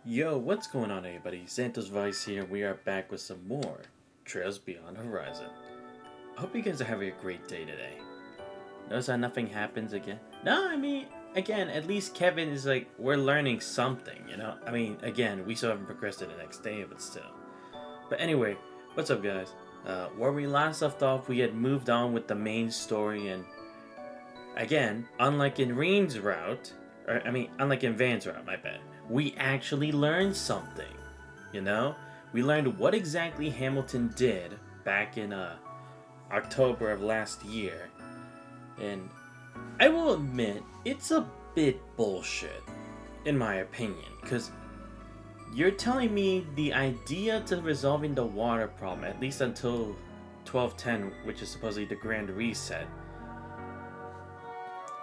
Yo, what's going on, everybody? Santos Vice here. We are back with some more Trails Beyond Horizon. I hope you guys are having a great day today. Notice how nothing happens again? No, again, at least Kevin is like, we're learning something, you know? Again, we still haven't progressed to the next day, but still. But anyway, what's up, guys? Where we last left off, we had moved on with the main story, and again, unlike in Reen's route, unlike in Van's route, my bad, we actually learned something. You know, we learned what exactly Hamilton did back in October of last year, and I will admit it's a bit bullshit, in my opinion, because you're telling me the idea to resolving the water problem, at least until 1210, which is supposedly the Grand Reset,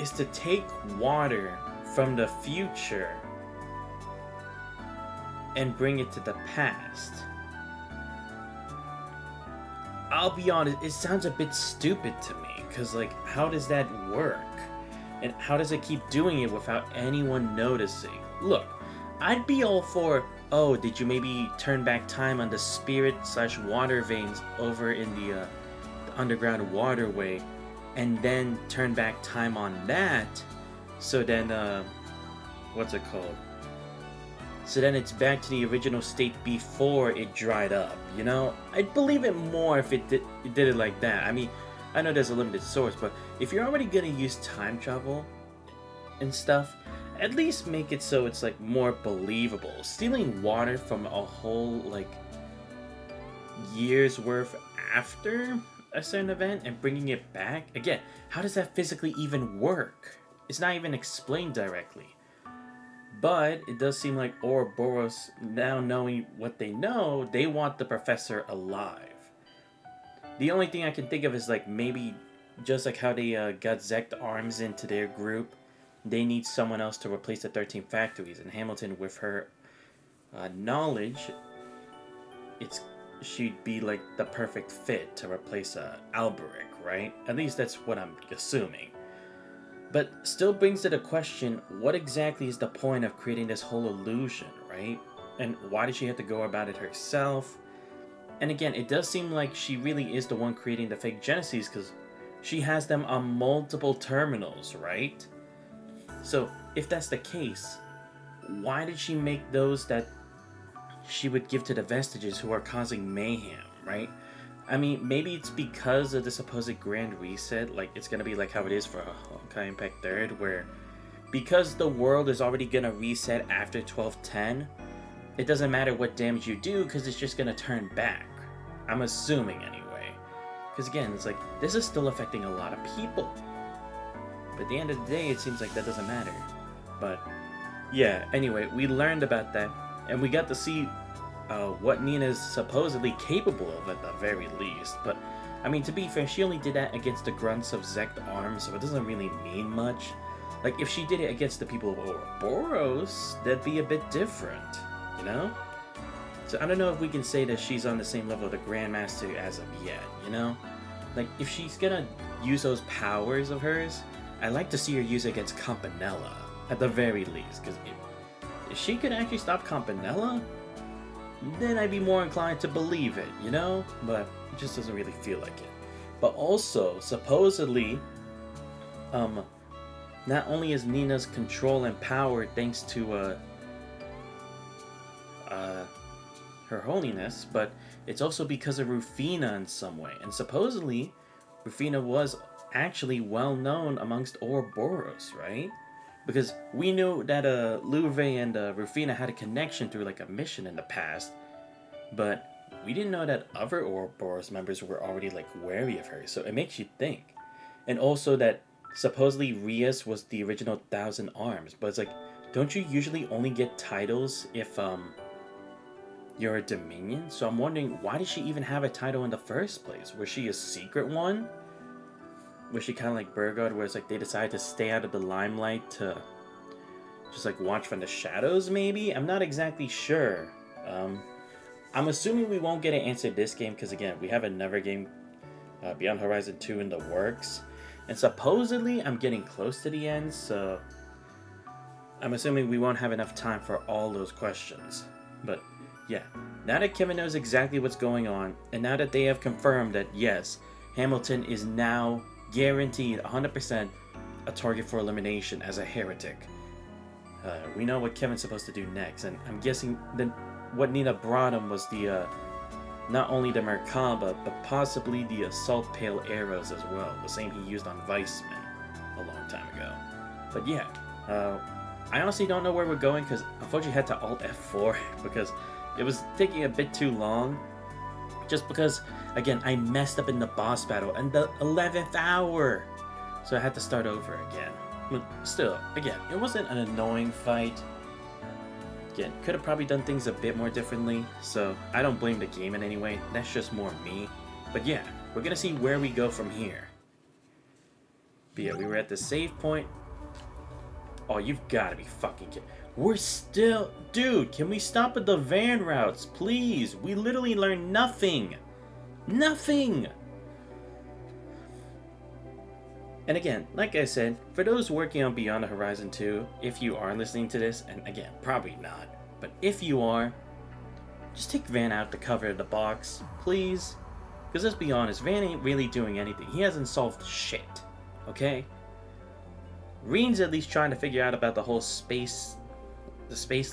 is to take water from the future and bring it to the past. I'll be honest, it sounds a bit stupid to me, because, like, how does that work? And how does it keep doing it without anyone noticing? Look, I'd be all for, oh, did you maybe turn back time on the spirit/water veins over in the underground waterway, and then turn back time on that, so then, what's it called? So then it's back to the original state before it dried up, you know? I'd believe it more if it did it like that. I know there's a limited source, but if you're already gonna use time travel and stuff, at least make it so it's, like, more believable. Stealing water from a whole, like, year's worth after a certain event and bringing it back, again, how does that physically even work? It's not even explained directly. But it does seem like Ouroboros, now knowing what they know, they want the professor alive. The only thing I can think of is, like, maybe just like how they got Zect Arms into their group, they need someone else to replace the 13 factories. And Hamilton, with her knowledge, she'd be like the perfect fit to replace Alberic, right? At least that's what I'm assuming. But still brings to the question, what exactly is the point of creating this whole illusion, right? And why did she have to go about it herself? And again, it does seem like she really is the one creating the fake Genesis, because she has them on multiple terminals, right? So if that's the case, why did she make those that she would give to the Vestiges who are causing mayhem, right? Maybe it's because of the supposed Grand Reset, like it's gonna be like how it is for Honkai Impact 3rd, where because the world is already gonna reset after 1210, it doesn't matter what damage you do because it's just gonna turn back. I'm assuming anyway. Because again, it's like, this is still affecting a lot of people. But at the end of the day, it seems like that doesn't matter. But yeah, anyway, we learned about that, and we got to see what Nina's supposedly capable of at the very least. But, to be fair, she only did that against the grunts of Zect Arms, so it doesn't really mean much. Like, if she did it against the people of Ouroboros, that'd be a bit different, you know? So I don't know if we can say that she's on the same level of the Grandmaster as of yet, you know? Like, if she's gonna use those powers of hers, I'd like to see her use it against Campanella, at the very least, because if she could actually stop Campanella, then I'd be more inclined to believe it, you know? But it just doesn't really feel like it. But also, supposedly, not only is Nina's control and power thanks to Her Holiness, but it's also because of Rufina in some way. And supposedly, Rufina was actually well known amongst Ouroboros, right? Because we knew that Louve and Rufina had a connection through like a mission in the past, but we didn't know that other Ouroboros members were already like wary of her. So it makes you think, and also that supposedly Rias was the original Thousand Arms, but it's like, don't you usually only get titles if you're a Dominion? So I'm wondering, why did she even have a title in the first place? Was she a secret one? Was she kind of like Burgard, where it's like they decided to stay out of the limelight to just like watch from the shadows, maybe? I'm not exactly sure. I'm assuming we won't get an answer this game, because again, we have another game, Beyond Horizon 2, in the works. And supposedly, I'm getting close to the end, so I'm assuming we won't have enough time for all those questions. But yeah, now that Kevin knows exactly what's going on, and now that they have confirmed that yes, Hamilton is now guaranteed 100% a target for elimination as a heretic, we know what Kevin's supposed to do next. And I'm guessing that what Nina brought him was the not only the Merkaba, but possibly the assault pail arrows as well, the same he used on Weissman a long time ago. But yeah, I honestly don't know where we're going, because unfortunately I had to Alt F4 because it was taking a bit too long. Just because, again, I messed up in the boss battle in the 11th hour. So I had to start over again. But still, again, it wasn't an annoying fight. Again, could have probably done things a bit more differently, so I don't blame the game in any way. That's just more me. But yeah, we're gonna see where we go from here. But yeah, we were at the save point. Oh, you've gotta be fucking kidding. We're still... Dude, can we stop at the van routes, please? We literally learned nothing. Nothing! And again, like I said, for those working on Beyond the Horizon 2, if you are listening to this, and again, probably not, but if you are, just take Van out the cover of the box, please. Because let's be honest, Van ain't really doing anything. He hasn't solved shit, okay? Reen's at least trying to figure out about the whole space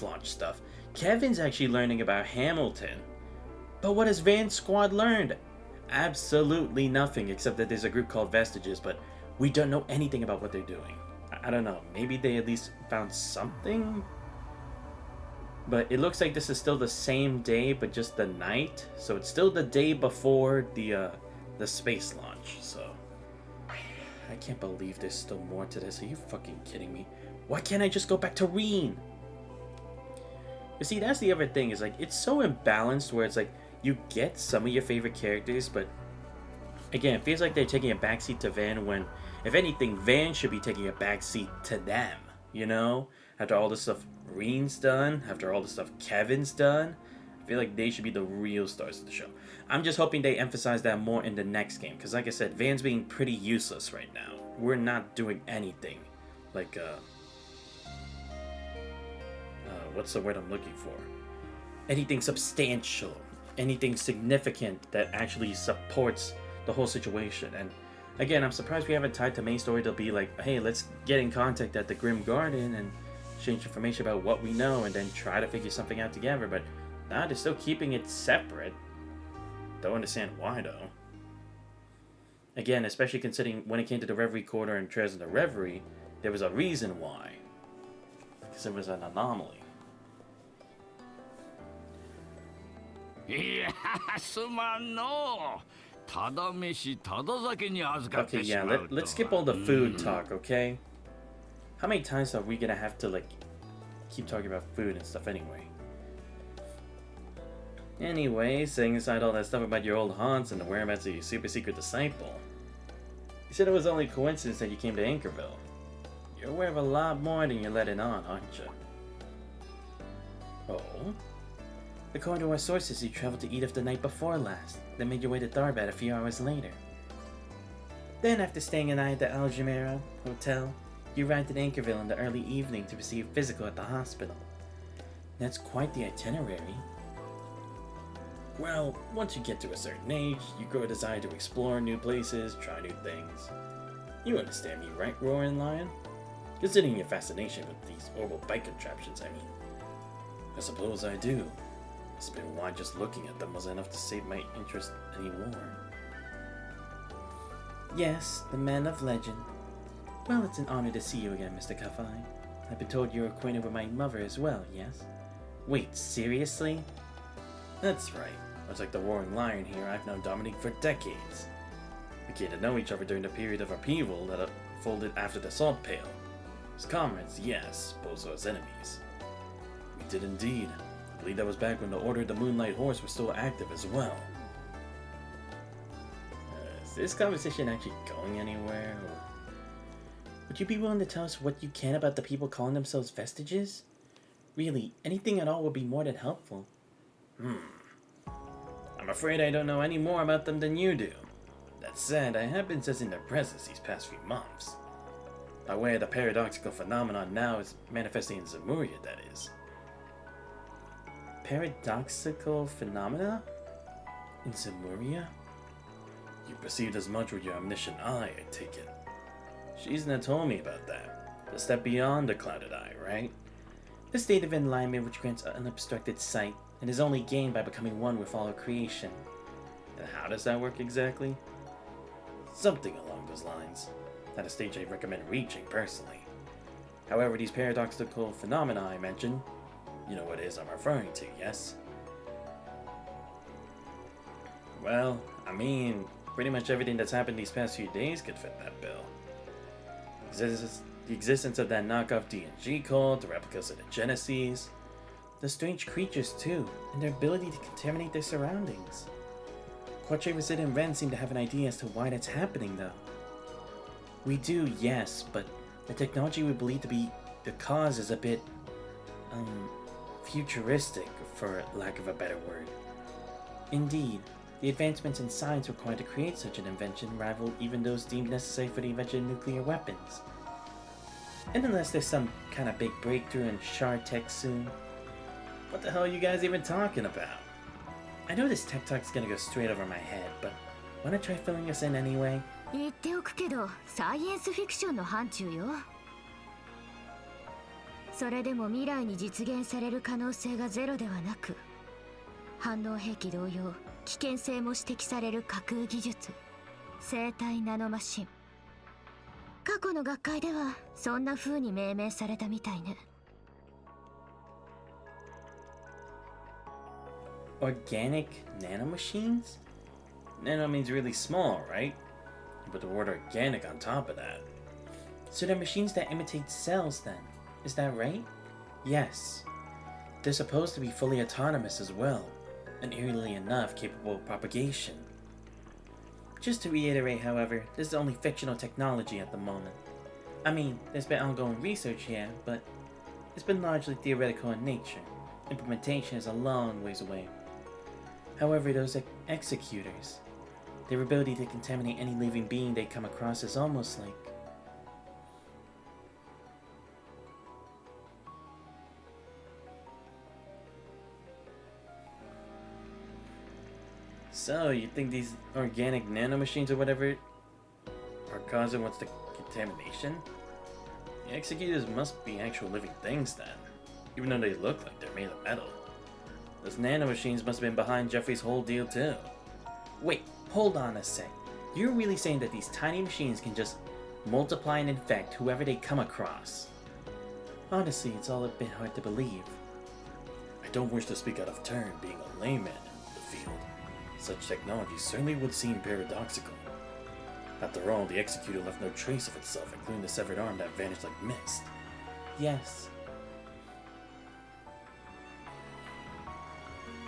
launch stuff. Kevin's actually learning about Hamilton. But what has Van's squad learned? Absolutely nothing, except that there's a group called Vestiges, but we don't know anything about what they're doing. I don't know, maybe they at least found something? But it looks like this is still the same day, but just the night. So it's still the day before the space launch, so... I can't believe there's still more to this. Are you fucking kidding me? Why can't I just go back to Reen? You see, that's the other thing, is like, it's so imbalanced where it's like, you get some of your favorite characters, but again, it feels like they're taking a backseat to Van when, if anything, Van should be taking a backseat to them, you know? After all the stuff Reen's done, after all the stuff Kevin's done, I feel like they should be the real stars of the show. I'm just hoping they emphasize that more in the next game, because like I said, Van's being pretty useless right now. We're not doing anything. Like, what's the word I'm looking for? Anything substantial. Anything significant that actually supports the whole situation. And again, I'm surprised we haven't tied the main story to be like, hey, let's get in contact at the Grim Garden and exchange information about what we know and then try to figure something out together. But nah, they're still keeping it separate. Don't understand why, though. Again, especially considering when it came to the Reverie Quarter and Trails in the Reverie, there was a reason why. Because it was an anomaly. Okay, yeah, let's skip all the food talk, okay? How many times are we gonna have to, like, keep talking about food and stuff anyway? Anyway, setting aside all that stuff about your old haunts and the whereabouts of your super secret disciple, you said it was only coincidence that you came to Anchorville. You're aware of a lot more than you're letting on, aren't you? Oh? According to our sources, you traveled to Edith the night before last, then made your way to Tharbad a few hours later. Then, after staying a night at the Aljamera Hotel, you arrived at Anchorville in the early evening to receive physical at the hospital. That's quite the itinerary. Well, once you get to a certain age, you grow a desire to explore new places, try new things. You understand me, right, Roaring Lion? Considering your fascination with these orbital bike contraptions, I mean. I suppose I do. It's been why just looking at them was enough to save my interest anymore. Yes, the man of legend. Well, it's an honor to see you again, Mr. Kafai. I've been told you're acquainted with my mother as well, yes? Wait, seriously? That's right. Much like the Roaring Lion here, I've known Dominique for decades. We came to know each other during the period of upheaval that unfolded after the Salt Pail. As comrades, yes, but also as enemies. We did indeed. I believe that was back when the Order of the Moonlight Horse was still active as well. Is this conversation actually going anywhere? Or... Would you be willing to tell us what you can about the people calling themselves Vestiges? Really, anything at all would be more than helpful. I'm afraid I don't know any more about them than you do. That said, I have been sensing their presence these past few months. by way of the paradoxical phenomenon now is manifesting in Zemuria, that is. Paradoxical phenomena? In Zemuria? You perceived as much with your omniscient eye, I take it. Shizuna told me about that. The step beyond the clouded eye, right? The state of enlightenment which grants unobstructed sight and is only gained by becoming one with all of creation. And how does that work exactly? Something along those lines. Not a stage I recommend reaching, personally. However, these paradoxical phenomena I mentioned, you know what it is I'm referring to, yes? Well, I mean, pretty much everything that's happened these past few days could fit that bill. The existence of that knockoff D&G code, the replicas of the Genesis, the strange creatures too, and their ability to contaminate their surroundings. Quattro, Resid, and Ren seem to have an idea as to why that's happening though. We do, yes, but the technology we believe to be the cause is a bit, futuristic, for lack of a better word. Indeed, the advancements in science required to create such an invention rival even those deemed necessary for the invention of nuclear weapons. And unless there's some kind of big breakthrough in shard tech soon, what the hell are you guys even talking about? I know this tech talk's gonna go straight over my head, but wanna try filling us in anyway? 言っておくけど、サイエンスフィクションの範疇よ。それでも未来に実現される可能性がゼロではなく、反応兵器同様、危険性も指摘される架空技術、生体ナノマシン。過去の学会ではそんな風に命名されたみたいね。Organic nanomachines? Nano means really small, right? You put the word organic on top of that. So they're machines that imitate cells then, is that right? Yes. They're supposed to be fully autonomous as well, and eerily enough capable of propagation. Just to reiterate, however, this is only fictional technology at the moment. I mean, there's been ongoing research here, but it's been largely theoretical in nature. Implementation is a long ways away. However, those executors, their ability to contaminate any living being they come across is almost like... So, you think these organic nanomachines or whatever are causing what's the contamination? The executors must be actual living things then, even though they look like they're made of metal. Those nanomachines must have been behind Jeffrey's whole deal too. Wait, hold on a sec. You're really saying that these tiny machines can just multiply and infect whoever they come across? Honestly, it's all a bit hard to believe. I don't wish to speak out of turn, being a layman in the field. Such technology certainly would seem paradoxical. After all, the executor left no trace of itself, including the severed arm that vanished like mist. Yes.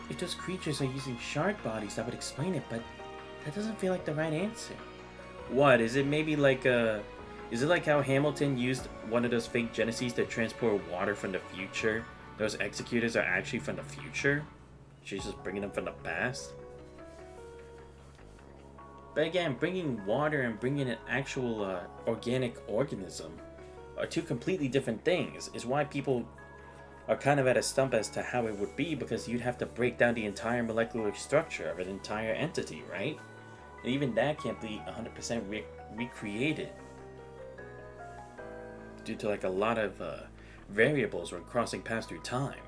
If those creatures are using shard bodies, that would explain it, but that doesn't feel like the right answer. What? Is it maybe like is it like how Hamilton used one of those fake Genesis to transport water from the future? Those executors are actually from the future? She's just bringing them from the past? But again, bringing water and bringing an actual organic organism are two completely different things, is why people are kind of at a stump as to how it would be, because you'd have to break down the entire molecular structure of an entire entity, right? And even that can't be 100% recreated due to like a lot of variables when crossing paths through time.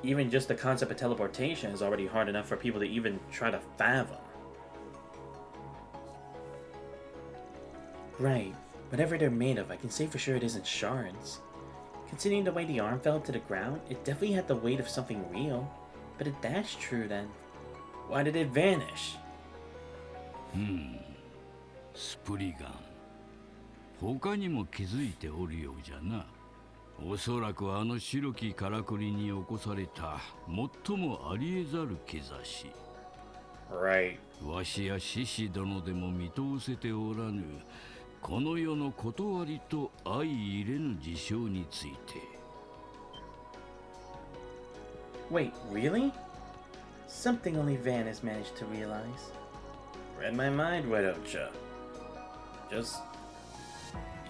Even just the concept of teleportation is already hard enough for people to even try to fathom. Right. Whatever they're made of, I can say for sure it isn't shards. Considering the way the arm fell to the ground, it definitely had the weight of something real. But if that's true, then why did it vanish? スプリガン。他にも気づいておるようじゃな。おそらくあの白きからくりに起こされた最もありえざる兆し。Right. わしや獅子殿でも見通せておらぬ。この世の断りと相入れぬ事象について。Wait, really? Something only Van has managed to realize. Read my mind, why don't you? Just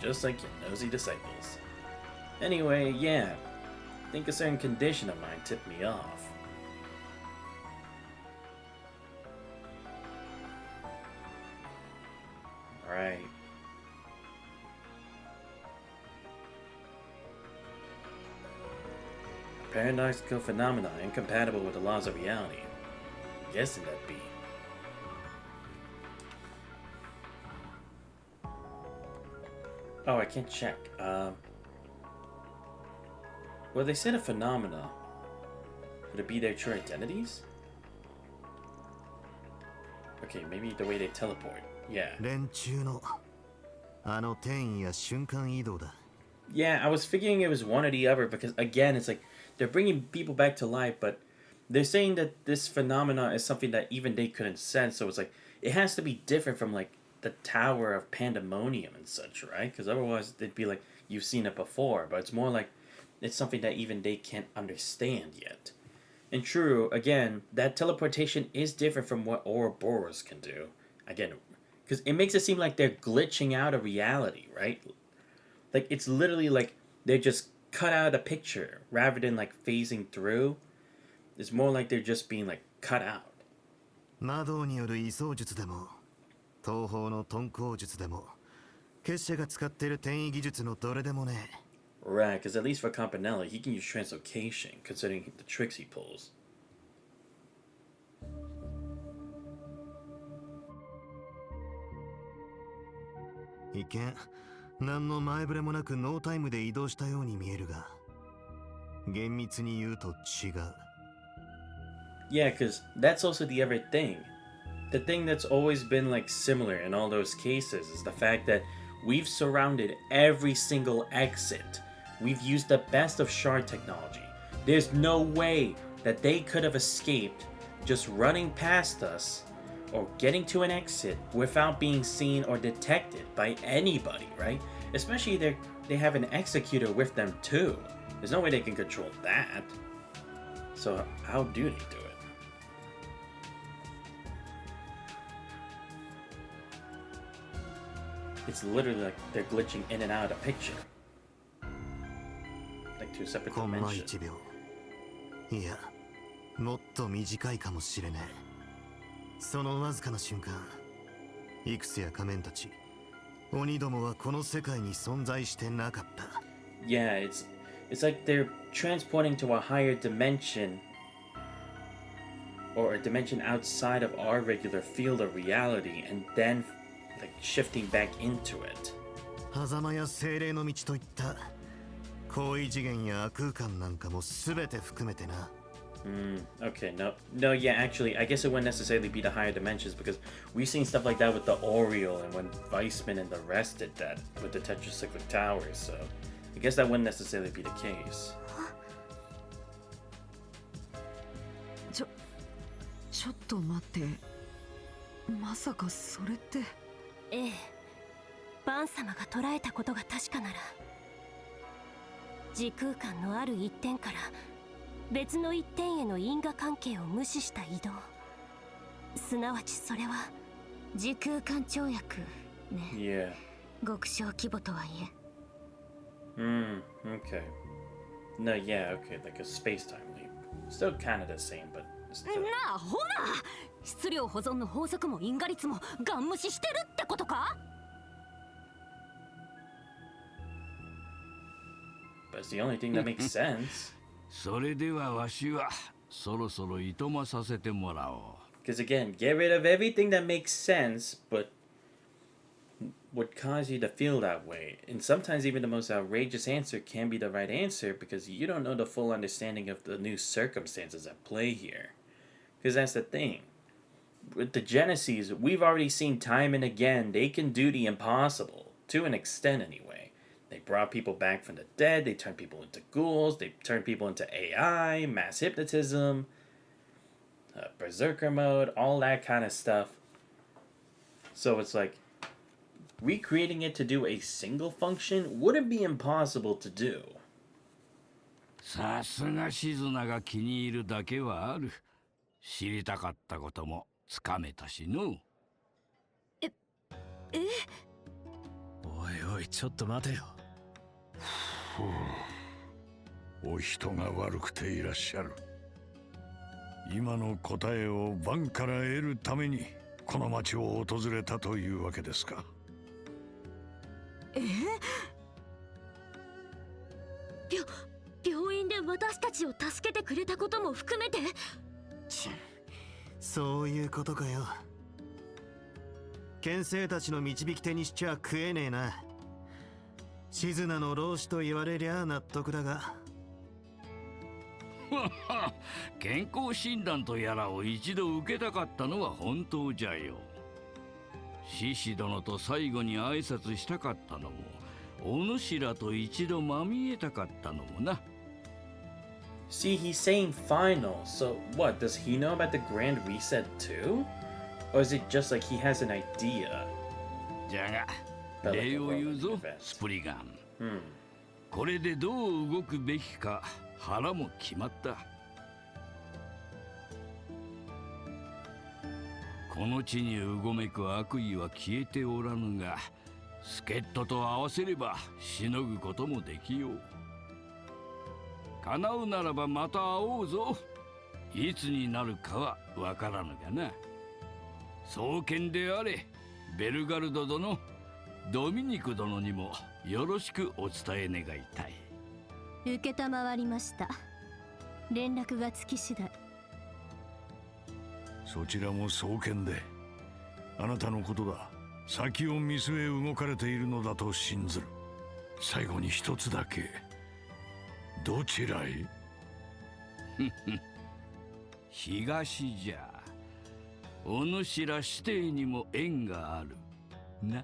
just like your nosy disciples. Anyway, yeah, I think a certain condition of mine tipped me off. Right. Paradoxical phenomena incompatible with the laws of reality. I'm guessing that'd be. Oh, I can't check. Well, they said a phenomena. Would it be their true identities? Okay, maybe the way they teleport. Yeah. Yeah, I was figuring it was one or the other because, again, it's like they're bringing people back to life, but they're saying that this phenomena is something that even they couldn't sense. So it's like it has to be different from like the Tower of Pandemonium and such, right? Because otherwise they'd be like, you've seen it before, but it's more like it's something that even they can't understand yet. And true, again, that teleportation is different from what Ouroboros can do. Again, because it makes it seem like they're glitching out of reality, right? Like it's literally like they just cut out a picture rather than like phasing through. It's more like they're just being like cut out. 魔導による移送術でも東方の遁甲術でも結社が使っている転移技術のどれでもね。 Right, because at least for Campanella, he can use translocation, considering the tricks he pulls. 一見何の前触れもなくノータイムで移動したように見えるが厳密に言うと違う。 Yeah, because that's also the other thing. The thing that's always been like similar in all those cases is the fact that we've surrounded every single exit. We've used the best of shard technology. There's no way that they could have escaped just running past us or getting to an exit without being seen or detected by anybody, right? Especially they have an executor with them too. There's no way they can control that. So how do they do it? It's literally like they're glitching in and out of the picture. Like two separate コンマ dimensions. 1秒いやもっと短いかもしれねえ。そのわずかな瞬間イクスや仮面たち鬼どもはこの世界に存在してなかった。 Yeah, it's like they're transporting to a higher dimension or a dimension outside of our regular field of reality and then like shifting back into it. 狭間や精霊の道といった高異次元や空間なんかも全て含めてな。 Okay, no, yeah, actually, I guess it wouldn't necessarily be the higher dimensions because we've seen stuff like that with the Oriole and when Weissman and the rest did that with the tetracyclic towers, so I guess that wouldn't necessarily be the case. ちょっと待って。まさかそれって。ええ、バン様が捉えたことが確かなら、時空間のある一点から別の一点への因果関係を無視した移動、すなわちそれは時空間跳躍ね。Yeah. 極小規模とはいえ。Okay. No, yeah, okay, like a space-time leap. Still kind of the same, but still. なあ、ほら、質量保存の法則も因果率もガン無視してるってことか？ But it's the only thing that makes sense. それではわしはそろそろいとまさせてもらおう。 Because again, get rid of everything that makes sense, but would cause you to feel that way. And sometimes even the most outrageous answer can be the right answer because you don't know the full understanding of the new circumstances at play here. Because that's the thing. With the Genesis, we've already seen time and again they can do the impossible, to an extent anyway. They brought people back from the dead, they turned people into ghouls, they turned people into AI, mass hypnotism, berserker mode, all that kind of stuff. So it's like, recreating it to do a single function wouldn't be impossible to do. さすがシズナが気に入るだけはある。知りたかったこともつかめたしの。おいおい、ちょっと待てよ。お人が悪くていらっしゃる。今の答えをバンから得るためにこの町を訪れたというわけですか。病院で私たちを助けてくれたことも含めて。そういうことかよ。剣聖たちの導き手にしちゃ食えねえな。シズナの老子と言われりゃ納得だが。健康診断とやらを一度受けたかったのは本当じゃよ。獅子殿と最後に挨拶したかったのも、お主らと一度まみえたかったのもな。See, he's saying final, so what? Does he know about the Grand Reset too? Or is it just like he has an idea? じゃが、礼を言うぞ、スプリガン。これでどう動くべきか腹も決まった。この地にうごめく悪意は消えておらぬが、助っ人と合わせればしのぐこともできよう。叶うならばまた会おうぞ。いつになるかはわからぬがな。双剣であれ、ベルガルド殿、ドミニク殿にもよろしくお伝え願いたい。承りました。連絡がつき次第。そちらも双剣で、あなたのことだ。先を見据え動かれているのだと信ずる。最後に一つだけ。どちらへ？東じゃ。お主ら指定にも縁がある。な。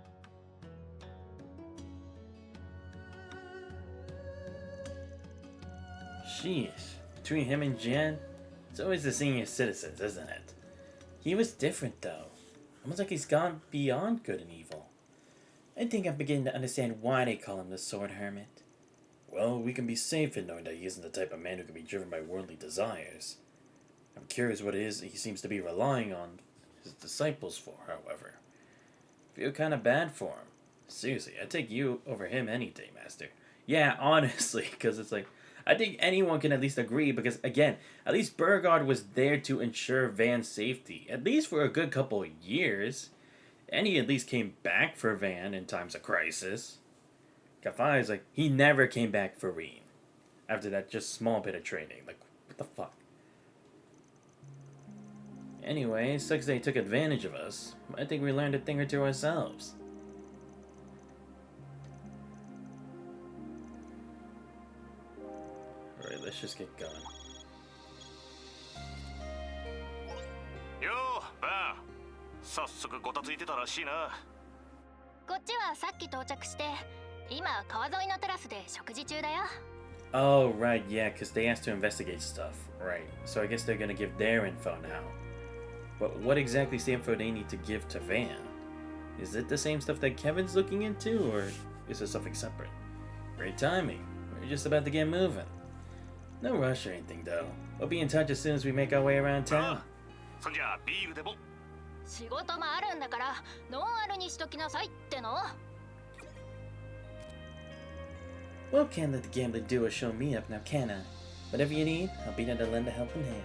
Sheesh. Between him and Jan, it's always the senior citizens, isn't it? He was different though. Almost like he's gone beyond good and evil. I think I'm beginning to understand why they call him the Sword Hermit. Well, we can be safe in knowing that he isn't the type of man who can be driven by worldly desires. I'm curious what it is he seems to be relying on his disciples for, however. Feel kind of bad for him. Seriously, I'd take you over him any day, Master. Yeah, honestly, because it's like, I think anyone can at least agree, because again, at least Burgard was there to ensure Van's safety, at least for a good couple of years. And he at least came back for Van in times of crisis. Kafai is like, he never came back for Reen. After that just small bit of training. Like, what the fuck? Anyway, it sucks they took advantage of us. I think we learned a thing or two ourselves. Alright, let's just get going. Yo, Van. 早速ごたついてたらしいな。こっちはさっき到着して、今川沿いのテラスで食事中だよ。Oh, right, yeah, because they asked to investigate stuff. Right, so I guess they're gonna give their info now. But what exactly is the info they need to give to Van? Is it the same stuff that Kevin's looking into, or is it something separate? Great timing. We're just about to get moving. No rush or anything, though. We'll be in touch as soon as we make our way around town. そんじゃビールでも。仕事もあるんだから、ノンアルにしときなさいっての。Well, can't let the gambling duo show me up now, can I? Whatever you need, I'll be there to lend a helping hand.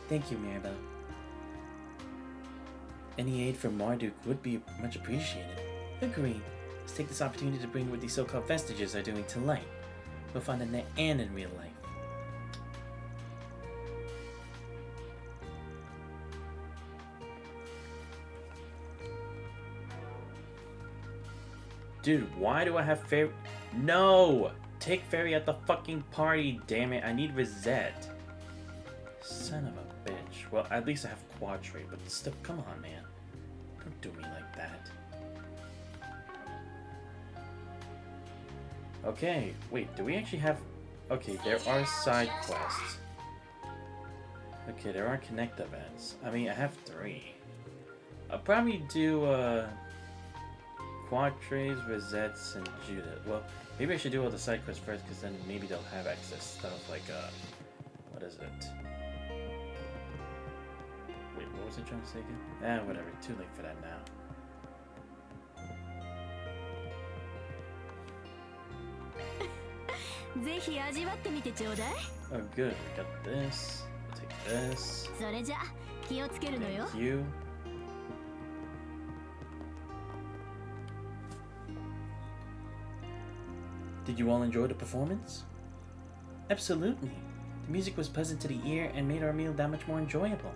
Thank you, Mirabelle. Any aid from Marduk would be much appreciated. Agreed. Let's take this opportunity to bring what these so-called vestiges are doing to light. We'll find a net and in real life. Dude, why do I have fairy? No! Take fairy at the fucking party, damn it. I need Rosette. Son of a bitch. Well, at least I have Quadri, but still, come on, man. Don't do me like that. Okay, wait, do we actually have... Okay, there are side quests. Okay, there are connect events. I mean, I have 3. I'll probably do, Quatrays, Rosettes, and Judith. Well, maybe I should do all the side quests first, because then maybe they'll have access to stuff like, what is it? Wait, what was I trying to say again? Whatever, too late for that now. ぜひ味わってみてちょうだい。 Oh, good. We got this. I'll take this. それじゃ気をつけるのよ。 Thank you. Did you all enjoy the performance? Absolutely. The music was pleasant to the ear and made our meal that much more enjoyable.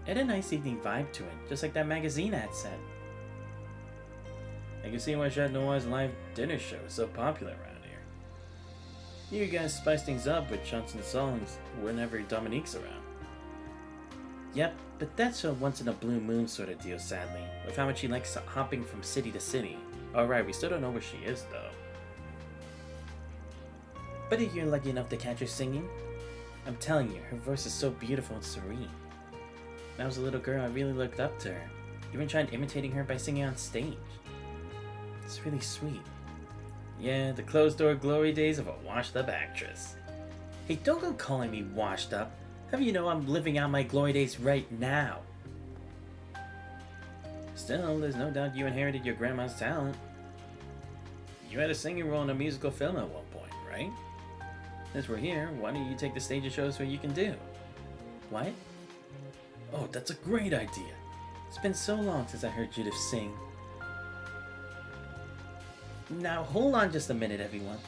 It had a nice evening vibe to it, just like that magazine ad said. I can see why Chat Noir's live dinner show is so popular around here. You guys spice things up with chants and songs whenever Dominique's around. Yep, but that's a once-in-a-blue moon sort of deal, sadly, with how much she likes hopping from city to city. Alright, we still don't know where she is, though. But if you're lucky enough to catch her singing, I'm telling you, her voice is so beautiful and serene. When I was a little girl, I really looked up to her, even tried imitating her by singing on stage. It's really sweet. Yeah, the closed-door glory days of a washed-up actress. Hey, don't go calling me washed up. How do you know I'm living out my glory days right now? Still, there's no doubt you inherited your grandma's talent. You had a singing role in a musical film at one point, right? Since we're here, why don't you take the stage and show us what you can do? What? Oh, that's a great idea. It's been so long since I heard Judith sing. Now, hold on just a minute, everyone.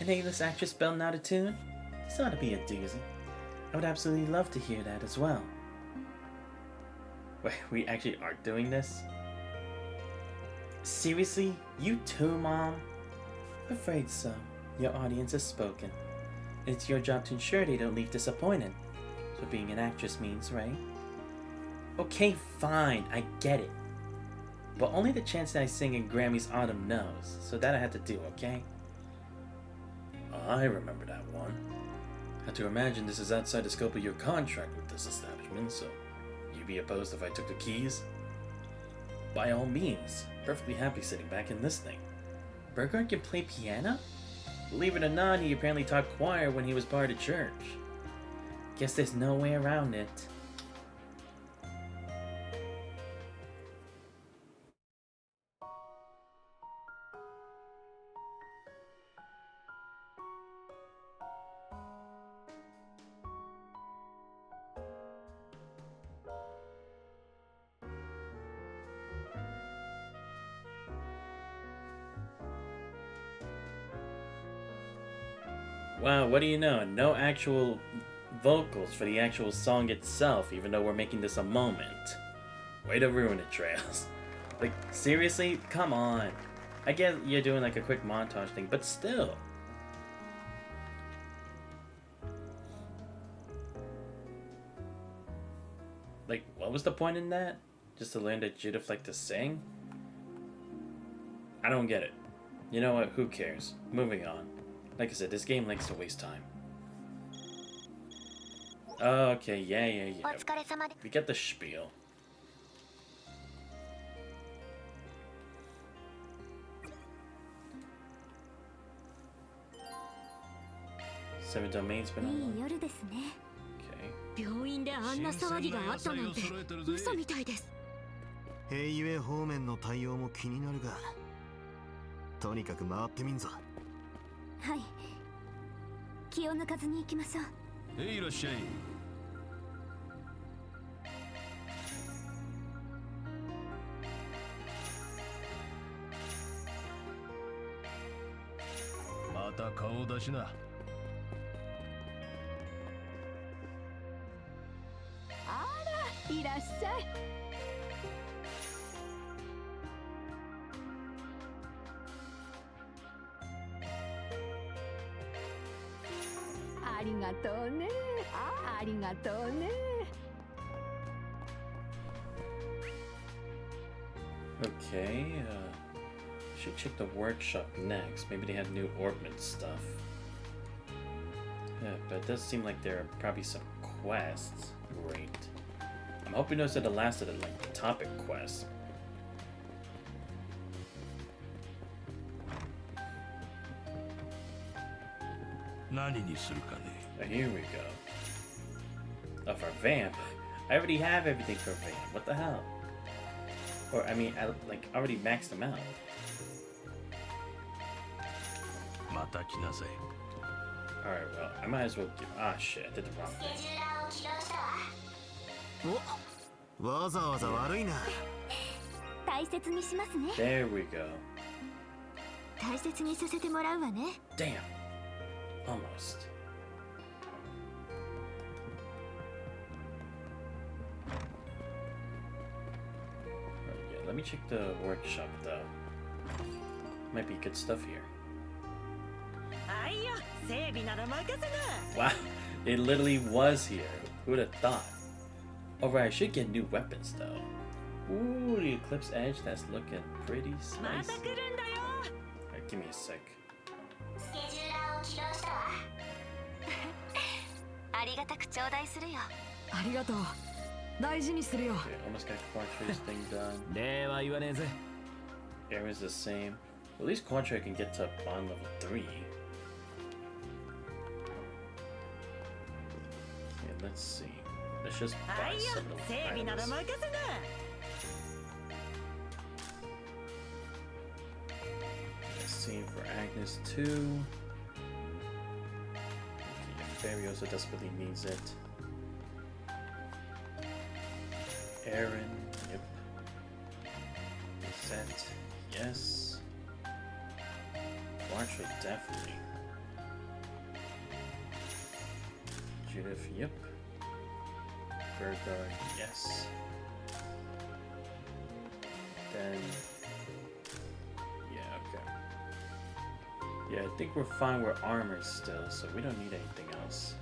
An A-list actress belting out a tune? This ought to be a doozy. I would absolutely love to hear that as well. Wait, we actually are doing this? Seriously? You too, Mom? Afraid so. Your audience has spoken. It's your job to ensure they don't leave disappointed. So being an actress means, right? Okay, fine, I get it. But only the chance that I sing in Grammy's Autumn knows, so that I had to do, okay? I remember that one. Had to imagine this is outside the scope of your contract with this establishment, so you'd be opposed if I took the keys? By all means, perfectly happy sitting back in this thing. Burgard can play piano? Believe it or not, he apparently taught choir when he was part of church. Guess there's no way around it. Wow, what do you know? No actual vocals for the actual song itself, even though we're making this a moment. Way to ruin it, Trails. Like, seriously? Come on. I get you're doing like a quick montage thing, but still. Like, what was the point in that? Just to learn that Judith liked to sing? I don't get it. You know what? Who cares? Moving on. Like I said, this game likes to waste time. Okay, yeah. We get the spiel. Seven domains been on. Okay. 病院であんな騒ぎがあったなんて嘘みたいです。ヘイウェイ方面の対応も気になるが、とにかく回ってみんぞ。はい、気を抜かずに行きましょう。いらっしゃい。また顔出しな。あら、いらっしゃい。ありがとうね。ありがとうね。Okay, should check the workshop next. Maybe they have new orbment stuff. Yeah, but it does seem like there are probably some quests. Great. I'm hoping those are the last of the like topic quests. Oh, here we go. Oh, for Vamp. I already have everything for Vamp. What the hell? Or, I mean, I like already maxed them out. また来なさい。 Alright, well, I might as well give. Ah, shit, I did the wrong スケ thing. ジューラーを起動したわ。お、わざわざ悪いな。大切にしますね。 There we go. 大切にさせてもらうわね。 Damn. Almost. Alright, yeah, let me check the workshop though. Might be good stuff here. はいよ、整備なら任せな。 Wow, it literally was here. Who would have thought? Alright, I should get new weapons though. Ooh, the Eclipse Edge, that's looking pretty ま spicy. た来るんだよ。 Alright, give me a sec. スケジューラーを起動したわ。ありがたく頂戴するよ。ありがとう。大事にするよ。 Okay, almost got Quantri's thing done. 礼は言わねえぜ。 Area's the same. Well, at least Quantri can get to bond level 3. Okay, let's see. Let's just は buy いよ、 some 整備なら items. 任せな。 Same for Agnes too. Okay, Fairy also desperately needs it. Aaron, yep. Set, yes. Quantri, definitely. Judith, yep. Burgard, yes. Then, yeah, okay. Yeah, I think we're fine with armor still, so we don't need anything else.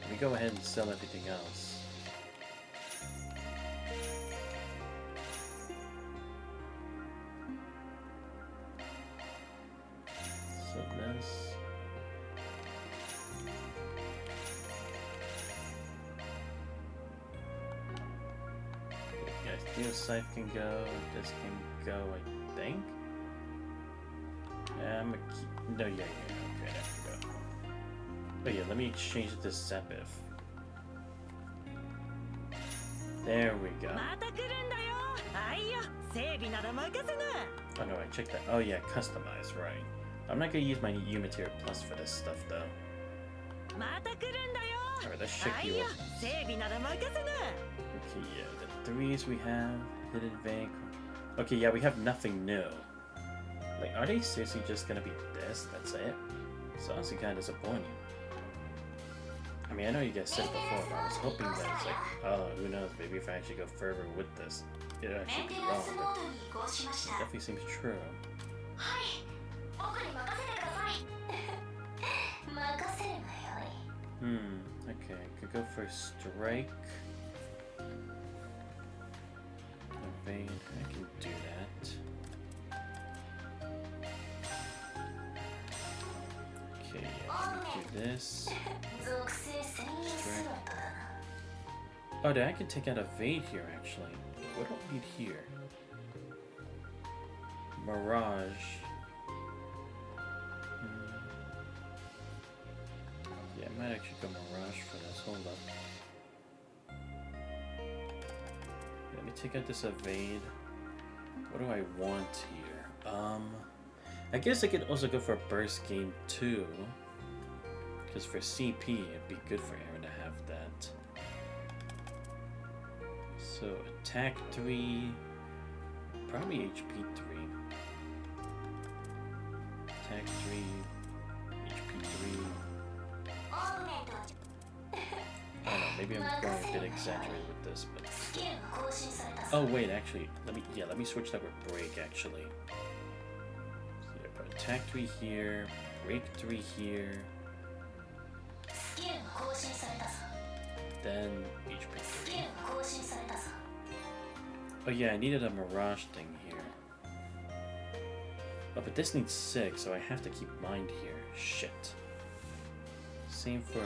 Let me go ahead and sell everything else. So this. Yeah, Steel Scythe can go, this can go, I think. I'm gonna keep. No, yeah, okay, there we go. Oh, yeah, let me exchange it to Sepith. There we go. また来るんだよ。はいよ、整備なら任せな。 Oh, no, I checked that. Oh, yeah, customize, right. I'm not gonna use my U Material Plus for this stuff, though. また来るんだよ。 Alright, let's check は you いよ up. 整備なら任せな。 Okay, yeah, the threes we have. Hidden Vein. Okay, yeah, we have nothing new. Like, are they seriously just gonna be this? That's it? It's honestly kind of disappointing. I mean, I know you guys said it before, but I was hoping that it's like, oh, who knows, maybe if I actually go further with this, it'll メ actually ン be テナン wrong, スモ but ードに移行しまし it た。 definitely seems true. はい、僕に任せてください。任せるがよい。 Okay, I could go for Strike. Evade, I can do that. Okay, yeah, let me do this. 属性専用スロットだな。 Oh, dude, I can take out Evade here, actually. What do I need here? Mirage. Yeah, I might actually go Mirage for this. Hold up. Let me take out this Evade. What do I want here? I guess I could also go for a Burst Game too. Because for CP, it'd be good for Aaron to have that. So, attack 3, probably HP 3. Attack 3, HP 3. オーグメント。 I don't know, maybe I'm going a bit exaggerated with this, but... スキルが更新されたぞ。 Oh, wait, actually, let me switch that with Break, actually. So, yeah, put attack 3 here, Break 3 here, スキルが更新されたぞ。 then HP ス 3. キルが更新されたぞ。 Oh yeah, I needed a Mirage thing here. Oh, but this needs 6, so I have to keep Mind here. Shit. Same for...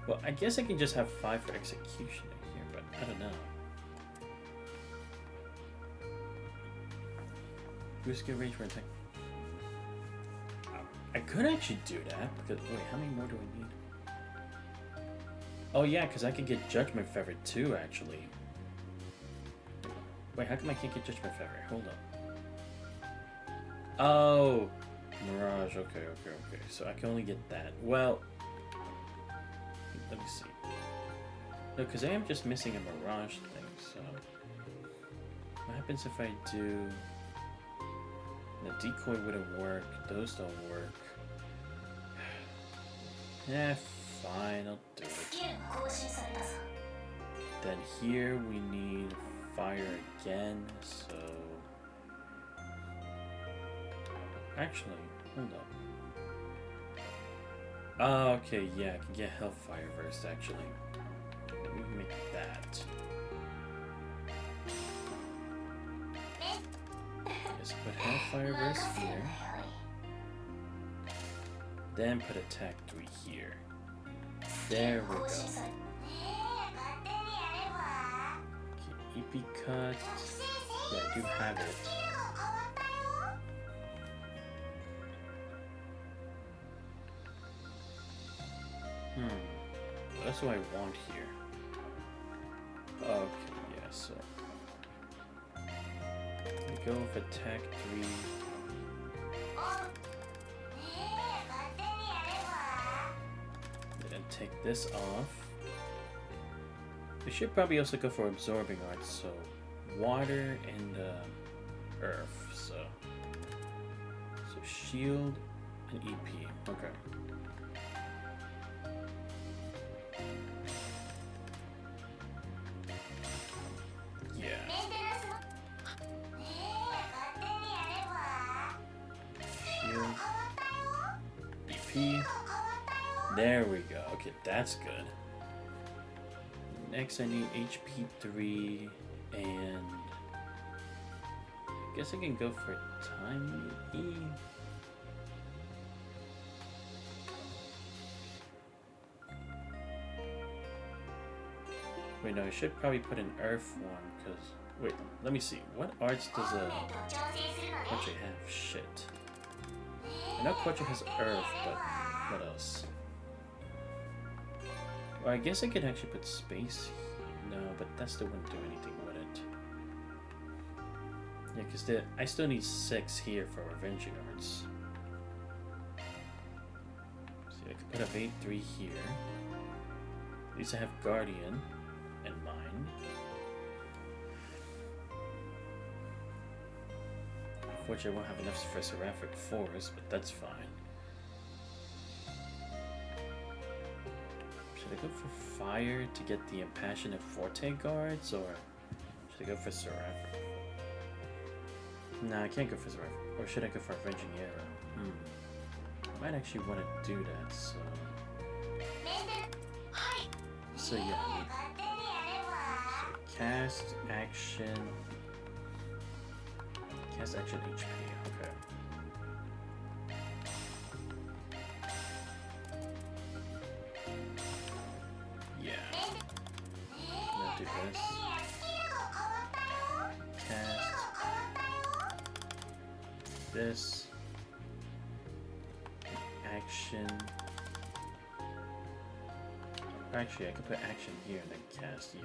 Well, I guess I can just have 5 for Executioner here, but I don't know. Boost skill range for attack. I could actually do that, because... Wait, how many more do I need? Oh yeah, because I could get Judgment Feather too, actually. Wait, how come I can't get Judgment Feather? Hold up. Oh, Mirage, okay. So I can only get that. Well, let me see. No, because I am just missing a Mirage thing, so... What happens if I do... The decoy wouldn't work, those don't work. Yeah, fine, I'll do it. Then here we need fire again, so... Actually, hold up. Oh, okay, yeah, I can get Hellfire first, actually. Let me make that. Yes, put Hellfire burst here. Then put Attack 3 here. There we go. Okay, EP cut. Yeah, I do have it. That's what I want here. Okay, yeah, so we go with Attack 3. Then take this off. We should probably also go for Absorbing Arts, so water and earth. So shield and EP. Okay. There we go. Okay, that's good. Next I need HP 3 and I guess I can go for Time E. Wait, no, I should probably put an Earth one because wait, let me see. What arts does Quadra have? Shit. I know Quadra has Earth, but what else? Well, I guess I could actually put space. No, but that still wouldn't do anything with it. Yeah, because I still need 6 here for Avenging Arts. See, I could put a Evade 3 here. At least I have Guardian and mine. Unfortunately, I won't have enough for Seraphic Force, but that's fine. Should I go for fire to get the Impassionate Forte guards, or should I go for Seraphic? Nah, I can't go for Seraphic. Or should I go for Avenging Arrow? I might actually want to do that, so... So yeah, I need... So cast action HP, okay. Yeah. Now do this. Cast. This. Action. Actually, I could put action here and then cast, yeah.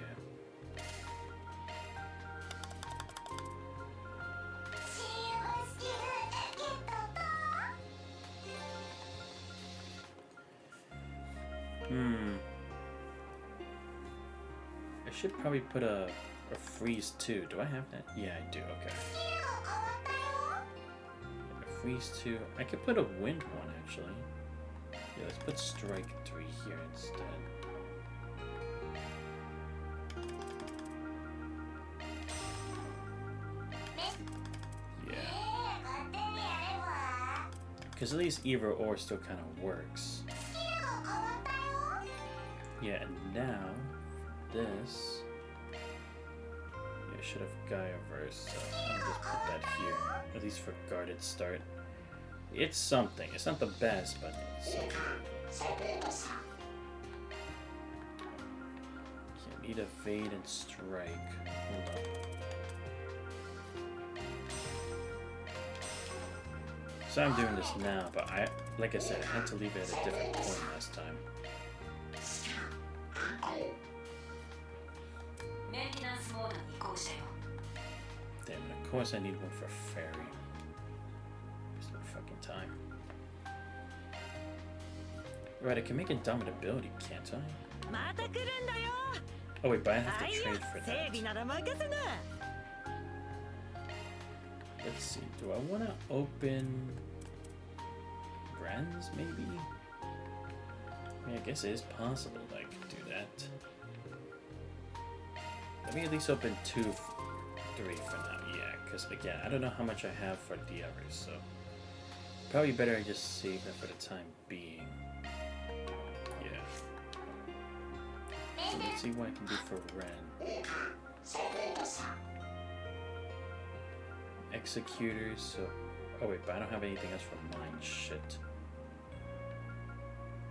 I should probably put a freeze too. Do I have that? Yeah, I do. Okay. A freeze 2. I could put a wind one actually. Yeah, let's put strike 3 here instead. Yeah. Because at least either or still kind of works. Yeah, and now this. Yeah, I should have Gaia-verse, so I'll just put that here. At least for guarded start. It's something. It's not the best, but it's something. Okay, need evade and strike. Hold up. So I'm doing this now, but like I said, I had to leave it at a different point last time. Damn it, of course I need one for Fairy. There's no fucking time. Right, I can make indomitability, can't I? また来るんだよ。 Oh wait, but I have to はいよ trade for 整 that. 備なら任せな。 Let's see, do I want to open brands maybe? I mean, I guess it is possible that I could do that. Let me at least open 2, 3 for now, yeah, because again, I don't know how much I have for the others, so probably better I just save them for the time being. Yeah. So let's see what I can do for Ren. Executors, so... Oh wait, but I don't have anything else for mine. Shit.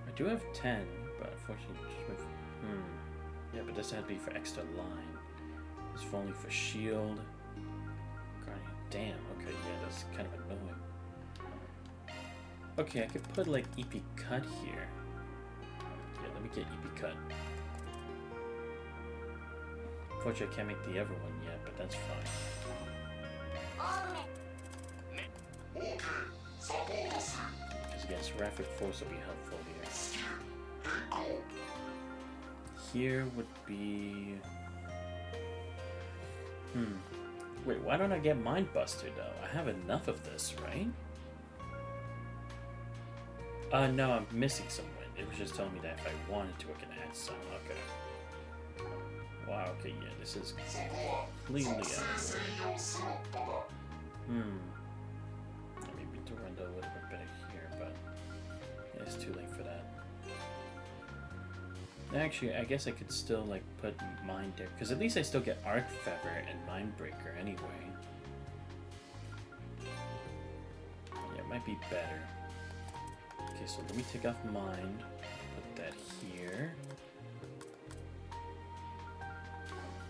I do have 10, but unfortunately... Yeah, but this had to be for extra line. It's for only for shield. Guardian. Damn, okay, yeah, that's kind of annoying. Okay, I could put like EP cut here. Yeah, let me get EP cut. Unfortunately, I can't make the other one yet, but that's fine. Because again, Seraphic Force will be helpful here. Here would be... Wait, why don't I get Mind Buster though? I have enough of this, right? No, I'm missing some wind. It was just telling me that if I wanted to, I can add some. Okay. Wow, okay, yeah, this is completely out of order. Maybe to run a little bit better here, but yeah, it's too late for that. Actually, I guess I could still like put Mind there, because at least I still get Arc Feather and Mindbreaker anyway. Yeah, it might be better. Okay, so let me take off Mind, put that here.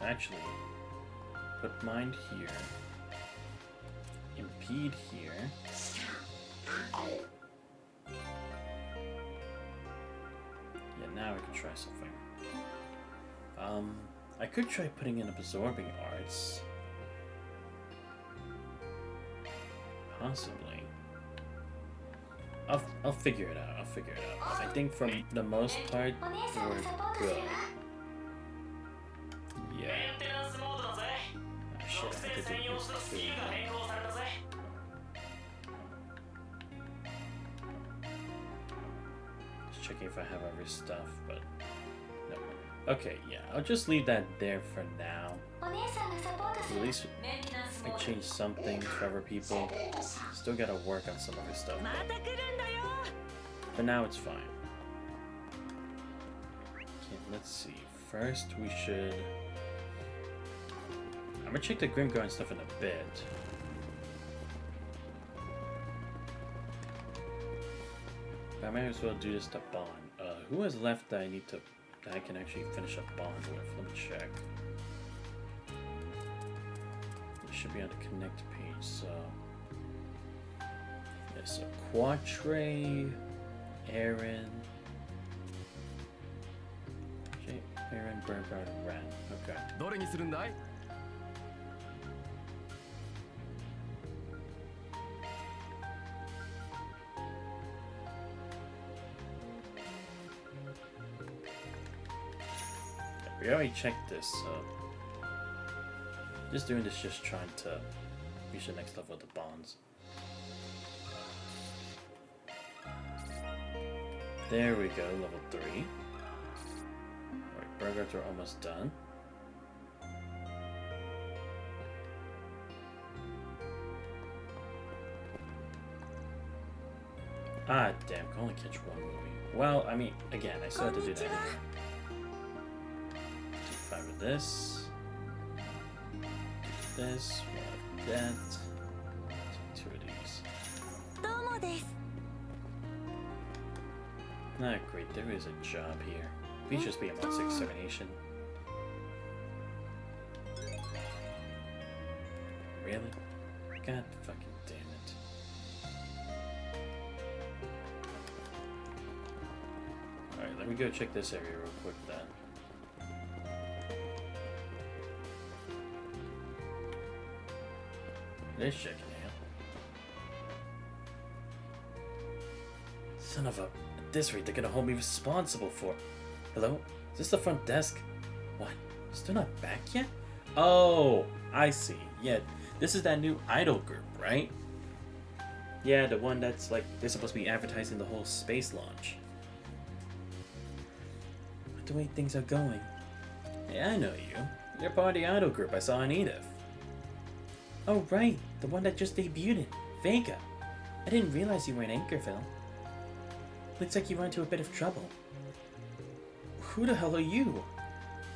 Actually, put Mind here. Impede here. Yeah, now I can try something. I could try putting in Absorbing Arts. Possibly. I'll figure it out. I'll figure it out. I think from the most part, we're good. Yeah. Shit, I had to do this too. Just checking if I have other stuff, but no. Okay, yeah, I'll just leave that there for now. At least I changed some things for other people. Still gotta work on some other stuff. But now it's fine. Okay, let's see. First, we should... I'm gonna check the Grimguard stuff in a bit. But I might as well do this to Bond. Who has left that I need to... that I can actually finish a Bond with? Let me check. It should be on the Connect page, so... Yeah, so Quatre... Aaron... Aaron, Burgard, and Ren. Okay. どれにするんだい? We already checked this, so just doing this, just trying to reach the next level of the bonds. There we go, level 3. Alright, burgers are almost done. Ah, damn, can only catch one movie. Well, I mean, again, I still have to do that anyway. Do 5 of this. Do this, 1 of that. Do 2 of these. Ah, great, there is a job here. Features being 1/6 extermination. Really? God fucking damn it. Alright, let me go check this area real quick then. Let's check it out. Son of a this rate, they're gonna hold me responsible for... Hello? Is this the front desk? What? Still not back yet? Oh, I see. Yeah, this is that new idol group, right? Yeah, the one that's like, they're supposed to be advertising the whole space launch. But the way things are going... Yeah, I know you. You're part of the idol group I saw in Edith. Oh, right. The one that just debuted. Vega. I didn't realize you were in Anchorville. Looks like you run into a bit of trouble. Who the hell are you?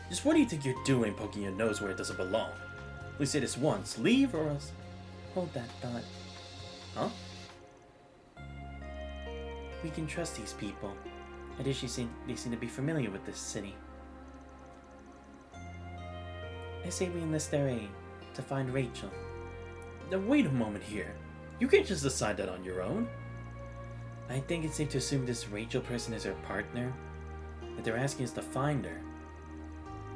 Just what do you think you're doing poking your nose where it doesn't belong? We say this once. Leave or else... Hold that thought. Huh? We can trust these people. Additionally, they seem to be familiar with this city. I say we enlist their aid to find Rachel. Now wait a moment here. You can't just decide that on your own. I think it's safe to assume this Rachel person is her partner. That they're asking us to find her.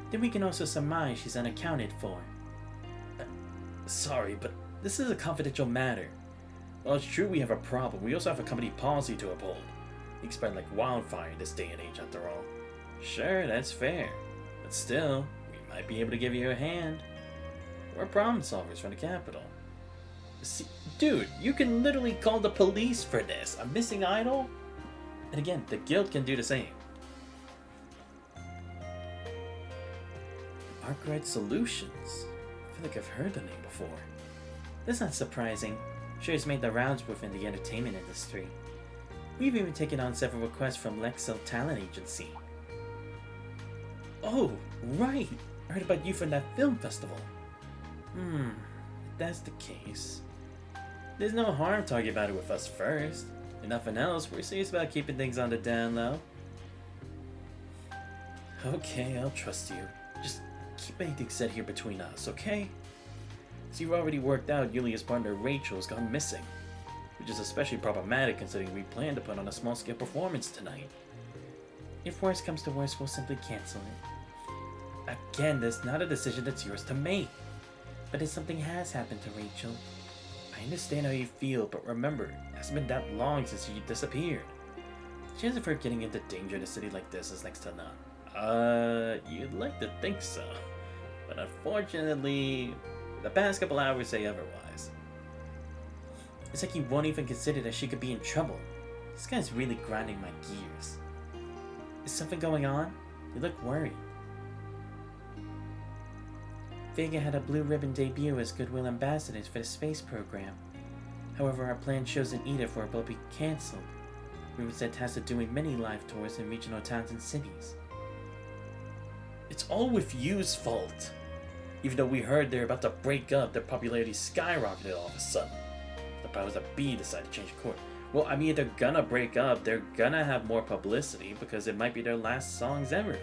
Then we can also surmise she's unaccounted for. Sorry, but this is a confidential matter. Well, it's true we have a problem. We also have a company policy to uphold. You can spread like wildfire in this day and age after all. Sure, that's fair. But still, we might be able to give you a hand. We're problem solvers from the capital. See, dude, you can literally call the police for this. A missing idol? And again, the guild can do the same. Arkwright Solutions. I feel like I've heard the name before. That's not surprising. Sure, it's made the rounds within the entertainment industry. We've even taken on several requests from Lexel Talent Agency. Oh, right! I heard about you from that film festival. If that's the case. There's no harm talking about it with us first. If nothing else, we're serious about keeping things on the down low. Okay, I'll trust you. Just keep anything said here between us, okay? So you've already worked out Yulia's partner Rachel's gone missing. Which is especially problematic considering we plan to put on a small-scale performance tonight. If worse comes to worse, we'll simply cancel it. Again, that's not a decision that's yours to make. But if something has happened to Rachel, I understand how you feel, but remember, it hasn't been that long since she disappeared. The chance of her getting into danger in a city like this is next to none. You'd like to think so. But unfortunately, the past couple hours say otherwise. It's like you won't even consider that she could be in trouble. This guy's really grinding my gears. Is something going on? You look worried. Vega had a blue ribbon debut as Goodwill ambassadors for the space program. However, our planned shows in Edith were about to be cancelled. We were instead tasked with doing many live tours in regional towns and cities. It's all with you's fault. Even though we heard they're about to break up, their popularity skyrocketed all of a sudden. The powers that be decided to change course. Well, I mean, if they're gonna break up, they're gonna have more publicity because it might be their last songs ever.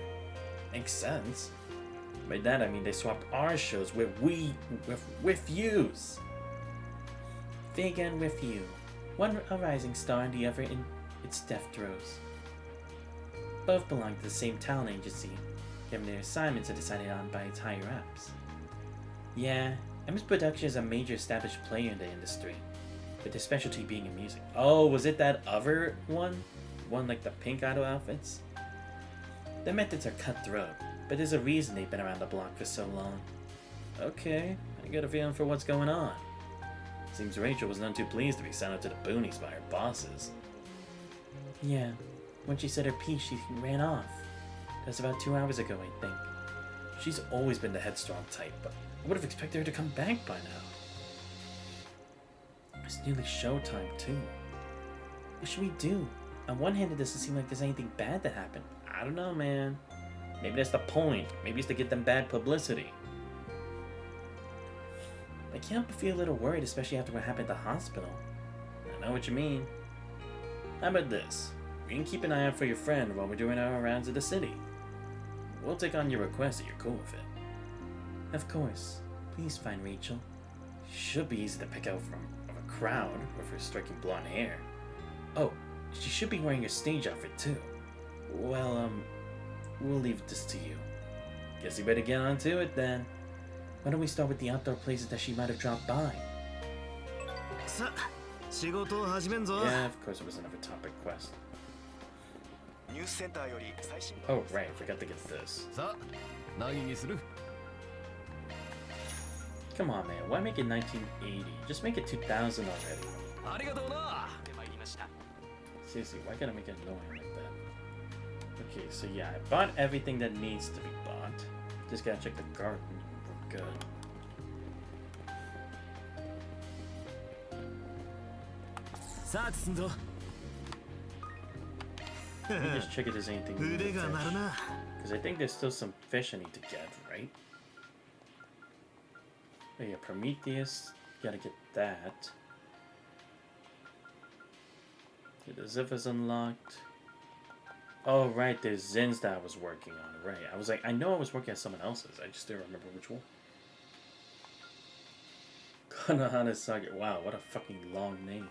Makes sense. By that I mean they swapped our shows with you's. Vega and with you. One a rising star and the other in its death throes. Both belong to the same talent agency, given their assignments are decided on by its higher ups. Yeah, MS Production is a major established player in the industry, with their specialty being in music. Oh, was it that other one? One like the pink idol outfits? Their methods are cutthroat, but there's a reason they've been around the block for so long. Okay, I got a feeling for what's going on. Seems Rachel was none too pleased to be sent out to the boonies by her bosses. Yeah, when she said her piece, she ran off. That was about 2 hours ago, I think. She's always been the headstrong type, but I would have expected her to come back by now. It's nearly showtime, too. What should we do? On one hand, it doesn't seem like there's anything bad that happened. I don't know, man. Maybe that's the point. Maybe it's to get them bad publicity. I can't help but feel a little worried, especially after what happened at the hospital. I know what you mean. How about this? We can keep an eye out for your friend while we're doing our rounds of the city. We'll take on your request if you're cool with it. Of course. Please find Rachel. Should be easy to pick out from a crowd with her striking blonde hair. Oh, she should be wearing her stage outfit too. Well, we'll leave this to you. Guess you better get on to it then. Why don't we start with the outdoor places that she might have dropped by? Yeah, of course it was another topic quest. Oh, right, forgot to get this. さあ何にする Come on, man, why make it 1980? Just make it 2000 already. ありがとうな Seriously, why gotta make it annoying like that? Okay, so yeah, I bought everything that needs to be bought. Just gotta check the garden. We're good. Let me just check if there's anything new to fish. Because I think there's still some fish I need to get, right? Oh yeah, Prometheus. Gotta get that. Okay, the Zipper's unlocked. Oh, right, there's Zins that I was working on. Right, I was like, I know I was working on someone else's. I just didn't remember which one. Konohana Saga. Wow, what a fucking long name.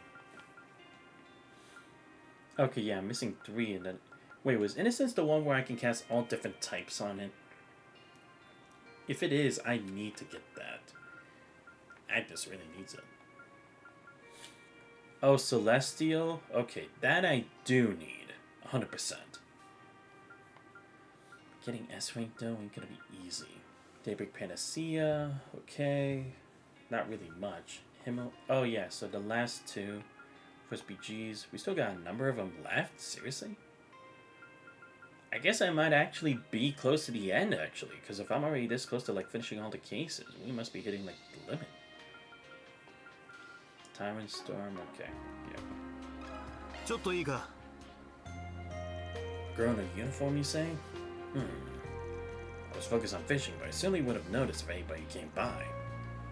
Okay, yeah, I'm missing 3 and then... Wait, was Innocence the one where I can cast all different types on it? If it is, I need to get that. Agnes really needs it. Oh, Celestial? Okay, that I do need. 100%. Getting S rank though ain't gonna be easy. Daybreak Panacea, okay. Not really much. Himmel. Oh yeah, so the last 2 first BGs. We still got a number of them left? Seriously? I guess I might actually be close to the end actually, because if I'm already this close to like finishing all the cases, we must be hitting like the limit. Tyrant Storm, okay. Yeah. Girl in a uniform, you say? I was focused on fishing, but I certainly would have noticed if anybody came by.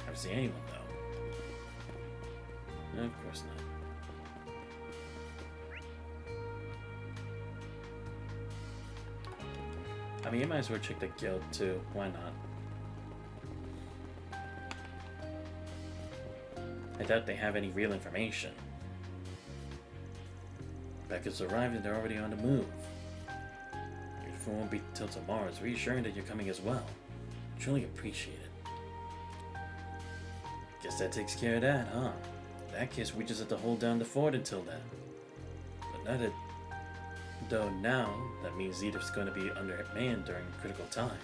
Never see anyone, though. No, of course not. I mean, you might as well check the guild, too. Why not? I doubt they have any real information. Becca's arrived and they're already on the move. Your phone won't be till tomorrow. It's reassuring that you're coming as well. Truly appreciate it. Guess that takes care of that, huh? In that case, we just have to hold down the fort until then. But not that... Though now, that means Zeta's going to be undermanned during a critical time.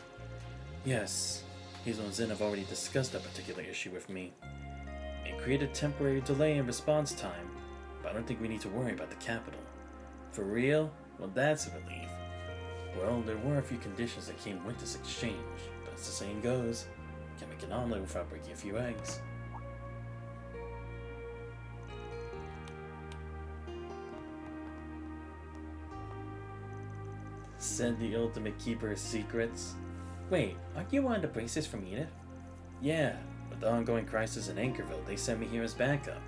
Yes, Hazel and Zen have already discussed that particular issue with me. It created a temporary delay in response time, but I don't think we need to worry about the capital. For real? Well, that's a relief. Well, there were a few conditions that came with this exchange, but as the saying goes, can't make an omelet without breaking a few eggs. Send the ultimate keeper of secrets. Wait, aren't you one of the braces from Edith? Yeah, with the ongoing crisis in Anchorville, they sent me here as backup.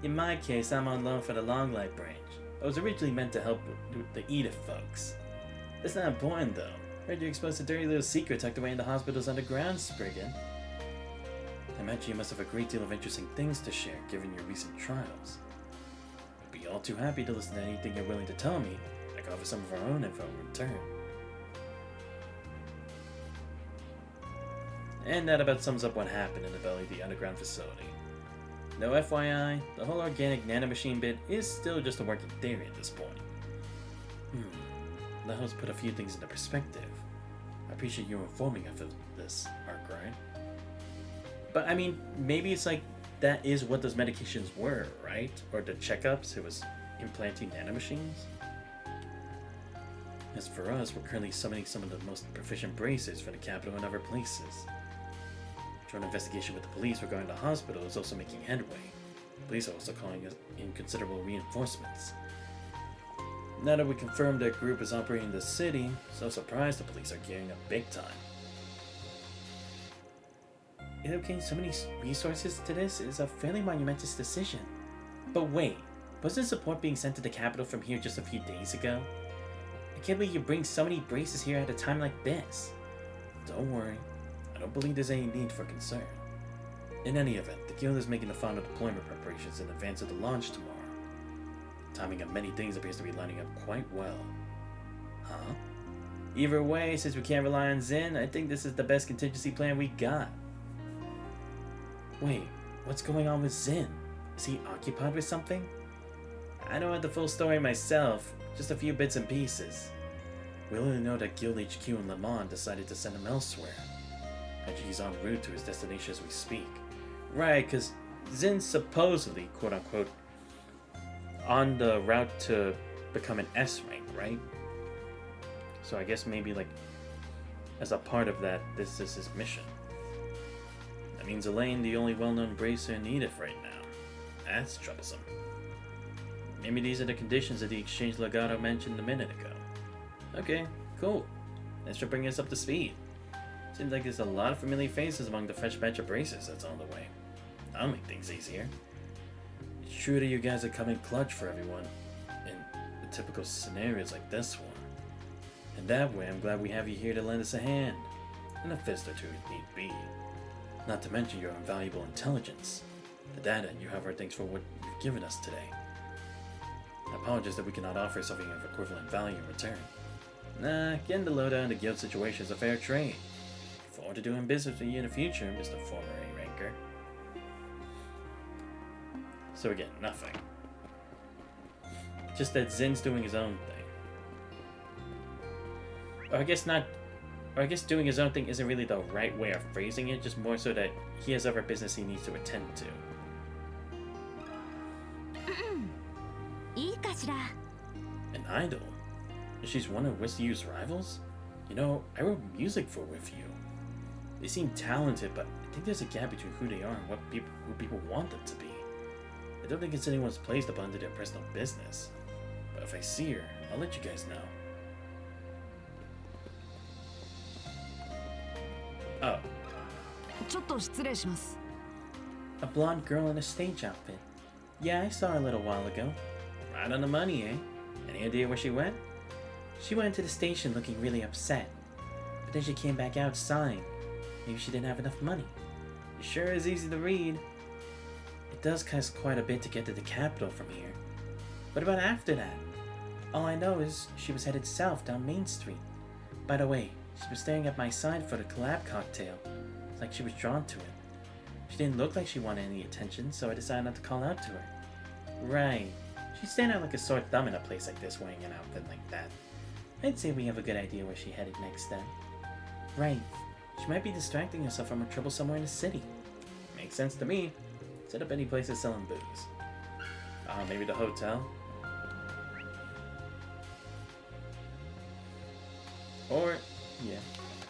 In my case, I'm on loan for the Longlight branch. I was originally meant to help with the Edith folks. That's not important though. Heard you exposed a dirty little secret tucked away in the hospital's underground, Spriggan. I imagine you must have a great deal of interesting things to share, given your recent trials. I'd be all too happy to listen to anything you're willing to tell me. I can offer some of our own info in return. And that about sums up what happened in the belly of the underground facility. No FYI, the whole organic nanomachine bit is still just a working theory at this point. That helps put a few things into perspective. I appreciate you informing us of this, Arkwright. But I mean, maybe it's like that is what those medications were, right? Or the checkups, it was implanting nanomachines? As for us, we're currently summoning some of the most proficient bracers for the capital and other places. Joint investigation with the police regarding the hospital is also making headway. Police are also calling in considerable reinforcements. Now that we confirmed that group is operating in the city, so surprised the police are gearing up big time. Allocating so many resources to this is a fairly monumentous decision. But wait, wasn't support being sent to the capital from here just a few days ago? I can't believe you bring so many braces here at a time like this. Don't worry, I don't believe there's any need for concern. In any event, the guild is making the final deployment preparations in advance of the launch tomorrow. Timing of many things appears to be lining up quite well. Huh? Either way, since we can't rely on Zen, I think this is the best contingency plan we got. Wait, what's going on with Zen? Is he occupied with something? I don't have the full story myself, just a few bits and pieces. We only know that Guild HQ in Le Mans decided to send him elsewhere. And he's en route to his destination as we speak. Right, because Zin's supposedly, quote-unquote, on the route to become an S rank, right? So I guess maybe, like, as a part of that, this is his mission. That means Elaine, the only well-known bracer in Edith right now. That's troublesome. Maybe these are the conditions of the exchange Legato mentioned a minute ago. Okay, cool. That should bring us up to speed. Seems like there's a lot of familiar faces among the fresh batch of bracers that's on the way. That'll make things easier. It's true that you guys are coming clutch for everyone in the typical scenarios like this one. And that way, I'm glad we have you here to lend us a hand. And a fist or two if need be. Not to mention your invaluable intelligence. The data you have are thanks for what you've given us today. I apologize that we cannot offer something of equivalent value in return. Nah, getting the lowdown on the guild situation is a fair trade. Look forward to doing business with you in the future, Mr. Former A-Ranker. So again, nothing. Just that Zin's doing his own thing. Or I guess not... Or I guess doing his own thing isn't really the right way of phrasing it, just more so that he has other business he needs to attend to. An idol? She's one of With You's rivals? You know, I wrote music for With You. They seem talented, but I think there's a gap between who they are and who people want them to be. I don't think it's anyone's place to bond to their personal business. But if I see her, I'll let you guys know. Oh. ちょっと失礼します。 A blonde girl in a stage outfit. Yeah, I saw her a little while ago. Right on the money, eh? Any idea where she went? She went to the station looking really upset. But then she came back out sighing. Maybe she didn't have enough money. It sure is easy to read. It does cost quite a bit to get to the capital from here. What about after that? All I know is she was headed south down Main Street. By the way, she was staring at my sign for the collab cocktail. It's like she was drawn to it. She didn't look like she wanted any attention, so I decided not to call out to her. Right. She'd stand out like a sore thumb in a place like this wearing an outfit like that. I'd say we have a good idea where she headed next then. Right. She might be distracting herself from her trouble somewhere in the city. Makes sense to me. Set up any places selling booze. Maybe the hotel? Or, yeah.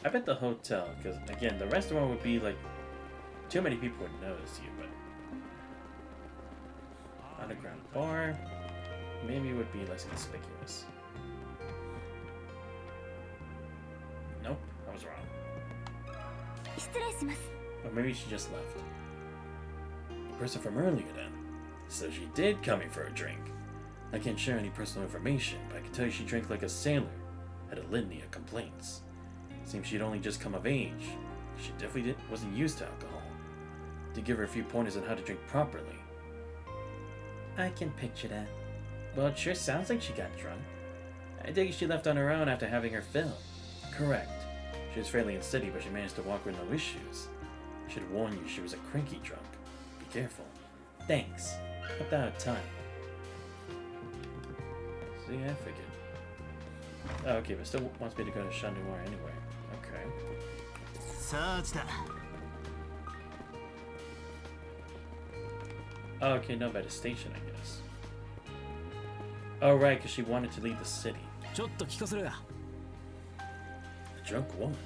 I bet the hotel, because again, the restaurant would be like, too many people would notice you, but underground bar, maybe it would be less conspicuous. Nope, I was wrong. Or maybe she just left. The person from earlier then. So she did come here for a drink. I can't share any personal information, but I can tell you she drank like a sailor. Had a litany of complaints. Seems she'd only just come of age. She definitely wasn't used to alcohol. Did give her a few pointers on how to drink properly. I can picture that. Well, it sure sounds like she got drunk. I think she left on her own after having her fill. Correct. She was fairly unsteady, but she managed to walk with no issues. I should warn you, she was a cranky drunk. Be careful. Thanks. Kept out of time. See, I figured. Oh, okay, but still wants me to go to Shanduar anyway. Okay. Oh, okay, no, by the station, I guess. Oh, right, because she wanted to leave the city. A drunk woman?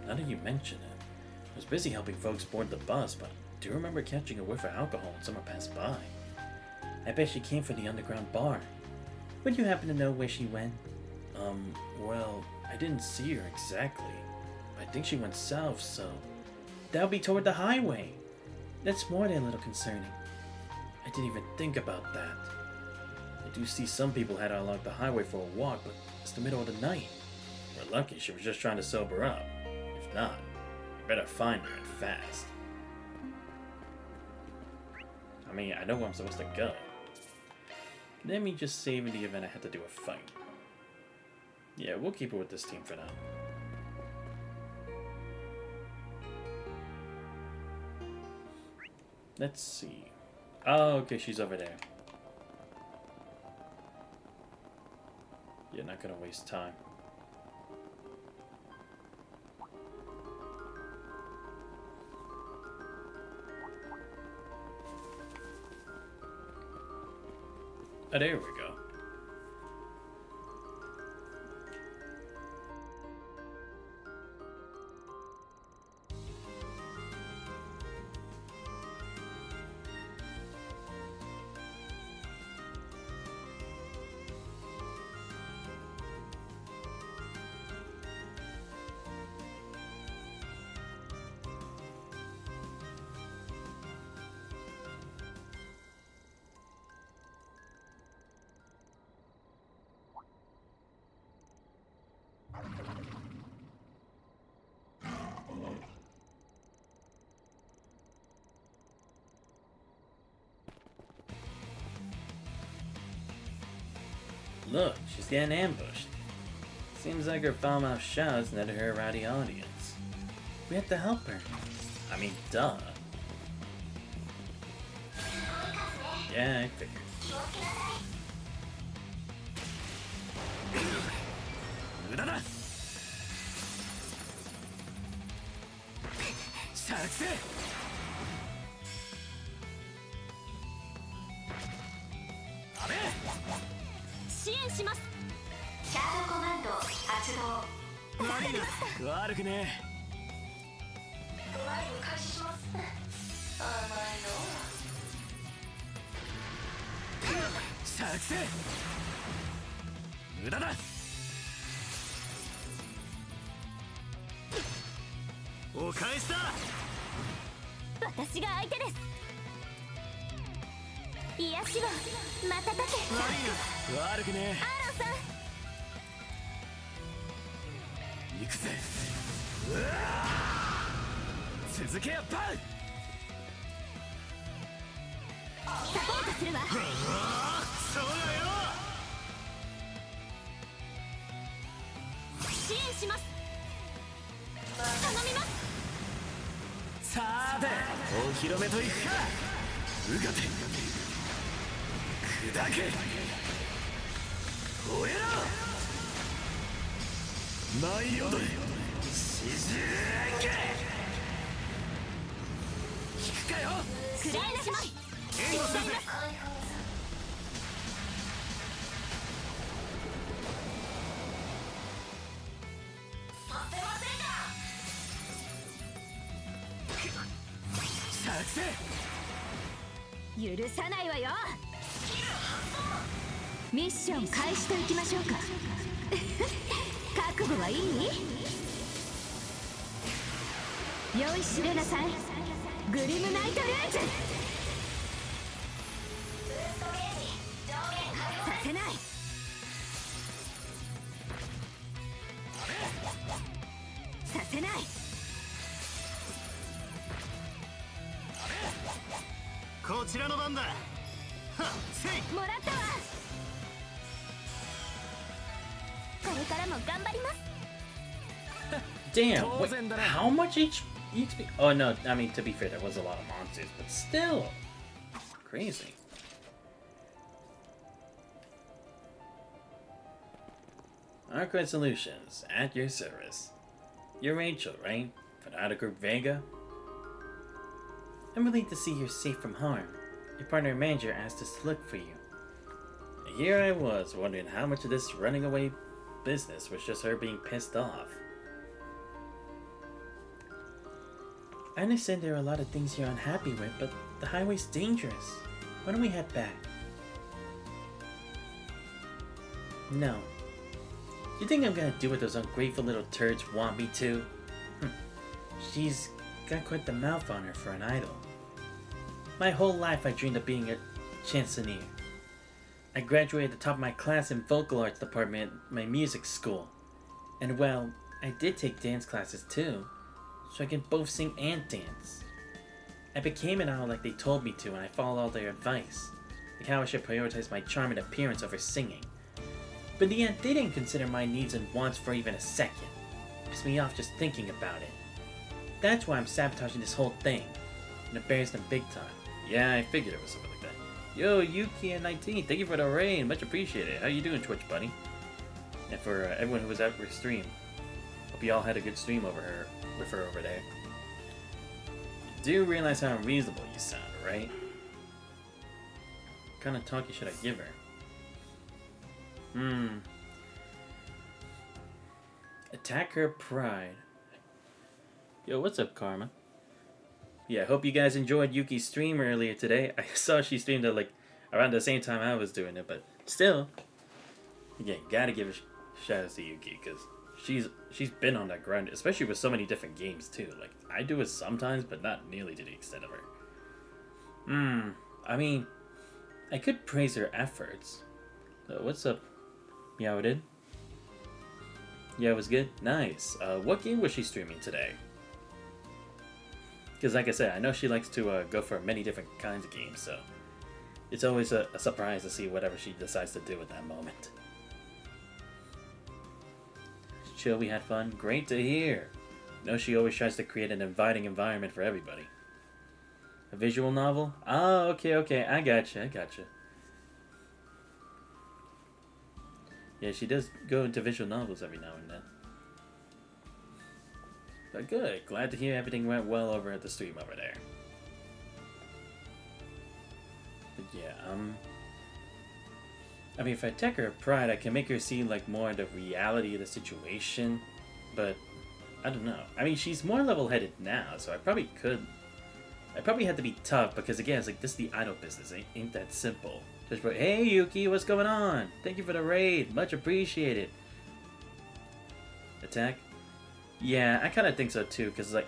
Now that you mention it. I was busy helping folks board the bus, but I do remember catching a whiff of alcohol when someone passed by. I bet she came from the underground bar. Would you happen to know where she went? Well, I didn't see her exactly. I think she went south, so... That would be toward the highway. That's more than a little concerning. I didn't even think about that. I do see some people head out along the highway for a walk, but it's the middle of the night. We're lucky she was just trying to sober up. If not, you better find her and fast. I mean, I know where I'm supposed to go. Let me just save in the event I had to do a fight. Yeah, we'll keep it with this team for now. Let's see. Oh, okay, she's over there. You're not gonna waste time. Oh, there we go. Look, she's getting ambushed. Seems like her foul-mouthed shouts netted her a rowdy audience. We have to help her. I mean, duh. Yeah, I figured.許さないわよ。ミッション開始といきましょうか。覚悟はいい？用意しれなさい。グリムナイトルーズ。させない。させない。こちらの番だ。はっ、せい。もらったわ。これからも頑張ります。Damn, wait, how much each XP? Oh no, I mean, to be fair, there was a lot of monsters, but still. Crazy. Arcade Solutions, at your service. You're Rachel, right? From the Outer Group Vega? I'm relieved to see you're safe from harm. Your partner and manager asked us to look for you. And here I was, wondering how much of this running away business was just her being pissed off. I understand there are a lot of things you're unhappy with, but the highway's dangerous. Why don't we head back? No. You think I'm gonna do what those ungrateful little turds want me to? She's got quite the mouth on her for an idol. My whole life I dreamed of being a chansonnier. I graduated at the top of my class in vocal arts department at my music school. And well, I did take dance classes too, so I can both sing and dance. I became an idol like they told me to and I followed all their advice, like how I should prioritize my charm and appearance over singing. But in the end, they didn't consider my needs and wants for even a second. It pissed me off just thinking about it. That's why I'm sabotaging this whole thing, and embarrassed them big time. Yeah, I figured it was something like that. Yo, Yuki at 19, thank you for the rain, much appreciated. How you doing, Twitch buddy? and for everyone who was at her stream. Hope you all had a good stream with her over there. Do you realize how unreasonable you sound, right? What kind of talkie should I give her? Attack her pride. Yo, what's up, Karma? Yeah, I hope you guys enjoyed Yuki's stream earlier today. I saw she streamed at like around the same time I was doing it, but still, again, gotta give a shout out to Yuki because she's been on that grind, especially with so many different games too. Like I do it sometimes, but not nearly to the extent of her. I mean, I could praise her efforts. What's up, Meowdid? Yeah, it was good. Nice. What game was she streaming today? Because like I said, I know she likes to go for many different kinds of games, so it's always a surprise to see whatever she decides to do at that moment. Chill, we had fun. Great to hear. I know she always tries to create an inviting environment for everybody. A visual novel? Oh, okay. I gotcha. Yeah, she does go into visual novels every now and then. But good. Glad to hear everything went well over at the stream over there. But yeah, I mean, if I attack her pride, I can make her see like more the reality of the situation. But I don't know. I mean, she's more level-headed now, so I probably had to be tough because again, it's like this is the idol business. It ain't that simple. Just like, hey Yuki, what's going on? Thank you for the raid, much appreciated. Attack? Yeah, I kind of think so too, because like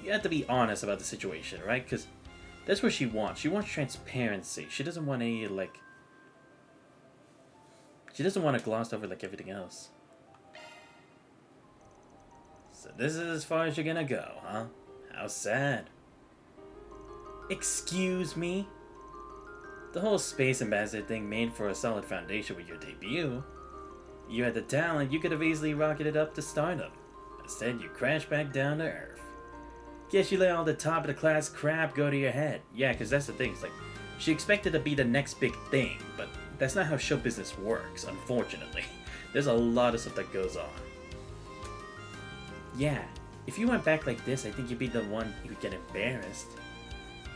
you have to be honest about the situation, right? Because that's what she wants. She wants transparency. She doesn't want any like. She doesn't want to gloss over like everything else. So this is as far as you're gonna go, huh? How sad. Excuse me? The whole space ambassador thing made for a solid foundation with your debut. You had the talent, you could have easily rocketed up to stardom. Instead, you crashed back down to earth. Guess you let all the top of the class crap go to your head. Yeah, because that's the thing. It's like, she expected to be the next big thing, but that's not how show business works, unfortunately. There's a lot of stuff that goes on. Yeah, if you went back like this, I think you'd be the one who'd get embarrassed.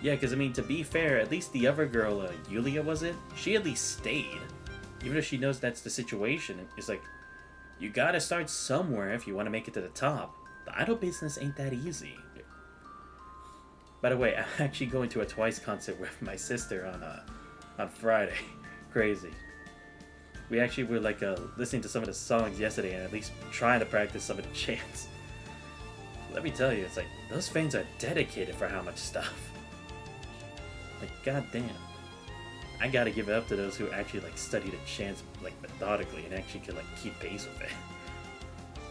Yeah, because I mean, to be fair, at least the other girl, Yulia was it? She at least stayed. Even if she knows that's the situation, it's like, you gotta start somewhere if you want to make it to the top. The idol business ain't that easy. By the way, I'm actually going to a Twice concert with my sister on Friday. Crazy. We actually were like listening to some of the songs yesterday and at least trying to practice some of the chants. Let me tell you, it's like, those fans are dedicated for how much stuff. Like, goddamn. I gotta give it up to those who actually like study the chants like methodically and actually can like keep pace with it.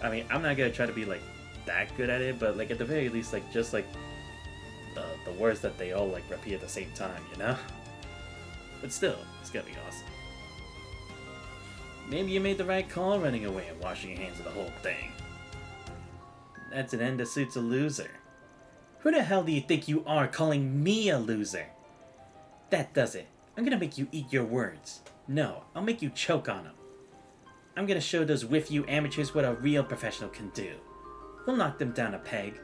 I mean, I'm not gonna try to be like that good at it, but like at the very least, like just like the words that they all like repeat at the same time, you know? But still, it's gonna be awesome. Maybe you made the right call running away and washing your hands of the whole thing. That's an end that suits a loser. Who the hell do you think you are calling me a loser? That does it. I'm gonna make you eat your words. No, I'll make you choke on them. I'm gonna show those with you amateurs what a real professional can do. We'll knock them down a peg.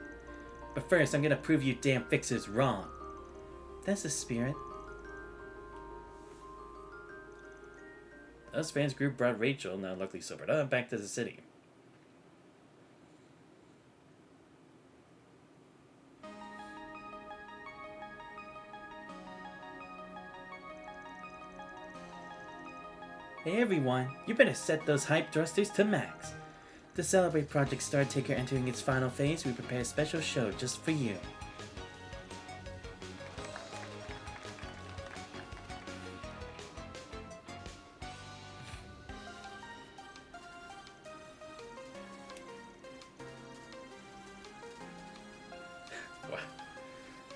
But first, I'm gonna prove you damn fixers wrong. That's the spirit. Us fans group brought Rachel, now luckily sobered up, back to the city. Hey everyone, you better set those hype thrusters to max. To celebrate Project Star Taker entering its final phase, we prepared a special show just for you.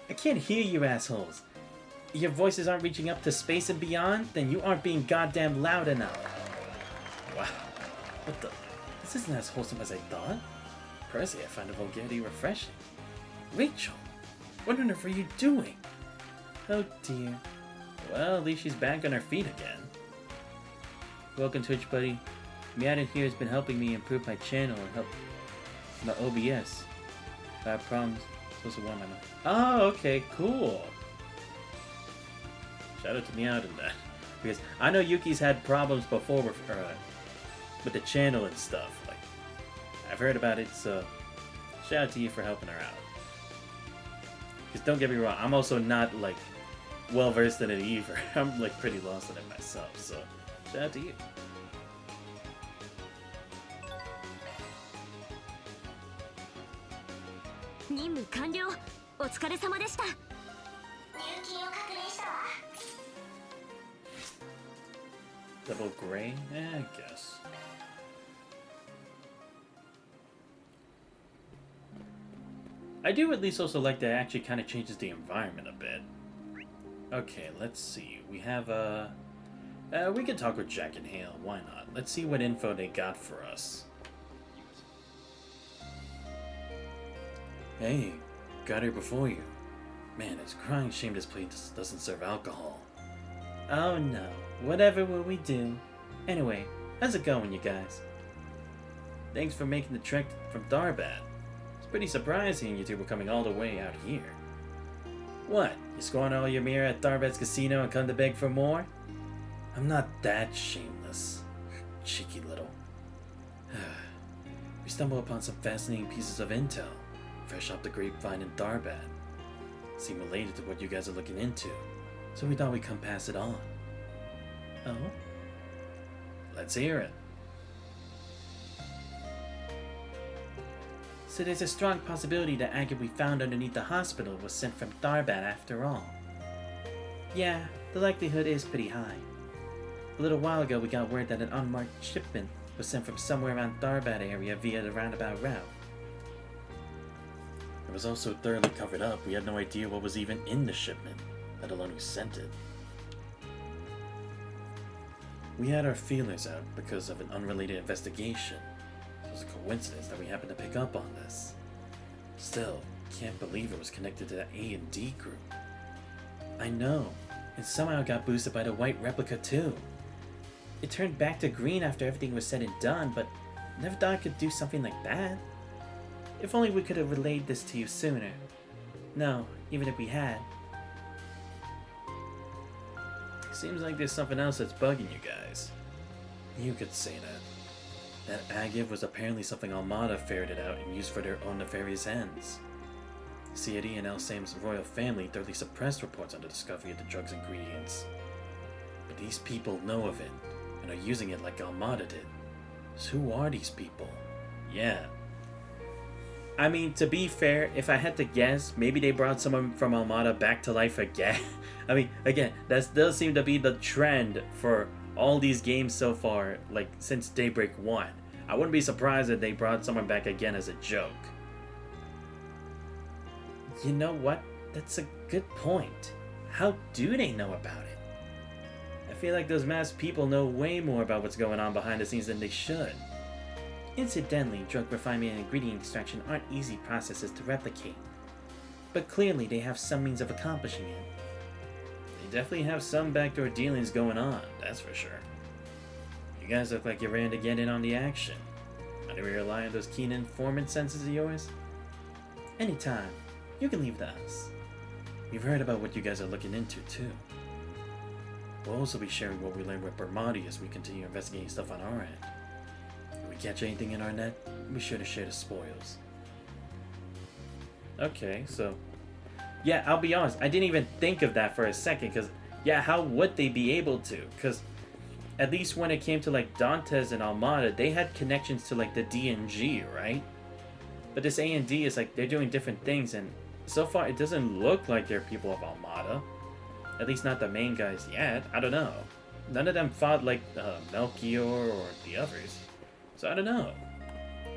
I can't hear you assholes. Your voices aren't reaching up to space and beyond? Then you aren't being goddamn loud enough. Wow. What the? This isn't as wholesome as I thought. Personally, I find the vulgarity refreshing. Rachel, what on earth are you doing? Oh dear. Well, at least she's back on her feet again. Welcome, Twitch buddy. Miata here has been helping me improve my channel and help my OBS. I have problems. Supposed to warn my mind. Oh, okay, cool. Shout out to Miata in that. Because I know Yuki's had problems before with the channel and stuff. Like, I've heard about it, so shout out to you for helping her out. Because don't get me wrong, I'm also not, like, well versed in it either. I'm, like, pretty lost in it myself, so shout out to you. Double gray? I guess. I do at least also like that it actually kind of changes the environment a bit. Okay, let's see. We have we can talk with Jack and Hale. Why not? Let's see what info they got for us. Hey, got here before you. Man, it's a crying shame this place doesn't serve alcohol. Oh no, whatever will we do? Anyway, how's it going, you guys? Thanks for making the trek from Darbad. It's pretty surprising you two were coming all the way out here. What, you scoring all your mirror at Darbad's casino and come to beg for more? I'm not that shameless. Cheeky little. We stumbled upon some fascinating pieces of intel, fresh off the grapevine in Darbad. Seem related to what you guys are looking into, so we thought we'd come pass it on. Oh? Let's hear it. So there's a strong possibility that agate we found underneath the hospital was sent from Darbad after all. Yeah, the likelihood is pretty high. A little while ago we got word that an unmarked shipment was sent from somewhere around Darbad area via the roundabout route. It was also thoroughly covered up. We had no idea what was even in the shipment, let alone who sent it. We had our feelers out because of an unrelated investigation. It was a coincidence that we happened to pick up on this. Still, can't believe it was connected to that A&D group. I know, and somehow it got boosted by the white replica too. It turned back to green after everything was said and done, but never thought it could do something like that. If only we could have relayed this to you sooner. No, even if we had. Seems like there's something else that's bugging you guys. You could say that. That agate was apparently something Armada ferreted out and used for their own nefarious ends. CID and El Sam's royal family thoroughly suppressed reports on the discovery of the drug's ingredients. But these people know of it, and are using it like Armada did. So who are these people? Yeah. I mean, to be fair, if I had to guess, maybe they brought someone from Armada back to life again. I mean, again, that does seem to be the trend for all these games so far, like, since Daybreak 1. I wouldn't be surprised if they brought someone back again as a joke. You know what? That's a good point. How do they know about it? I feel like those masked people know way more about what's going on behind the scenes than they should. Incidentally, drug refinement and ingredient extraction aren't easy processes to replicate. But clearly they have some means of accomplishing it. They definitely have some backdoor dealings going on, that's for sure. You guys look like you're ready to get in on the action. How do we rely on those keen informant senses of yours? Anytime. You can leave to us. We've heard about what you guys are looking into, too. We'll also be sharing what we learned with Bermati as we continue investigating stuff on our end. If we catch anything in our net, be sure to share the spoils. Okay, so... yeah, I'll be honest, I didn't even think of that for a second, because, yeah, how would they be able to? Because, at least when it came to, like, Dantes and Almada, they had connections to, like, the DNG, right? But this A&D is, like, they're doing different things, and so far it doesn't look like they're people of Almada. At least not the main guys yet. I don't know. None of them fought, like, Melchior or the others. So I don't know.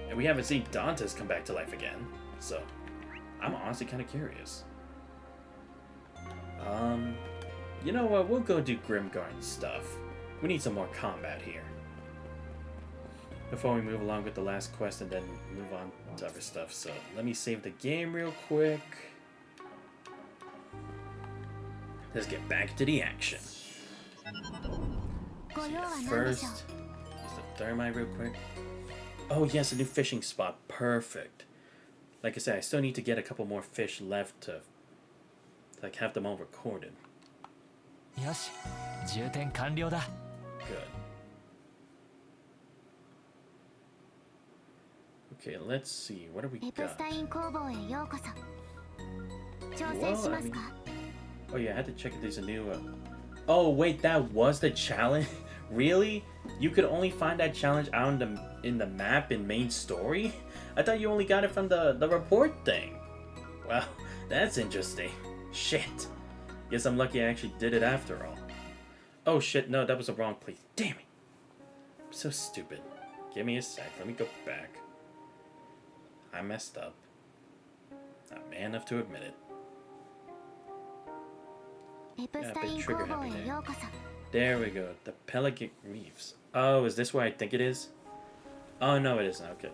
And we haven't seen Dantes come back to life again, so I'm honestly kind of curious. You know what? We'll go do Grimgarden stuff. We need some more combat here. Before we move along with the last quest and then move on to other stuff. So let me save the game real quick. Let's get back to the action. So first, use the thermite real quick. Oh yes, a new fishing spot. Perfect. Like I said, I still need to get a couple more fish left to like have them all recorded. よし、充填完了だ。 Good. Okay, let's see. What do we エプ got? スタイン工房へようこそ。挑 Well, 戦しま I す mean, か？ oh yeah, I had to check if there's a new. Oh wait, that was the challenge. Really? You could only find that challenge out in the map in main story? I thought you only got it from the report thing. Well, that's interesting. Shit. Guess I'm lucky I actually did it after all. Oh shit, no, that was the wrong place. Damn it. I'm so stupid. Give me a sec. Let me go back. I messed up. I'm man enough to admit it. エプスタイン工房へようこそ。 There we go. The Pelagic Reefs. Oh, is this where I think it is? Oh, no, it isn't. Okay.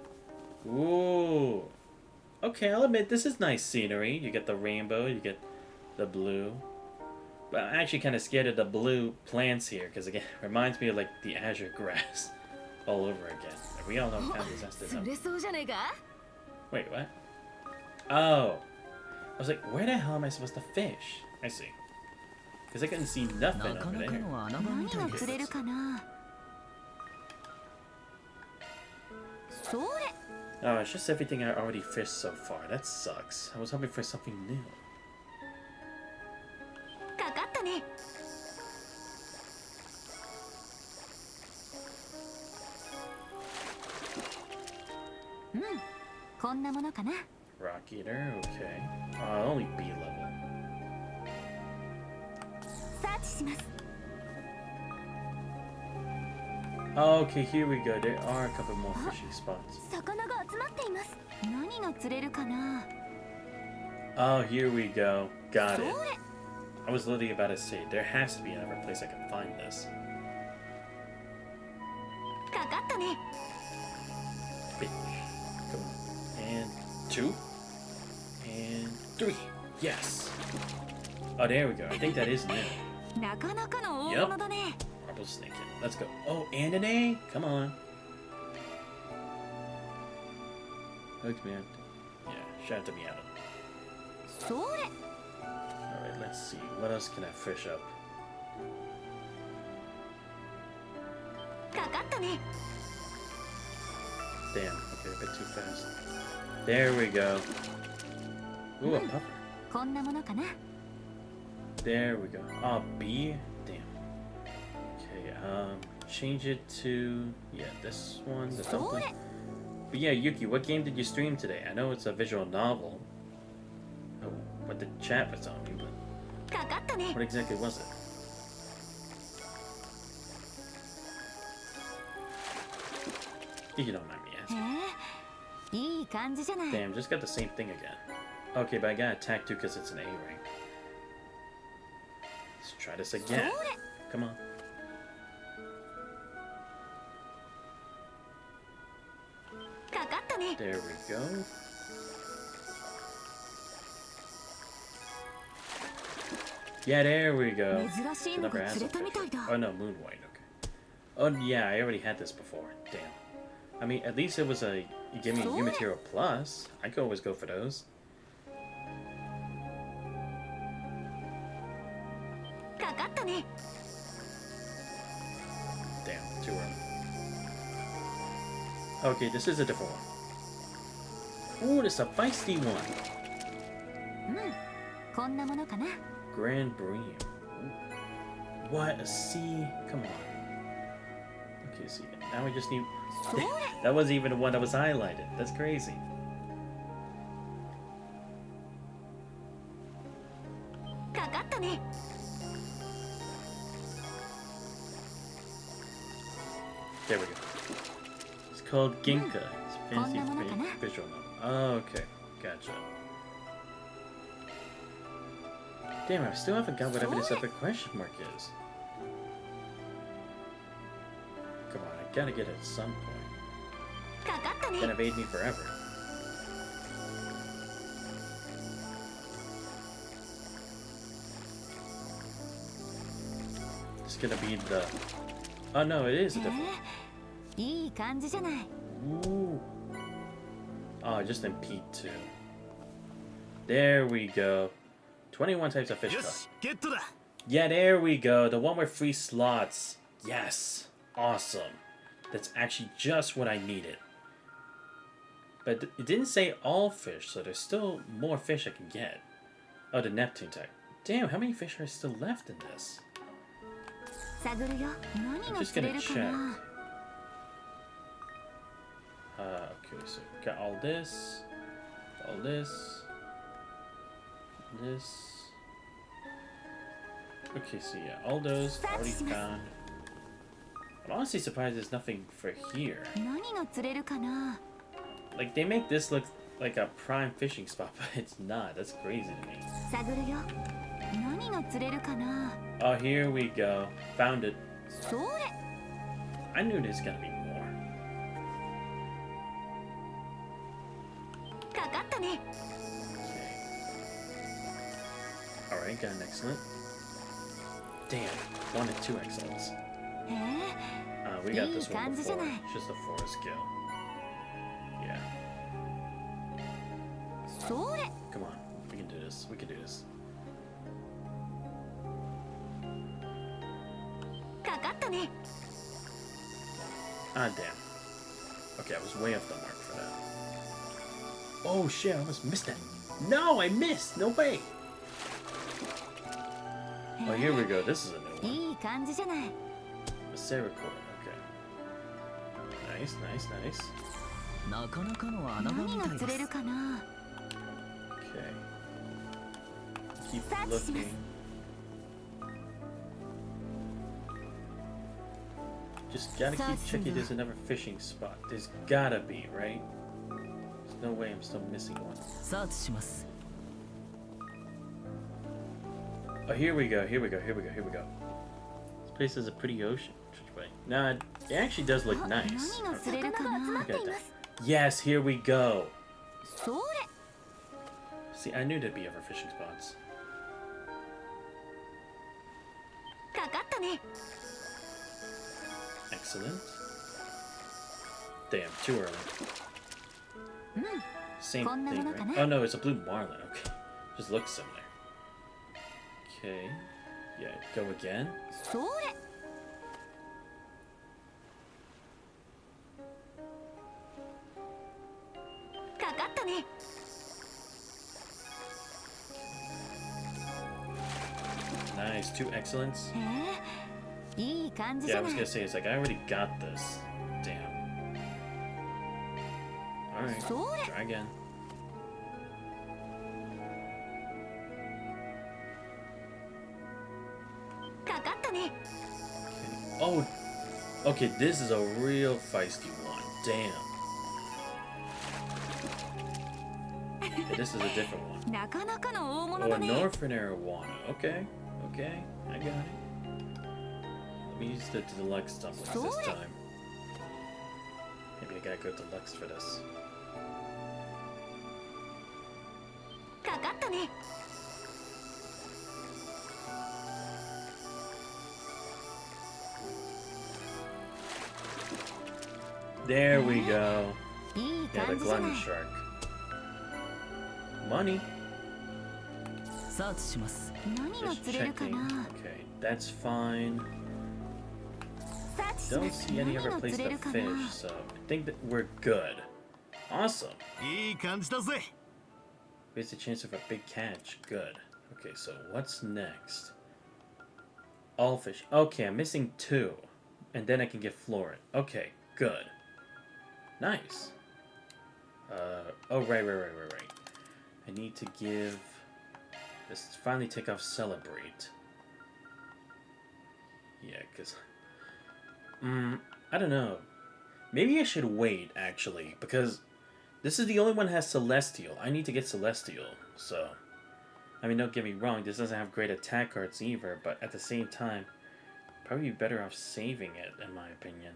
Ooh. Okay, I'll admit, this is nice scenery. You get the rainbow, you get the blue. But I'm actually kind of scared of the blue plants here, because again, it reminds me of like the azure grass all over again. And we all know how disaster them. 釣れそうじゃねえか？ Wait, what? Oh. I was like, where the hell am I supposed to fish? I see. Because I couldn't see nothing なか over なか there. の穴場み何たいです。が釣れるかな？それ。 Oh, it's just everything I already fished so far. That sucks. I was hoping for something new. かかったね。うん、こんなものかな。 Rock Eater, okay. Only B level. サーチします。 Okay, here we go. There are a couple more fishing spots. 魚が集まっています。何が釣れるかな。 Oh, here we go. Got そ it. れ。 I was literally about to say, there has to be another place I can find this. かかったね。 Fish. Come on. And 2. And 3. Yes. Oh, there we go. I think that is new. なかなかの大物だね。 I was thinking. Let's go. Oh, and an A? Come on. Hooked me up. Yeah, shout out to me out. それ。 Alright, let's see. What else can I fish up? かかったね。 Damn. Okay, a bit too fast. There we go. Ooh, a puffer. こんなものかな。 There we go. Oh, B? Damn. Okay, change it to, yeah, this one, the dumpling. But yeah, Yuki, what game did you stream today? I know it's a visual novel. Oh, what the chat was on me, but かかったね。 what exactly was it? If you don't mind me へ asking. え、いい感じじゃない。 Damn, just got the same thing again. Okay, but I got attacked too because it's an A rank. Let's try this again. Come on. かかったね。 There we go. Yeah, there we go. 珍しいのが釣れたみたいだ。 Oh no, moon white. Okay. Oh yeah, I already had this before. Damn. I mean, at least it was a you give me a new material plus. I could always go for those. かかったね。 Damn, too early. Okay, this is a different one. Ooh, this is a feisty one. うん、こんなものかな。 Grand Bream. What? A C? Come on. Okay, see. Now we just need... That wasn't even the one that was highlighted. That's crazy. かかったね。 There we go. It's called Ginka. It's a fancy visual novel. Oh, okay. Gotcha. Damn, I still haven't got whatever this other question mark is. Come on, I gotta get it at some point. かかったね。 Gonna evade me forever. It's gonna be the... Oh no, it is a different one. いい感じじゃない。 Ooh. Oh, just in P2. There we go. 21 types of fish よ color. しゲットだ。 Yeah, there we go. The one with free slots. Yes. Awesome. That's actually just what I needed. But it didn't say all fish, so there's still more fish I can get. Oh, the Neptune type. Damn, how many fish are still left in this? 探るよ。何が I'm just 釣れ gonna るか check. な。 Okay, so got all this, this. Okay, so yeah, all those already found. I'm honestly surprised there's nothing for here. 何が釣れるかな。 Like, they make this look like a prime fishing spot, but it's not. That's crazy to me. 探るよ。何が釣れるかな。 Oh, here we go. Found it. それ。 I knew there's gonna be more. かかったね。 Okay. Alright, got an excellent. Damn, 1 and 2 excellents. へえ。 We got this one いい感じじゃ before. ない。 It's just a 4 skill. Yeah. それ。 Come on. We can do this. We can do this. かかったね。 Ah, damn. Okay, I was way off the mark for that. Oh shit, I almost missed that. No, I missed! No way! Oh, here we go. This is a new one. いい感じじゃない。 A Sarah cord. Okay. Nice, nice, nice. なかなかの穴場何みたいですが釣れるかな。 Okay. Keep That's looking. nice. Just gotta keep That's checking. enough. There's another fishing spot. There's gotta be, right? There's no way I'm still missing one. サーチします Oh, here we go. Here we go. Here we go. Here we go. This place is a pretty ocean. Nah, it actually does look あ、 nice. 何が釣れるかな。 Look at that. Yes, here we go. それ。 See, I knew there'd be other fishing spots. かかったね。 Excellent. Damn, too early. うん。 Same こんな thing, ものか right? な。 Oh no, it's a blue marlin. Okay. Just looks similar. Okay. Yeah, go again. それ。かかったね。 Nice, 2 excellents. へえ。いい感じじ Yeah, I ゃな was い。 gonna say, it's like, I already got this. Damn. Alright, それ。 try again. Oh, okay, this is a real feisty one. Damn. Okay, this is a different one. なかなかの大物 Oh, だ a ね。 Northern arowana. Okay, okay, I got it. Let me use the deluxe dumplings this time. Maybe I gotta go deluxe for this. かかったね。 There we go. いい Yeah, the 感じじゃな glutton い。 shark. Money. サーチします 何が Just 釣れるか checking. な。 Okay, that's fine. サーチし Don't ます。 see any 何 other が place 釣れ to るかな。 fish, so I think that we're good. Awesome. いい感じだぜ。 Here's the chance of a big catch. Good. Okay, so what's next? All fish. Okay, I'm missing 2. And then I can get Florid. Okay, good. Nice. Oh, right. I need to give... Let's finally take off Celebrate. Yeah, because... I don't know. Maybe I should wait, actually, because this is the only one that has Celestial. I need to get Celestial, so... I mean, don't get me wrong, this doesn't have great attack cards either, but at the same time, probably better off saving it, in my opinion.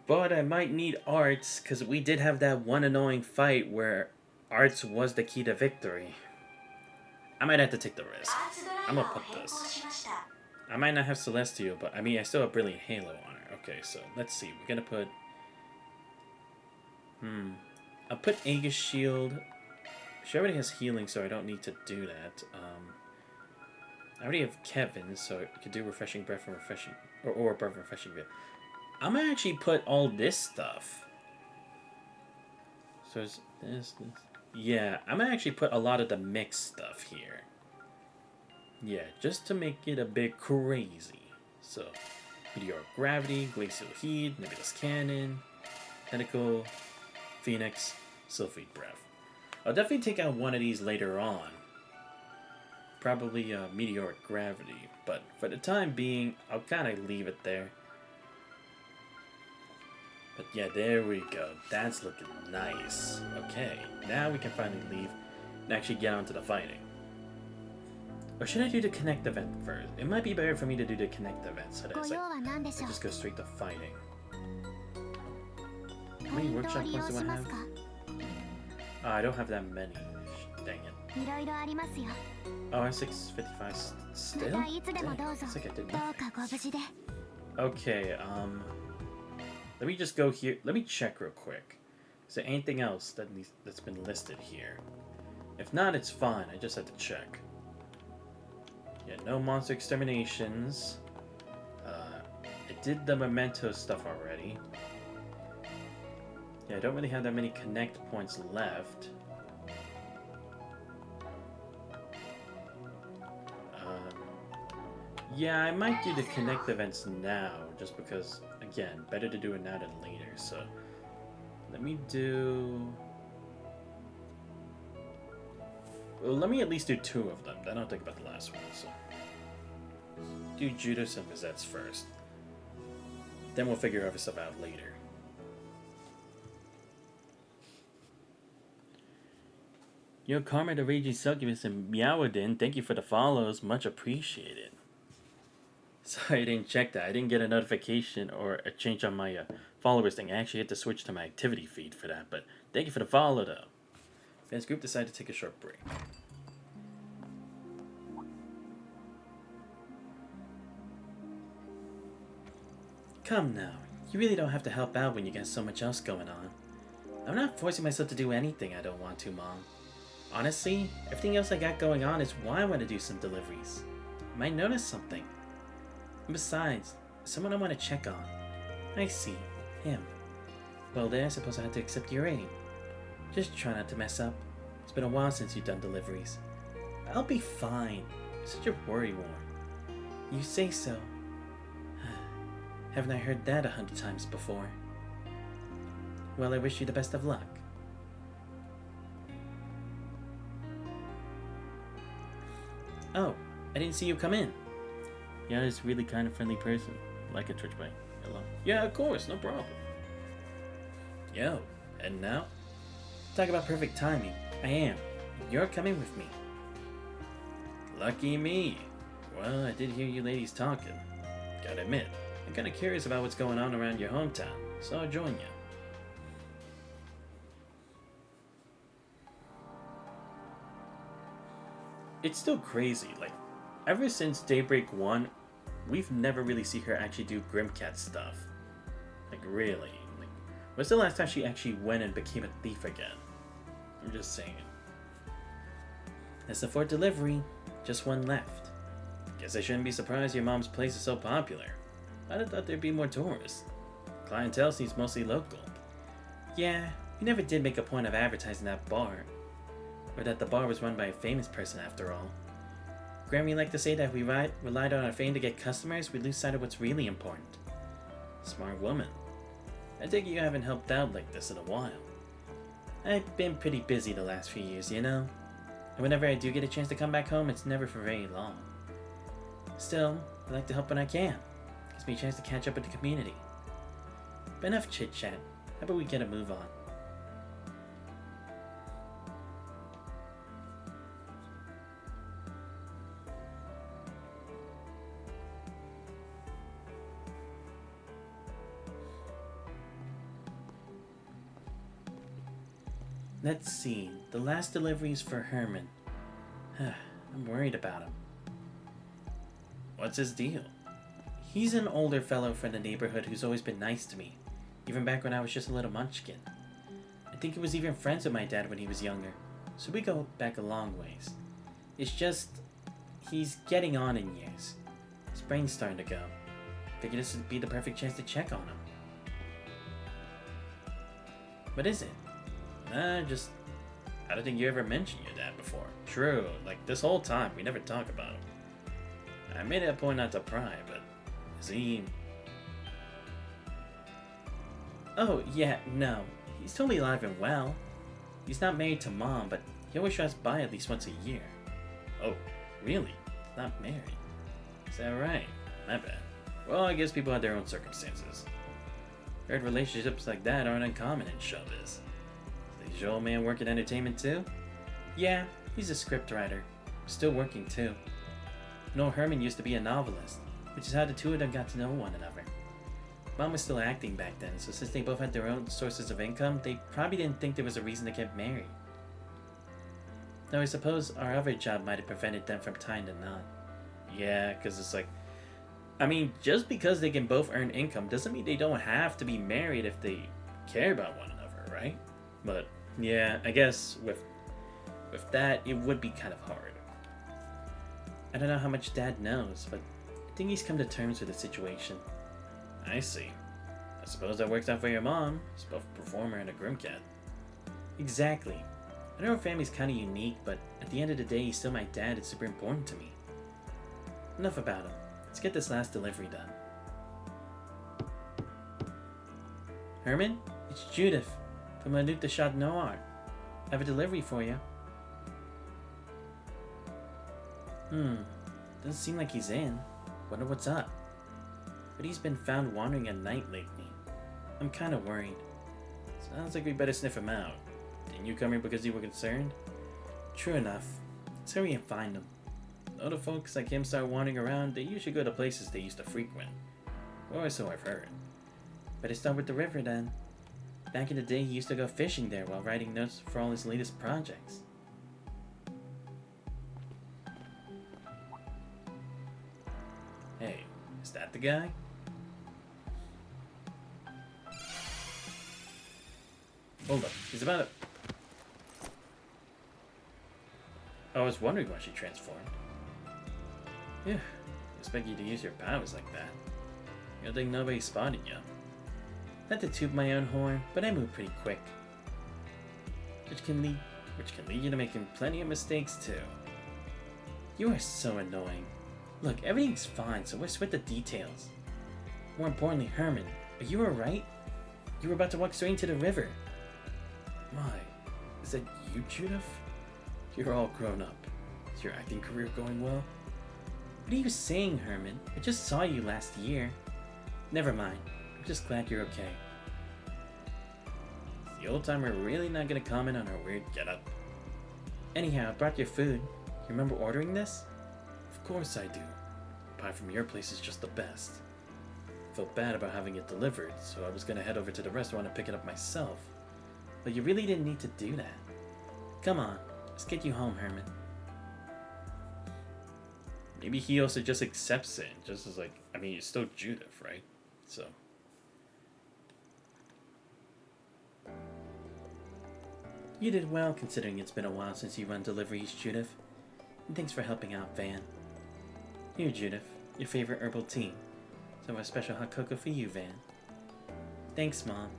But I might need Arts, because we did have that one annoying fight where Arts was the key to victory. I might have to take the risk. I'm gonna put this. I might not have Celestial, but I mean, I still have Brilliant Halo on her. Okay, so let's see. We're gonna put... I'll put Aegis Shield. She already has healing, so I don't need to do that. I already have Kevin, so I could do Refreshing Breath and Refreshing... Or Breath and Refreshing Breath. I'm gonna actually put all this stuff. So it's this. Yeah, I'm gonna actually put a lot of the mixed stuff here. Yeah, just to make it a bit crazy. So, Meteoric Gravity, Glacial Heat, Nebulous Cannon, Tentacle, Phoenix, Sylphid Breath. I'll definitely take out one of these later on. Probably Meteoric Gravity, but for the time being, I'll kind of leave it there. But yeah, there we go. That's looking nice. Okay, now we can finally leave and actually get on to the fighting. Or should I do the Connect event first? It might be better for me to do the Connect event so that it's like, I just go straight to fighting. How many workshop points do I have? Oh, I don't have that many. Dang it. Oh, I'm 655 still? Dang, it's like I did nothing. Okay, let me just go here. Let me check real quick. Is there anything else that's been listed here? If not, it's fine. I just have to check. Yeah, no monster exterminations. I did the memento stuff already. Yeah, I don't really have that many connect points left. Yeah, I might do the connect events now, just because, again, better to do it now than later. So, let me do... Well, let me at least do 2 of them. Then I'll think about the last one. So, do Judas and Vizette's first. Then we'll figure other stuff out later. Yo, Karma the Raging Succubus and Meowdin, thank you for the follows. Much appreciated. Sorry, I didn't check that. I didn't get a notification or a change on my followers thing. I actually had to switch to my activity feed for that. But thank you for the follow, though. Fans group decided to take a short break. Come now. You really don't have to help out when you got so much else going on. I'm not forcing myself to do anything I don't want to, Mom. Honestly, everything else I got going on is why I want to do some deliveries. I might notice something. And besides, someone I want to check on. I see. Him. Well then, I suppose I have to accept your aid. Just try not to mess up. It's been a while since you've done deliveries. I'll be fine. You're such a worrywart. You say so. Haven't I heard that 100 times before? Well, I wish you the best of luck. Oh, I didn't see you come in. Yeah, he's really kind of friendly person. Like a church bite. Hello. Yeah, of course, no problem. Yo, and now? Talk about perfect timing. I am. You're coming with me. Lucky me. Well, I did hear you ladies talking. Gotta admit, I'm kinda curious about what's going on around your hometown, so I'll join you. It's still crazy, like, ever since Daybreak 1, we've never really seen her actually do Grimcat stuff. Like, really. Like, when's the last time she actually went and became a thief again? I'm just saying. That's the 4th delivery. Just one left. Guess I shouldn't be surprised your mom's place is so popular. I'd have thought there'd be more tourists. Clientele seems mostly local. Yeah, we never did make a point of advertising that bar. Or that the bar was run by a famous person after all. Grammy liked to say that if we relied on our fame to get customers, we'd lose sight of what's really important. Smart woman. I think you haven't helped out like this in a while. I've been pretty busy the last few years, you know? And whenever I do get a chance to come back home, it's never for very long. Still, I like to help when I can. Gives me a chance to catch up with the community. But enough chit-chat. How about we get a move on? Let's see. The last delivery is for Herman. I'm worried about him. What's his deal? He's an older fellow from the neighborhood who's always been nice to me, even back when I was just a little munchkin. I think he was even friends with my dad when he was younger, so we go back a long ways. It's just, he's getting on in years. His brain's starting to go. Figured this would be the perfect chance to check on him. What is it? Just, I don't think you ever mentioned your dad before. True, like this whole time, we never talk about him. I made it a point not to pry, but is he... Oh, yeah, no. He's totally alive and well. He's not married to Mom, but he always drives by at least once a year. Oh, really? Not married? Is that right? My bad. Well, I guess people have their own circumstances. Heard relationships like that aren't uncommon in showbiz. Is your old man work in entertainment too? Yeah, he's a scriptwriter. Still working too. Noel Herman used to be a novelist, which is how the two of them got to know one another. Mom was still acting back then, so since they both had their own sources of income, they probably didn't think there was a reason to get married. Though I suppose our other job might have prevented them from tying the knot. Yeah, because it's like, I mean, just because they can both earn income doesn't mean they don't have to be married if they care about one another, right? But yeah, I guess with that, it would be kind of hard. I don't know how much Dad knows, but I think he's come to terms with the situation. I see. I suppose that works out for your mom. She's both a performer and a groomcat. Exactly. I know her family's kind of unique, but at the end of the day, he's still my dad. It's super important to me. Enough about him. Let's get this last delivery done. Herman, it's Judith from La Nuit de Chat Noir. I have a delivery for you. Doesn't seem like he's in. Wonder what's up. But he's been found wandering at night lately. I'm kind of worried. Sounds like we better sniff him out. Didn't you come here because you were concerned? True enough. Let's hurry and find him. Other folks like him start wandering around, they usually go to places they used to frequent. Or so I've heard. Better start with the river then. Back in the day, he used to go fishing there while writing notes for all his latest projects. Hey, is that the guy? Hold up, he's about to... I was wondering why she transformed. Yeah, expect you to use your powers like that. You don't think nobody spotted you? Not to toot my own horn, but I move pretty quick. Which can lead you to making plenty of mistakes too. You are so annoying. Look, everything's fine, so what's with the details? More importantly, Herman, are you alright? You were about to walk straight into the river. My, is that you, Judith? You're all grown up. Is your acting career going well? What are you saying, Herman? I just saw you last year. Never mind. I'm just glad you're okay. Is the old timer really not gonna comment on her weird getup? Anyhow, I brought your food. You remember ordering this? Of course I do. Pie from your place is just the best. I felt bad about having it delivered, so I was gonna head over to the restaurant and pick it up myself. But you really didn't need to do that. Come on, let's get you home, Herman. Maybe he also just accepts it, just as like, I mean, it's still Judith, right? So. You did well considering it's been a while since you run deliveries, Judith. And thanks for helping out, Van. Here, Judith, your favorite herbal tea. Some of a special hot cocoa for you, Van. Thanks, Mom.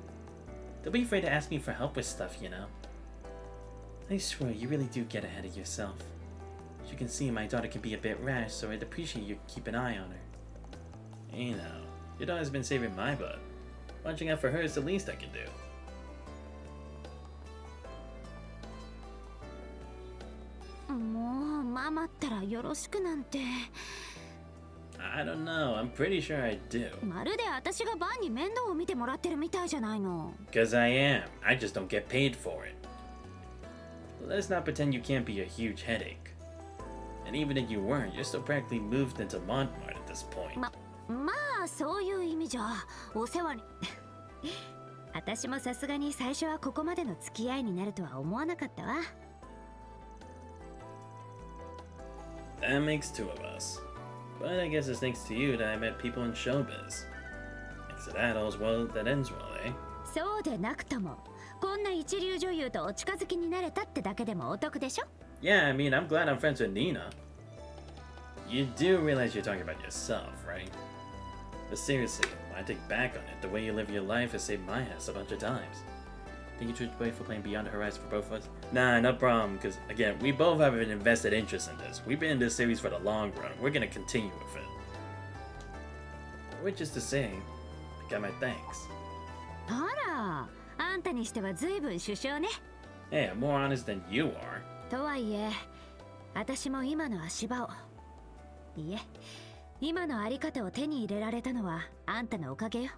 Don't be afraid to ask me for help with stuff, you know. I swear, you really do get ahead of yourself. As you can see, my daughter can be a bit rash, so I'd appreciate you keep an eye on her. You know, your daughter's been saving my butt. Watching out for her is the least I can do. I don't know. I'm pretty sure I do. まるで私がバンに面倒を見てもらってるみたいじゃないの。Because I am. I just don't get paid for it. Let's not pretend you can't be a huge headache. And even if you weren't, you're still practically moved into Montmartre at this point. まあそういう意味じゃお世話に。私もさすがに最初はここまでの付き合いになるとは思わなかったわ。That makes two of us. But I guess it's thanks to you that I met people in showbiz. Thanks to that, all's well that ends well, eh? そうでなくともこんな一流女優とお近づきになれたってだけでもお得でしょ Yeah, I mean, I'm glad I'm friends with Nina. You do realize you're talking about yourself, right? But seriously, when I think back on it, the way you live your life has saved my ass a bunch of times. Thank you, Twitch Boy, for playing Beyond the Horizon for both of us. Nah, no problem, because, again, we both have an invested interest in this. We've been in this series for the long run. We're gonna continue with it. Which is to say, I got my thanks. あら、あんたにしては随分首相ね。 Hey, I'm more honest than you are. とはいえ、私も今の足場を。いえ、今のあり方を手に入れられたのはあんたのおかげよ。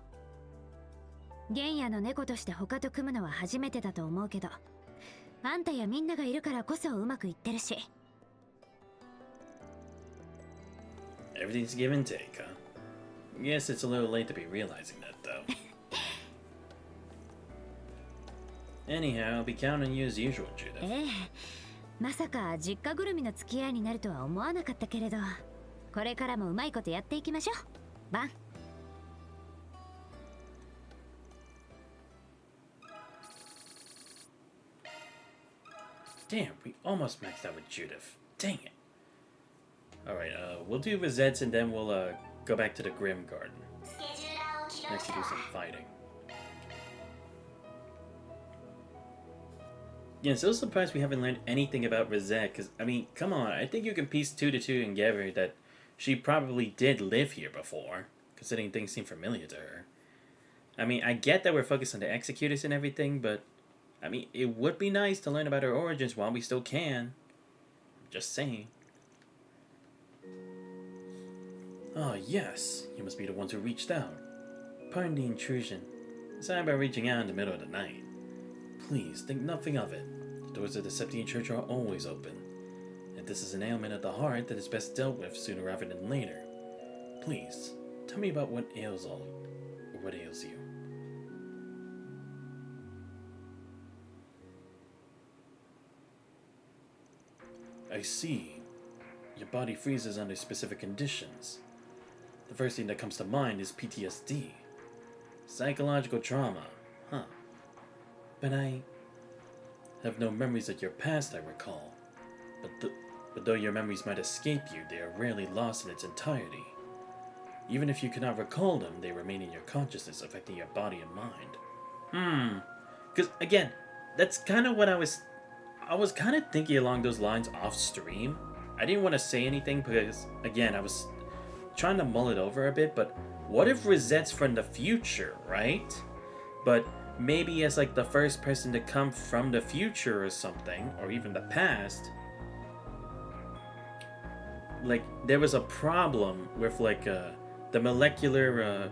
原野の猫として他と組むのは初めてだと思うけど、あんたやみんながいるからこそうまくいってるし。Everything's give and take, huh? Guess it's a little late to be realizing that, though. Anyhow, I'll be counting on you as usual, Judith. ええ、まさか実家ぐるみの付き合いになるとは思わなかったけれど、これからもうまいことやっていきましょう。バン。Damn, we almost maxed out with Judith. Dang it. Alright, we'll do Rosettes and then we'll, go back to the Grim Garden. Next to do some fighting. Yeah, so surprised we haven't learned anything about Rosette, because, I mean, come on, I think you can piece 2 to 2 together that she probably did live here before, considering things seem familiar to her. I mean, I get that we're focused on the executors and everything, but, I mean, it would be nice to learn about her origins while we still can. Just saying. Oh, yes, you must be the ones who reached out. Pardon the intrusion. Sorry about reaching out in the middle of the night. Please, think nothing of it. The doors of the Septian Church are always open. If this is an ailment of the heart that is best dealt with sooner rather than later, please, tell me about what ails you. I see. Your body freezes under specific conditions. The first thing that comes to mind is PTSD. Psychological trauma, huh? But I have no memories of your past, I recall. But though your memories might escape you, they are rarely lost in its entirety. Even if you cannot recall them, they remain in your consciousness, affecting your body and mind. Because, again, that's kind of what I was kind of thinking along those lines off stream. I didn't want to say anything because, again, I was trying to mull it over a bit, but what if Rosette's from the future, right? But maybe as like the first person to come from the future or something, or even the past, like there was a problem with like the molecular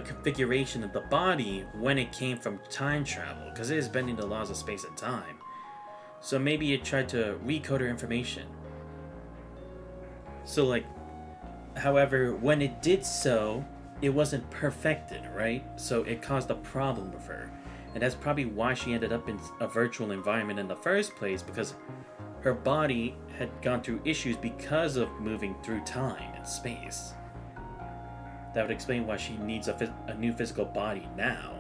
configuration of the body when it came from time travel, because it is bending the laws of space and time. So maybe it tried to recode her information. So like, however, when it did so, it wasn't perfected, right? So it caused a problem with her. And that's probably why she ended up in a virtual environment in the first place, because her body had gone through issues because of moving through time and space. That would explain why she needs a new physical body now.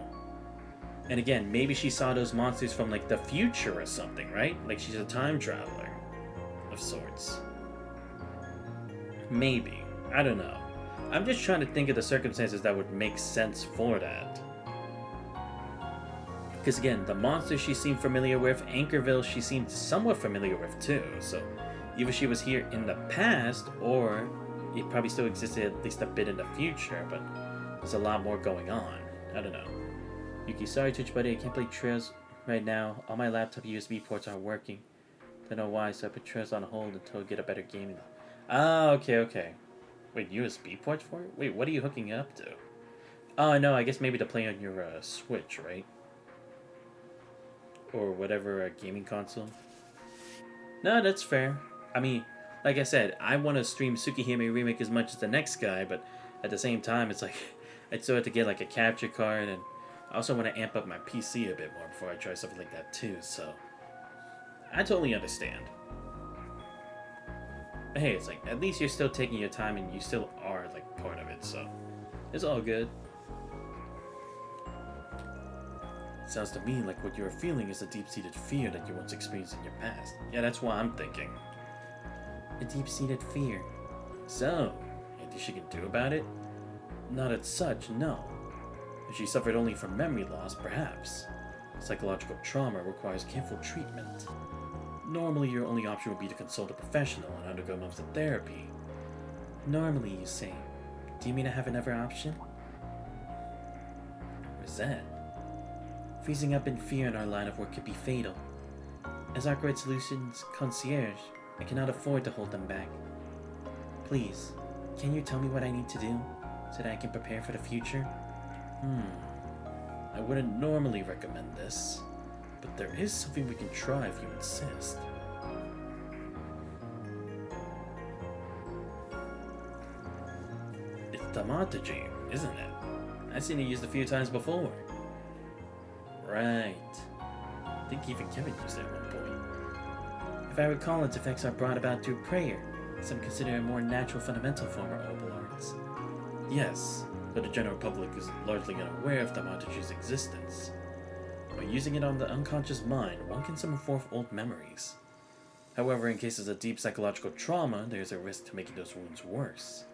And again, maybe she saw those monsters from like the future or something, right? Like she's a time traveler of sorts. Maybe. I don't know. I'm just trying to think of the circumstances that would make sense for that. Because again, the monsters she seemed familiar with, Anchorville she seemed somewhat familiar with too. So either she was here in the past, or it probably still existed at least a bit in the future, but there's a lot more going on. I don't know. Yuki, sorry Twitch buddy, I can't play Trails right now. All my laptop USB ports aren't working. Don't know why, so I put Trails on hold until I get a better gaming. Ah, okay. Wait, USB ports for it? Wait, what are you hooking it up to? Oh, no, I guess maybe to play on your Switch, right? Or whatever gaming console. No, that's fair. I mean, like I said, I want to stream Tsukihime Remake as much as the next guy, but at the same time, it's like, I still have to get like a capture card, and I also want to amp up my PC a bit more before I try something like that too, so I totally understand. hey, it's like, at least you're still taking your time and you still are, like, part of it, so it's all good. Sounds to me like what you're feeling is a deep-seated fear that you once experienced in your past. Yeah, that's what I'm thinking. A deep-seated fear. So, anything she can do about it? Not as such, no. If she suffered only from memory loss, perhaps. Psychological trauma requires careful treatment. Normally, your only option would be to consult a professional and undergo months of therapy. Normally, you say. Do you mean I have another option? What's that? Freezing up in fear in our line of work could be fatal. As Arcade Solutions concierge, I cannot afford to hold them back. Please, can you tell me what I need to do so that I can prepare for the future? I wouldn't normally recommend this, but there is something we can try if you insist. It's thaumaturgy, isn't it? I've seen it used a few times before. Right. I think even Kevin used it at one point. If I recall, its effects are brought about through prayer. Some consider a more natural fundamental form of herbal arts. Yes, but the general public is largely unaware of thaumaturgy's existence. By using it on the unconscious mind, one can summon forth old memories. However, in cases of deep psychological trauma, there is a risk to making those wounds worse.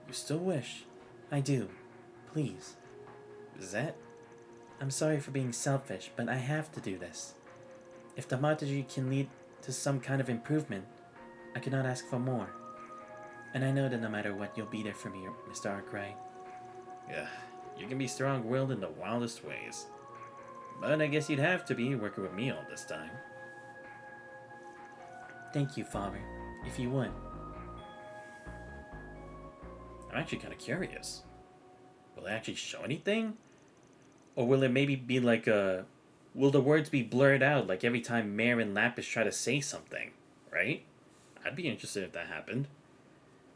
You still wish? I do. Please. Is that? I'm sorry for being selfish, but I have to do this. If thaumaturgy can lead to some kind of improvement, I cannot ask for more. And I know that no matter what, you'll be there for me, Mr. Arkwright. Yeah, you can be strong-willed in the wildest ways. But I guess you'd have to be working with me all this time. Thank you, Father. If you would. I'm actually kind of curious. Will they actually show anything? Or will it maybe be like a... Will the words be blurred out like every time Mare and Lapis try to say something? Right? I'd be interested if that happened.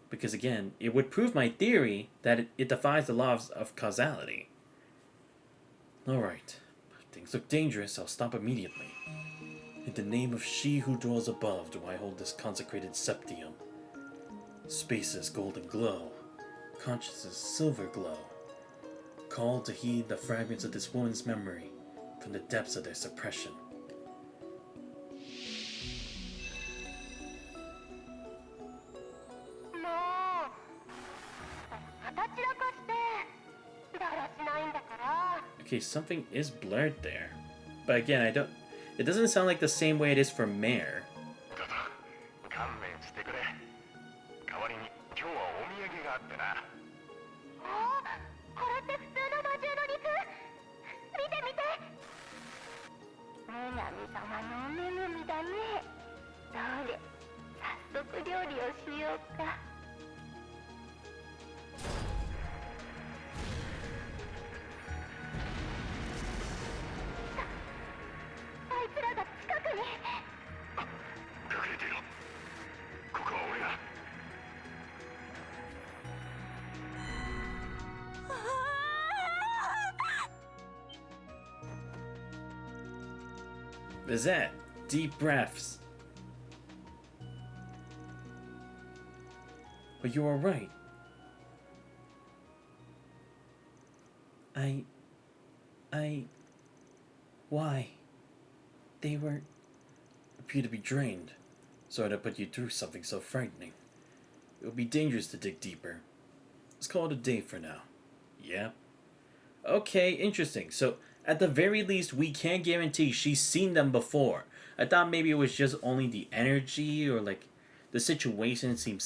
Because again, it would prove my theory that it defies the laws of causality. Alright. If things look dangerous, I'll stop immediately. In the name of she who dwells above do I hold this consecrated septium. Space's golden glow. Consciousness' silver glow. Called to heed the fragments of this woman's memory from the depths of their suppression. Okay, something is blurred there. But again, it doesn't sound like the same way it is for Mare. Is that deep breaths? But you are right. Why? They appear to be drained. Sorry to put you through something so frightening. It would be dangerous to dig deeper. Let's call it a day for now. Yeah? Okay, interesting. So, at the very least, we can guarantee she's seen them before. I thought maybe it was just only the energy or, like, the situation seems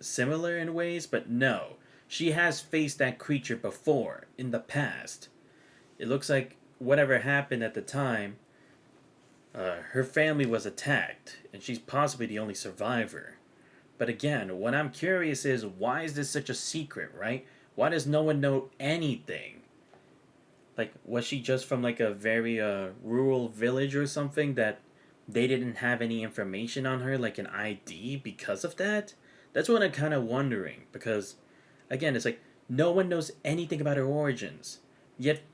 similar in ways, but no. She has faced that creature before, in the past. It looks like whatever happened at the time, her family was attacked, and she's possibly the only survivor. But again, what I'm curious is, why is this such a secret, right? Why does no one know anything? Like, was she just from, like, a very, rural village or something that they didn't have any information on her, like an ID, because of that? That's what I'm kind of wondering, because, again, it's like, no one knows anything about her origins. Yet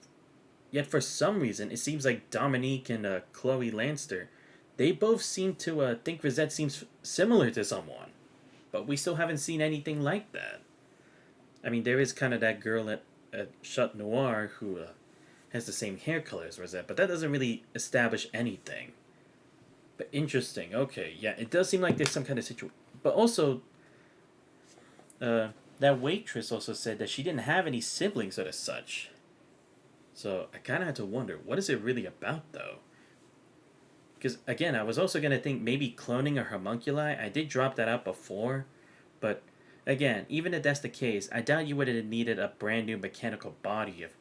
for some reason, it seems like Dominique and Chloe Lanster, they both seem to think Rosette seems similar to someone. but we still haven't seen anything like that. I mean, there is kind of that girl at Chat Noir who has the same hair color as Rosette, but that doesn't really establish anything. But interesting. Okay, yeah, it does seem like there's some kind of situation. But also, that waitress also said that she didn't have any siblings or such. So I kind of had to wonder, what is it really about, though? Because, again, I was also going to think maybe cloning a homunculi. I did drop that out before. But, again, even if that's the case, I doubt you would have needed a brand new mechanical body if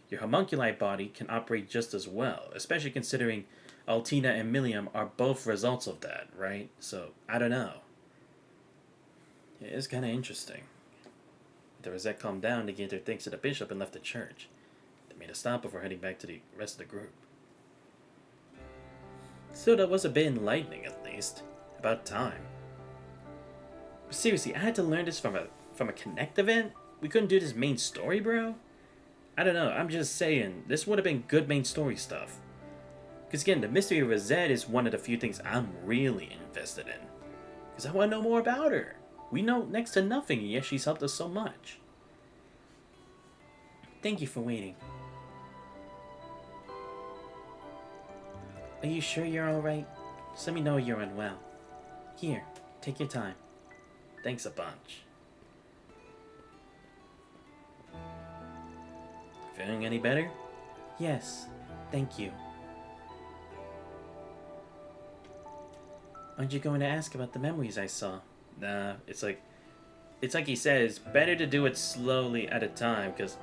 your homunculi body can operate just as well. Especially considering Altina and Millium are both results of that, right? So, I don't know. It is kind of interesting. The Rosette calmed down to give their thanks to the bishop and left the church. They made a stop before heading back to the rest of the group. Still, that was a bit enlightening, at least. About time. But seriously, I had to learn this from a Connect event? We couldn't do this main story, bro? I don't know, I'm just saying, this would have been good main story stuff. Because again, the mystery of Rosette is one of the few things I'm really invested in. Because I want to know more about her. We know next to nothing, and yet she's helped us so much. Thank you for waiting. Are you sure you're alright? Just let me know you're unwell. Here, take your time. Thanks a bunch. Feeling any better? Yes, thank you. Aren't you going to ask about the memories I saw? Nah, it's like he says, better to do it slowly at a time, because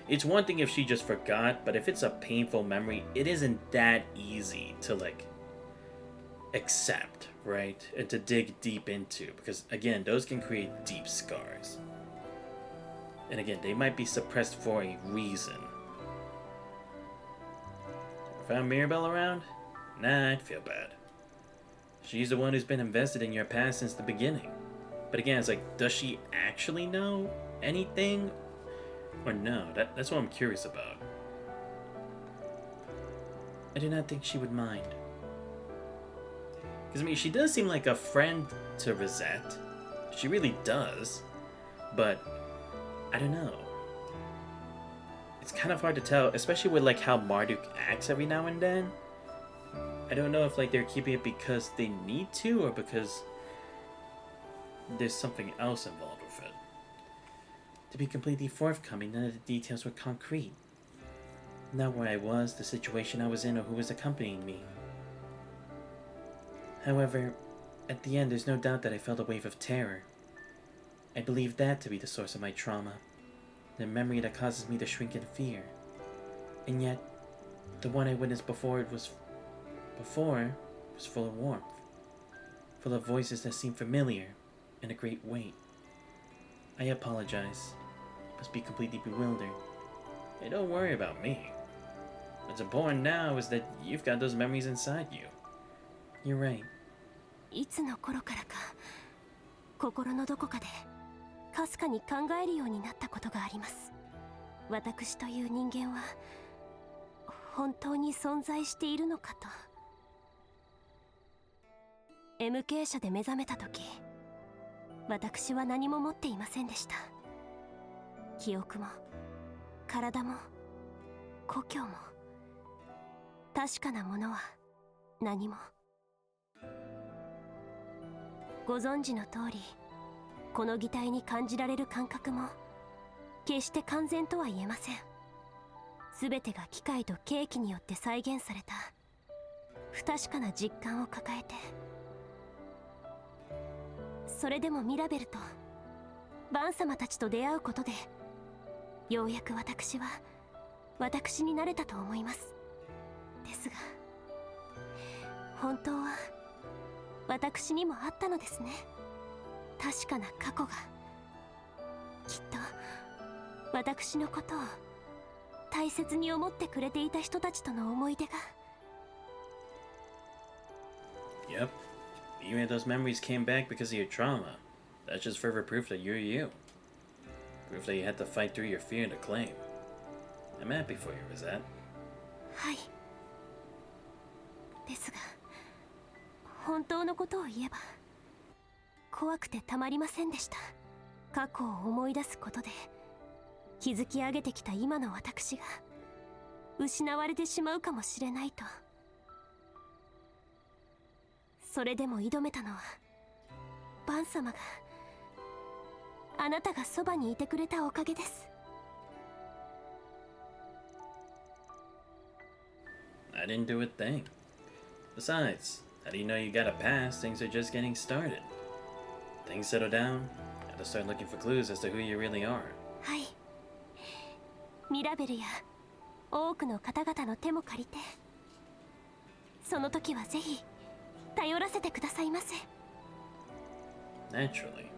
it's one thing if she just forgot, but if it's a painful memory, it isn't that easy to, like, accept, right? And to dig deep into, because, again, those can create deep scars. And again, they might be suppressed for a reason. Found Mirabelle around? Nah, I'd feel bad. She's the one who's been invested in your past since the beginning. But again, it's like, does she actually know anything? Or no? That's what I'm curious about. I do not think she would mind. Because, I mean, she does seem like a friend to Rosette. She really does. But, I don't know. It's kind of hard to tell, especially with, like, how Marduk acts every now and then. I don't know if, like, they're keeping it because they need to, or because there's something else involved with it. To be completely forthcoming, none of the details were concrete. Not where I was, the situation I was in, or who was accompanying me. However, at the end, there's no doubt that I felt a wave of terror. I believe that to be the source of my trauma, the memory that causes me to shrink in fear. And yet, the one I witnessed before was full of warmth, full of voices that seemed familiar, and a great weight. I apologize. I must be completely bewildered. Hey, don't worry about me. What's important now is that you've got those memories inside you. You're right. いつの頃からか心のどこかでかすかに考えるようになったことがあります。私という人間は本当に存在しているのかと。MK 社で目覚めた時、私は何も持っていませんでした。記憶も体も故郷も確かなものは何も。ご存知の通り、この擬態に感じられる感覚も決して完全とは言えません。全てが機械と計器によって再現された不確かな実感を抱えて、それでもミラベルとバン様たちと出会うことで、ようやく私は私になれたと思います。ですが、本当は私にもあったのですね。確かな過去が。きっと私のことを大切に思ってくれていた人たちとの思い出が。Yep. Even if those memories came back because of your trauma, that's just further proof that you're you. Proof that you had to fight through your fear to claim. I'm happy for you, Rosette. はい。ですが、本当のことを言えば、怖くてたまりませんでした。過去を思い出すことで築き上げてきた今の私が失われてしまうかもしれないと。それでも挑めたのはバン様が、あなたがそばにいてくれたおかげです。I didn't do a thing. Besides, how do you know you got a past? Things are just getting started. Things settle down, gotta start looking for clues as to who you really are. はい。ミラベルや多くの方々の手も借りて、その時はぜひ頼らせてくださいませ。Naturally.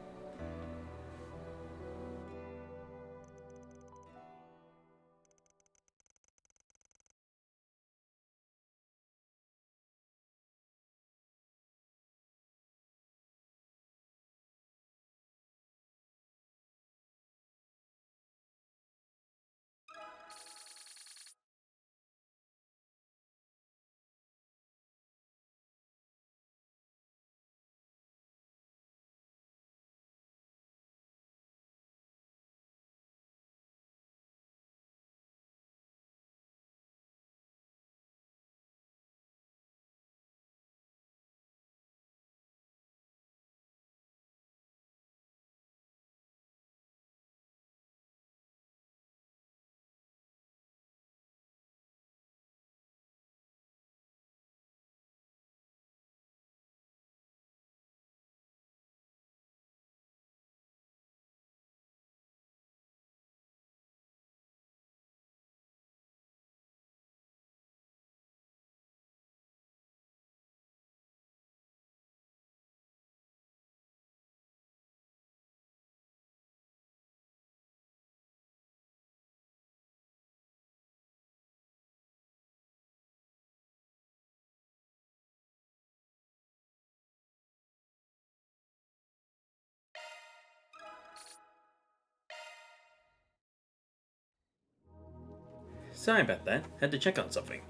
Sorry about that. Had to check on something.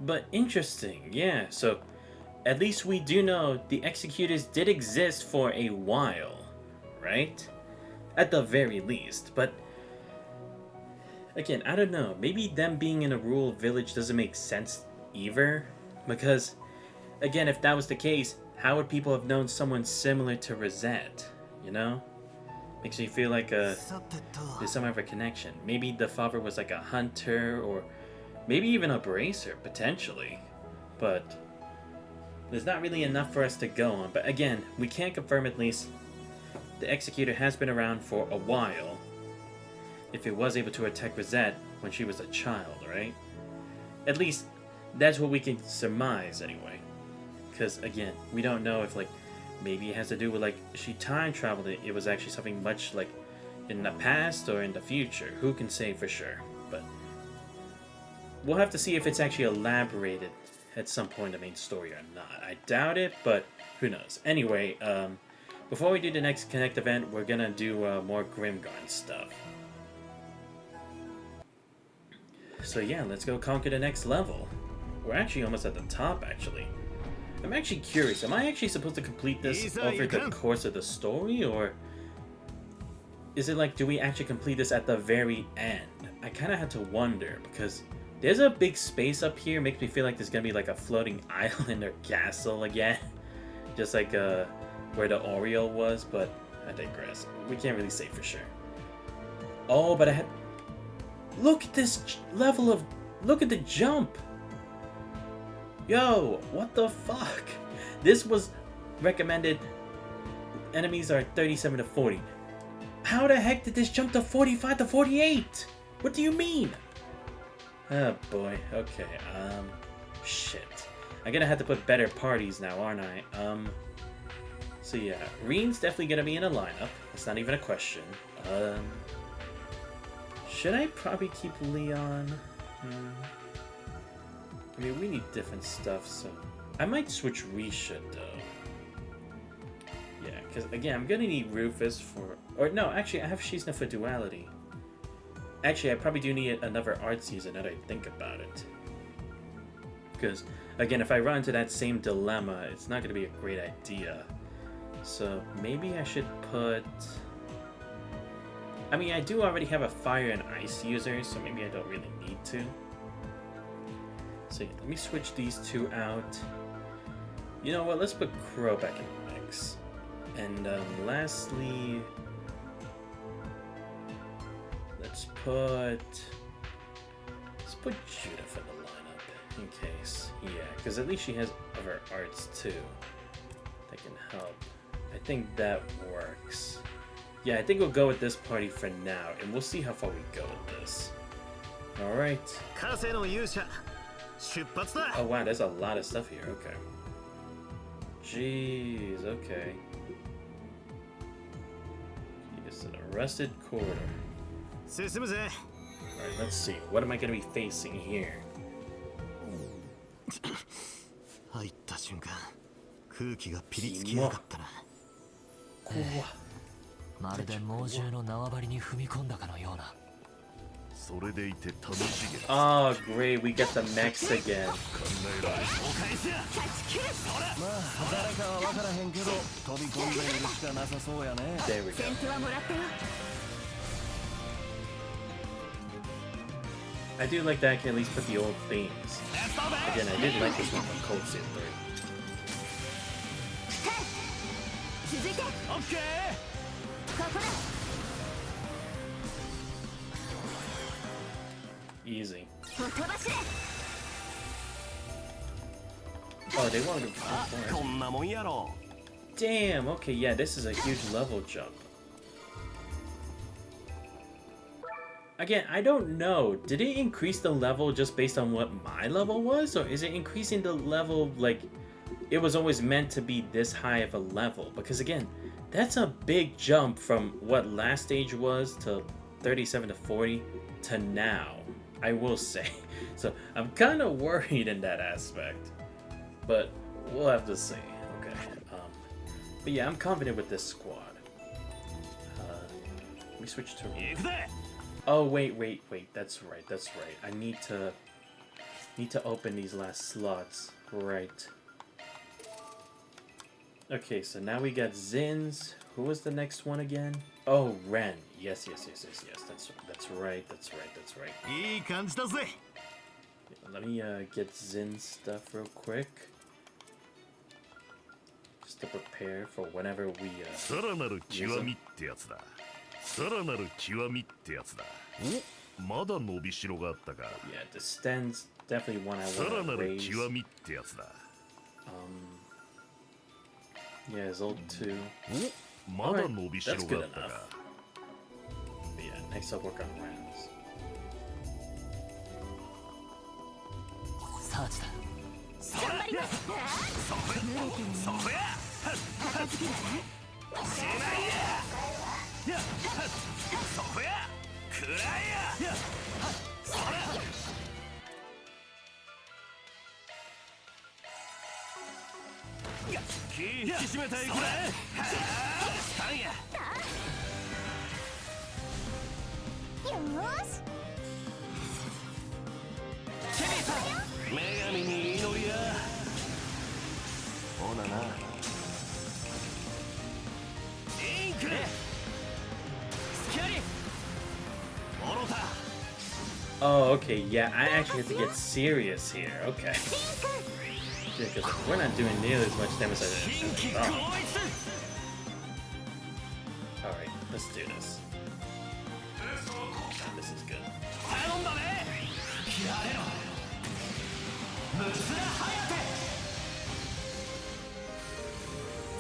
But interesting, yeah. So, at least we do know the executors did exist for a while, right? At the very least. But again, I don't know. Maybe them being in a rural village doesn't make sense either. Because, again, if that was the case, how would people have known someone similar to Rosette? You know? Makes me feel like there's some of a connection. Maybe the father was like a hunter, or maybe even a bracer, potentially. But there's not really enough for us to go on. But again, we can confirm at least the Executor has been around for a while. If it was able to attack Rosette when she was a child, right? At least that's what we can surmise anyway. Because again, we don't know if like maybe it has to do with like she time traveled it. It was actually something much like in the past or in the future. Who can say for sure? But we'll have to see if it's actually elaborated at some point in the main story or not. I doubt it, but who knows? Anyway, before we do the next Connect event, we're gonna do more Grimgarn stuff. So yeah, let's go conquer the next level. We're actually almost at the top, actually. I'm actually curious, am I actually supposed to complete this over the course of the story, or is it like, do we actually complete this at the very end? I kind of had to wonder, because there's a big space up here, makes me feel like there's gonna be like a floating island or castle again. Just like where the Oriole was, but I digress. We can't really say for sure. Oh, but I had... Look at this level of... Look at the jump! Yo, what the fuck? This was recommended. Enemies are 37 to 40. How the heck did this jump to 45 to 48? What do you mean? Oh boy, okay, shit. I'm gonna have to put better parties now, aren't I? So yeah, Reen's definitely gonna be in a lineup. That's not even a question. Should I probably keep Leon? I mean, we need different stuff, so... I might switch Risha, though. Yeah, because, again, I'm gonna need Rufus for... Or, no, actually, I have Shizna for Duality. Actually, I probably do need another art season now that I think about it. Because, again, if I run into that same dilemma, it's not gonna be a great idea. So maybe I should put... I mean, I do already have a fire and ice user, so maybe I don't really need to. So yeah, let me switch these two out. You know what, let's put Crow back in the mix. And lastly, let's put Judith in the lineup in case. Yeah, because at least she has other arts too that can help. I think that works. Yeah, I think we'll go with this party for now, and we'll see how far we go with this. Alright. Oh wow, there's a lot of stuff here, okay. Jeez, okay. It's an arrested corridor. Alright, let's see. What am I going to be facing here? 入った瞬間、空気がピリつきやがったな。まるで猛獣の縄張りに踏み込んだかのような。それでいて楽しげ。Oh, great, we get the mechs again. 考えられる。まあ誰かは分からへんけど飛び込んでいるしかなさそうやね。There we go. 先手はもらったよ。 I do like that I can at least put the old themes. Again, I did like this one from Cold Steel 3. 続いて。オッケー。ここだ。 Easy. 飛ばしれ。 Oh, they wanted to. こんなもんやろ。 Damn, okay, yeah, this is a huge level jump. Again, I don't know. Did it increase the level just based on what my level was? Or is it increasing the level like it was always meant to be this high of a level? Because again, that's a big jump from what last stage was to 37 to 40 to now, I will say. So I'm kind of worried in that aspect. But we'll have to see. Okay. But yeah, I'm confident with this squad. Let me switch to... Oh, wait. That's right. I need to open these last slots. Right. Okay, so now we got Zins. Who was the next one again? Oh, Ren. Yes. That's right. いい感じだぜ。 Let me get Zin's stuff real quick. Just to prepare for whenever we さらなる極みってやつだ。さらなる極みってやつだ。お、まだ伸びしろがあったか。Yeah, the stand's definitely one I さら want な to る raise. 極みってやつだ。Yeah, Zold 2. お、まだ伸びしろがあったか。 But yeah, next I'll work on Rams. サーチだ。頑張ります。そこや。片付けだね。しないや。そこや。くらえや。そら。気引き締めていくれ。スタンや。よーし。女神に祈りや。ほなな。インク。スキャリ。モロタ。 Oh, okay, yeah, I actually have to get serious here. Okay. Yeah, because we're not doing nearly as much damage as I thought. Alright, let's do this. This is good. 頼んだね。やれろ。ムスラハヤテ。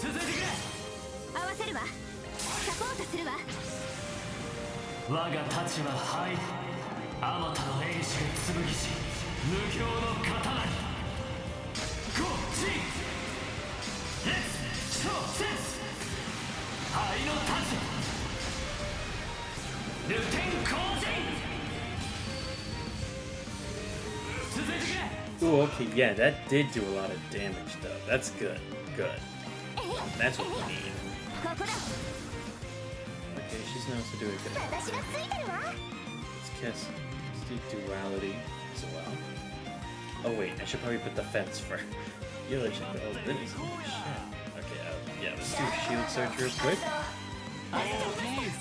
続いてくれ。合わせるわ。サポートするわ。我が太刀は灰。あまたの英雄剣士。無形の刀に。こっち。レッツ。ショーセンス。灰の太刀。ルテン光人。続いてくれ。 Ooh, okay, yeah, that did do a lot of damage though. That's good. Good. That's what we need. ここだ。 Okay, she's knows to do it good. 私がついてるわ。 Let's do duality as well. Oh wait, I should probably put the fence first. Yo, I should oh, this is shit. Okay, Yeah, let's do shield search real quick.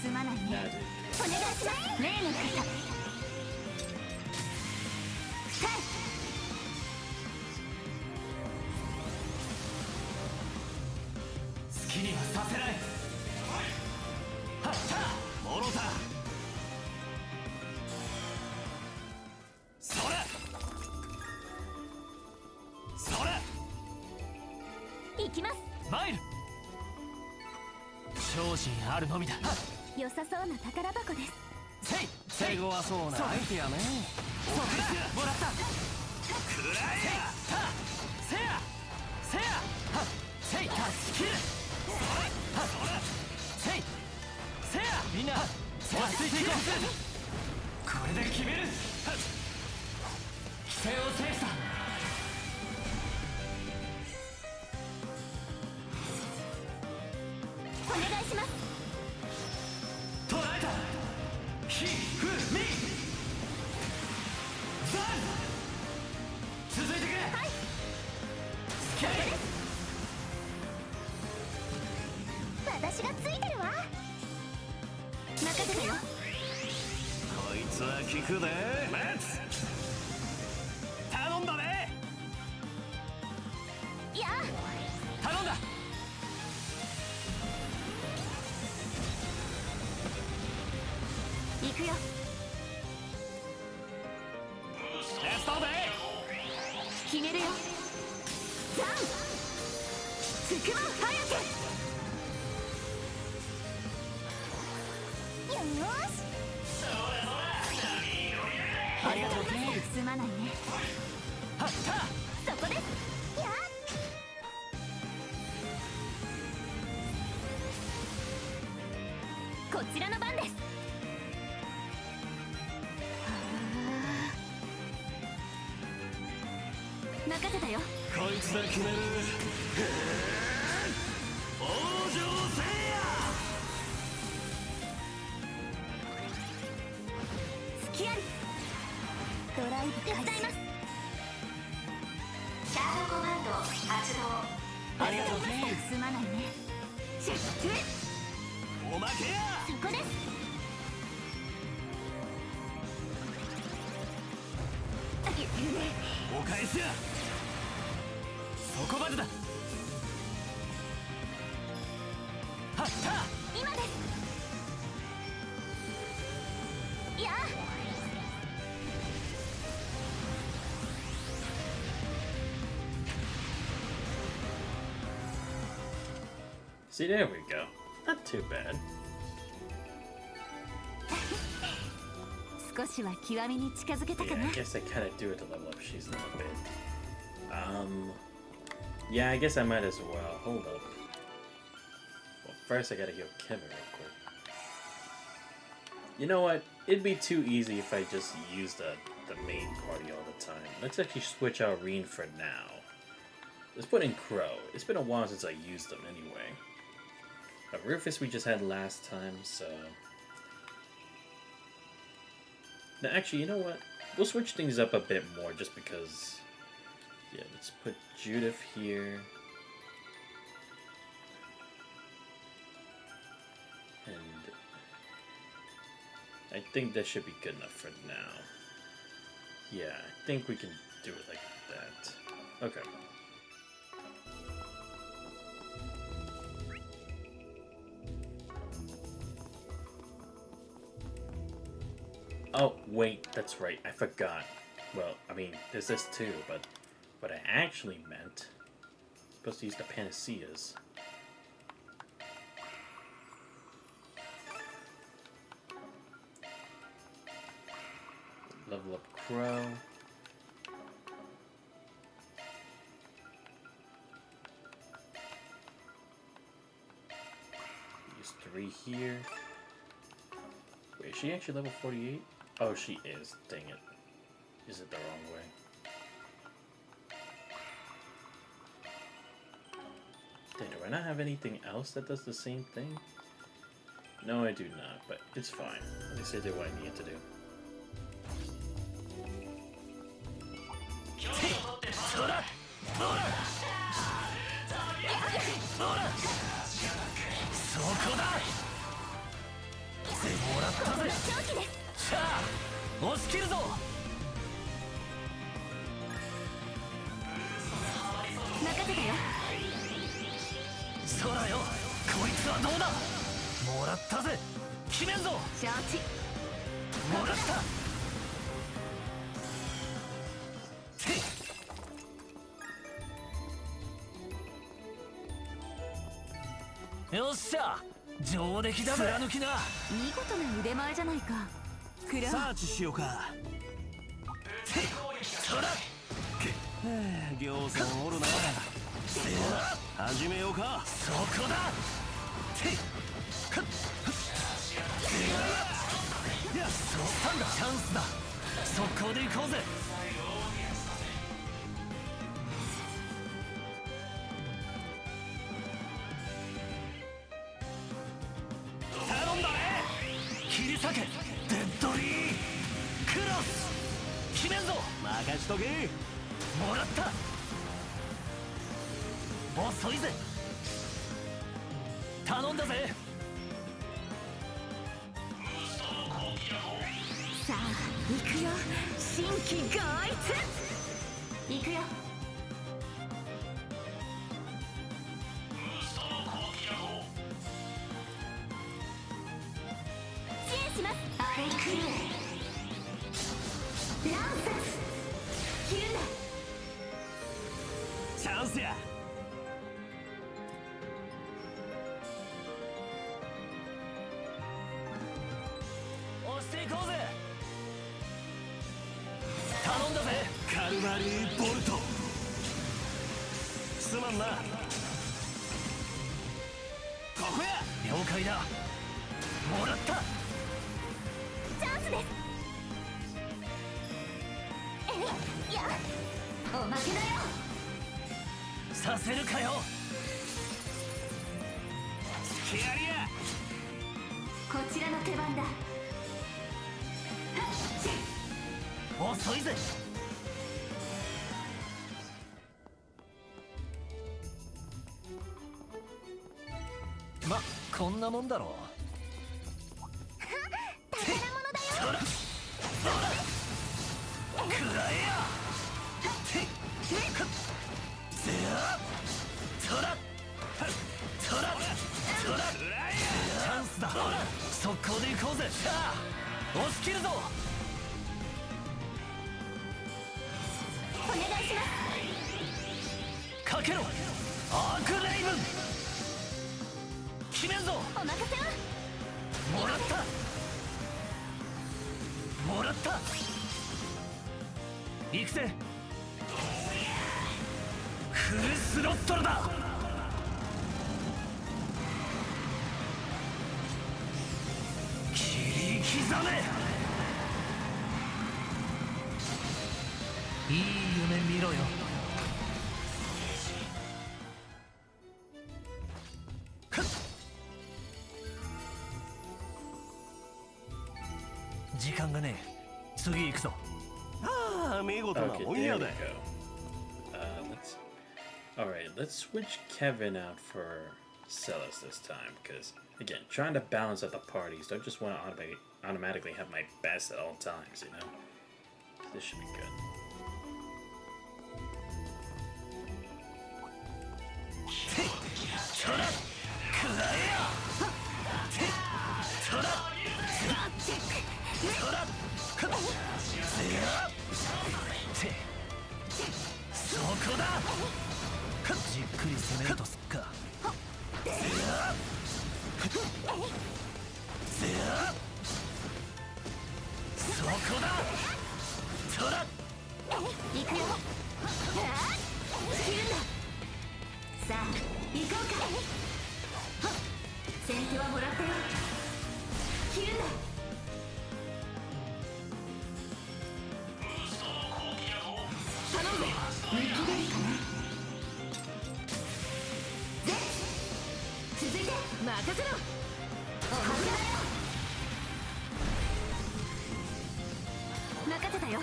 すまないね。 Nah, dude. お願いします。例の方。好きにはさせない。はったもろた。それそれ行きます。参る。精進あるのみだ。良さそうな宝箱です。せい手強そうなアイデアね。そうだもらった。くらえやせやせやはっせいたスキルそれはっせいせやみんな落ち着いていこう。これで決める。規制を制した。お願いします。捉えた。ひふみザン続いてくれ。はい。スキル私がついてるわ。任せてよ。こいつは効くで。レッツ頼んだね。いや頼んだ。行くよ。レストで決めるよ。ザンつくも早く。よーし。ありがとうケイ。すまないね。はったそこです。やっこちらの番です。任せたよ。こいつで決める。往生せいや。隙あり。ドライブ手伝います。シャードコマンド発動。ありがとうケイ。すまないね。シュッシュッ。おまけや。そこです。お返しや。そこまでだ。はった今です。いや See, there we go. Not too bad. 少しは極みに近づけた Yeah, かな。 I guess I kind of do it to level up She's a little bit. Yeah, I guess I might as well. Hold up. Well, first I gotta heal Kevin real quick. You know what? It'd be too easy if I just used the main party all the time. Let's actually switch out Reen for now. Let's put in Crow. It's been a while since I used them anyway. Rufus we just had last time, so... Now, actually, you know what? We'll switch things up a bit more just because... Yeah, let's put Judith here. And... I think that should be good enough for now. Yeah, I think we can do it like that. Okay. Oh, wait, that's right, I forgot. Well, I mean, there's this too, but what I actually meant... supposed to use the panaceas. Level up Crow. Use 3 here. Wait, is she actually level 48? Oh, she is. Dang it. Is it the wrong way? Dang, do I not have anything else that does the same thing? No, I do not, but it's fine. At least I did what I needed to do. そらそらそらぜ。さあ押し切るぞ。任せたよ。そらよ、こいつはどうだ。もらったぜ。決めんぞ。承知。もらった。よっしゃ、上出来だぜ。貫きな。見事な腕前じゃないか。クラサーチしようか。そら両さんおるな。始めようか。そこだ。いや、そうしたんだ。チャンスだ。速攻で行こうぜ。頼んだね。切り裂け。デッドリークロス。決めんぞ。任しとけ。もらった。遅いぜ。頼んだぜ。さあ行くよ。新規合一。行くよ。支援します。あれ来る。乱殺。切るんだ。チャンスや。押していこうぜ。頼んだぜ。カルバリーボルト。すまんな。ここや。了解だ。もらった。チャンスです。いや、おまけだよ。させるかよ。スケアリア。こちらの手番だ。遅いぜ。ま、こんなもんだろう。宝物だよ。くらえや。トラトラトラ。チャンスだ。速攻で行こうぜ。さあ押し切るぞ。お願いします。かけろアークレイブン。決めんぞ。お任せを。もらったもらった。行くぜ。フルスロットルだ。切り刻め。いい夢見ろよ。時間がねえ。次行くぞ。ああ、見事な Okay, もん there や we で。 go. Alright, let's switch Kevin out for Celis this time, because, again, trying to balance out the parties, don't just want to automatically have my best at all times, you know? This should be good.じっくり攻めるとすっか。そこだ。トラ行くよ。切るんだ。さあ行こうか。先手はもらったよ。切るんだ。頼むぜ。見切れるかな。続いて任せろ。おはずだよ。任せたよ。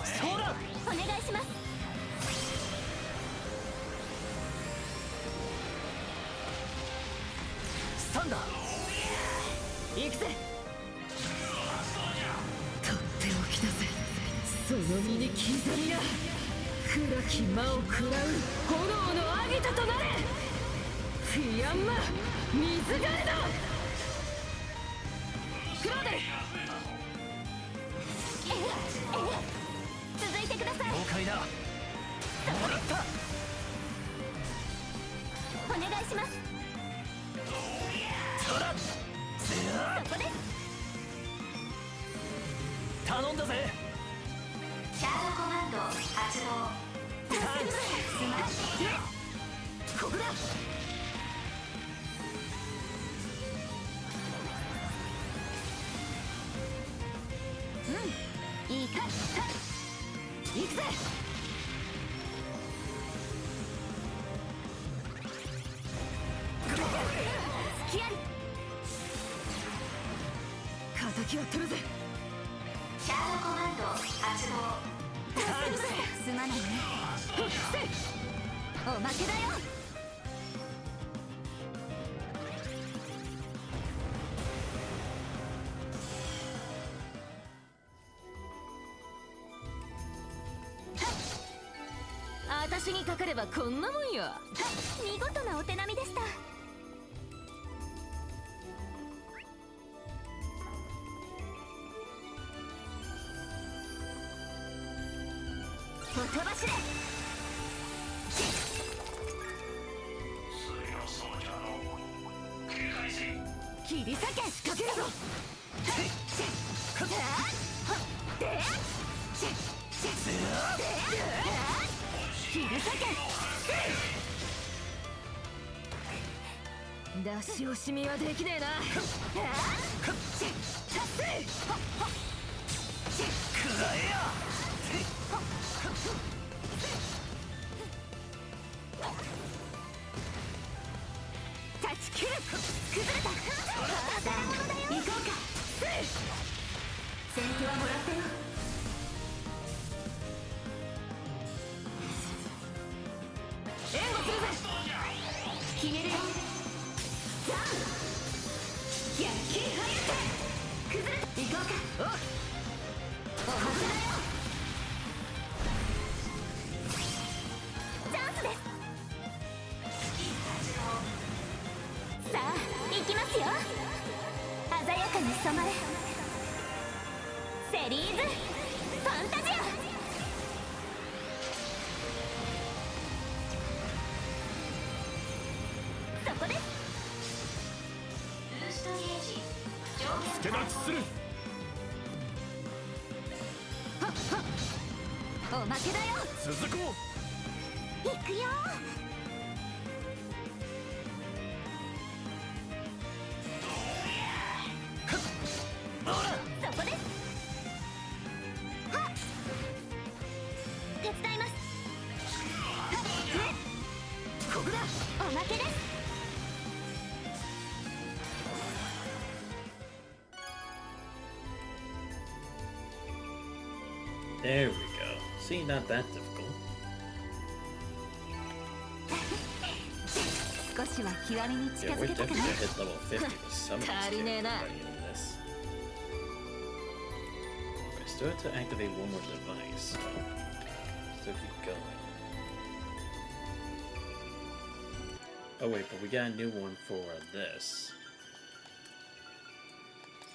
そうだ。お願いします。スタン番だ。行くぜ。とっておきだぜ、その身に刻みな。暗き魔を食らう炎のアギトとなれ。フィアンマ水替えだ。クローデル。続いてください。了解だ。もらった。お願いします。そらそこです。頼んだぜ。シャードコマンド発動。助けるぜ。スマッシュ。ここだ。いいか。行くぜ。隙あり。敵を取るぜ。シャードコマンド発動。助けるぜ。すまないね。おまけだよ。私にかかればこんなもんよ。見事なお手並みでした。音走れ。切り裂け。仕掛けるぞ。切り裂け。出し惜しみはできねえな。くらえや。断ち切る。崩れた。行こうか。先手はもらったよ。援護するぜ。決めるよ。ザン逆球はやて。崩れた。行こうか。おはずだよ。チャンスです。さあ行きますよ。鮮やかに染まれ。セリーズファンタジア。そこです。ブーストゲージ上限手立ちする。おまけだよ。続こう。行くよ。そこです。はっ手伝います。はっここだ。おまけです。There we go. See, not that difficult. 少しは極みに近 Yeah, づ we're けたか definitely な。 gonna hit level 50 with some of these characters by the end of this. I still have to activate one more device, so still keep going. Oh wait, but we got a new one for this.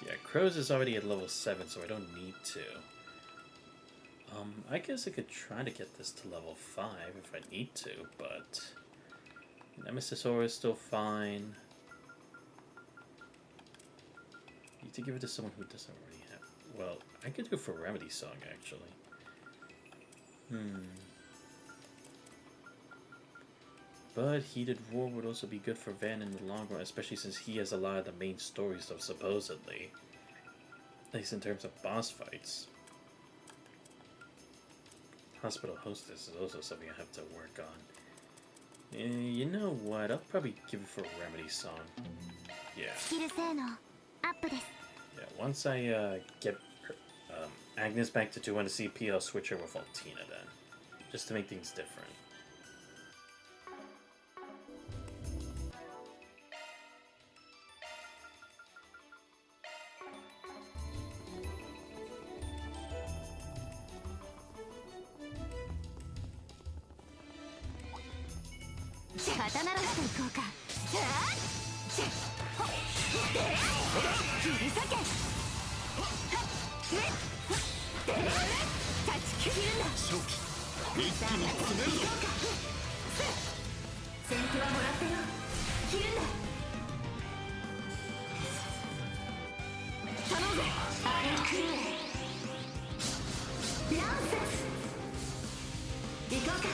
Yeah, Crow's is already at level 7, so I don't need to. I guess I could try to get this to level 5 if I need to, but Nemesis is still fine. Need to give it to someone who doesn't already have. Well, I could go for Remedy Song actually. But Heated War would also be good for Van in the long run, especially since he has a lot of the main story stuff, supposedly. At least in terms of boss fights. Hospital Hostess is also something I have to work on. You know what? I'll probably give it for a Remedy Song. Yeah. Yeah, once I get Agnes back to 200 CP, I'll switch her with Altina then. Just to make things different. 肩慣らしていこうか。切り裂け。断ち切るんだ。正気一気に詰めるぞ。先手はもらったよ。切るんだ。頼むぜ。あれを食え。ランセス行こうか。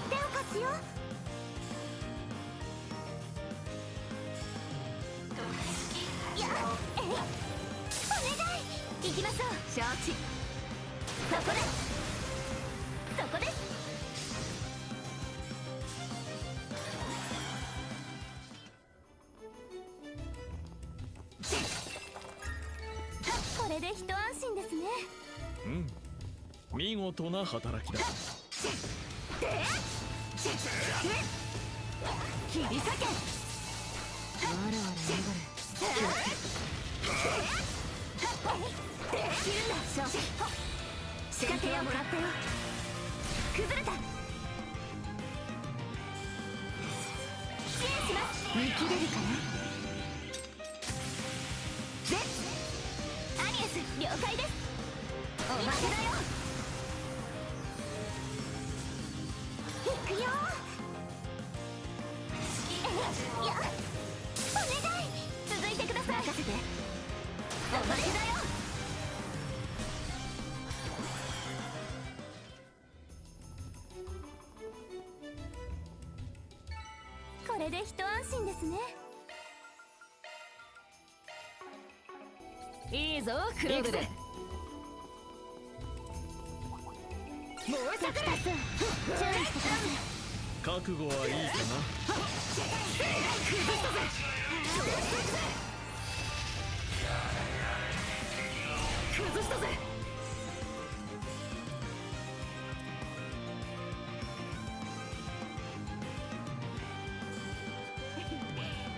手を貸すよ。いや、お願い。行きましょう。承知。そこでそこです。これで一安心ですね。見事な働きだ。切り裂け。わらわら逃れ。切るんだ。仕掛けをもらったよ。崩れた。支援します。見切れるかな。ゼッアニエス了解です。おまけだよ。行くよ。いやお願い。続いてください。任せて。おまけだよ。これで一安心ですね。いいぞクローブル。もう一つ。注意してください。覚悟はいいかな。崩したぜ。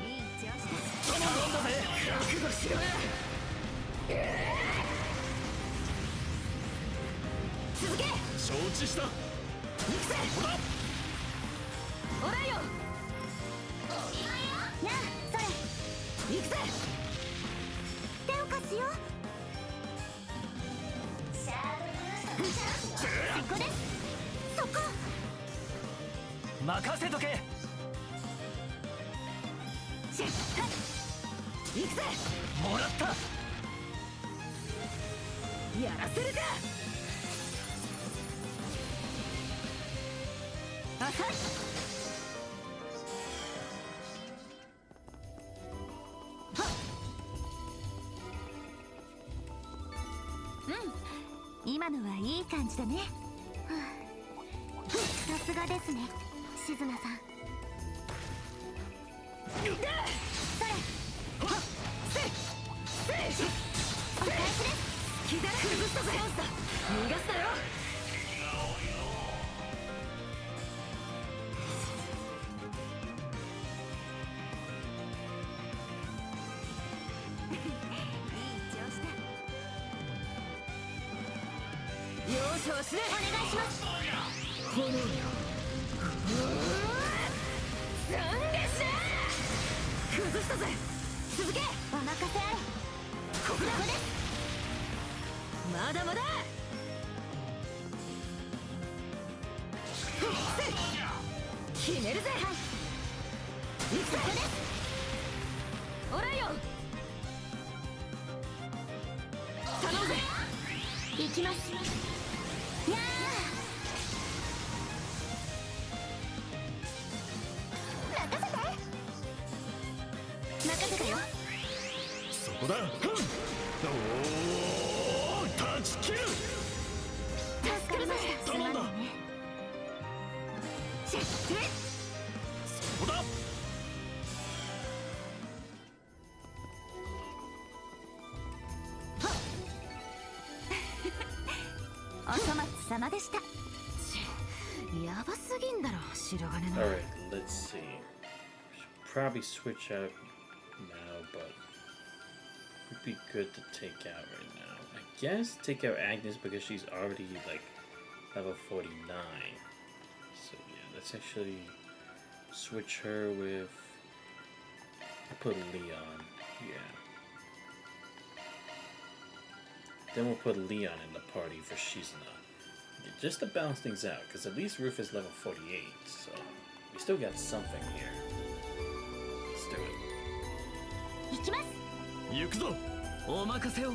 いい調子だ。頼んだぜ。覚悟しろよ。続け。承知した。行くぜ。ほらオライオン。なあそれ。行くぜ。手を貸すよ。そこです。そこ。任せとけ。行くぜ。もらった。やらせるか。あさい。今のはいい感じだね。さすがですね、静菜さん。それ。お返しです。左崩したぜ。逃がすなよ。いい調子だ。容赦しね。お願いします。炎よ。懺悔しな。崩したぜ。続け。お任せあれ。ここです。まだまだ。決めるぜ。はい。行くぜ。ここです。オライオン。頼むぜ。行きます。や任せて。任せてよ。そこだ。おお、断ち切る。助かりました。頼んだ。シェッそこだ。お粗末様でした。やばすぎんだろ白金の。 Alright, let's see. Should probably switch out now, but would be good to take out right now. I guess take out Agnes because she's already like level 49. So yeah, let's actually switch her with. I'll put Leon. Yeah. Then we'll put Leon in the party for Shizuna. Just to balance things out, because at least Ruf is level 48, so we still got something here. Let's do it. 行きます。行くぞ。お任せを。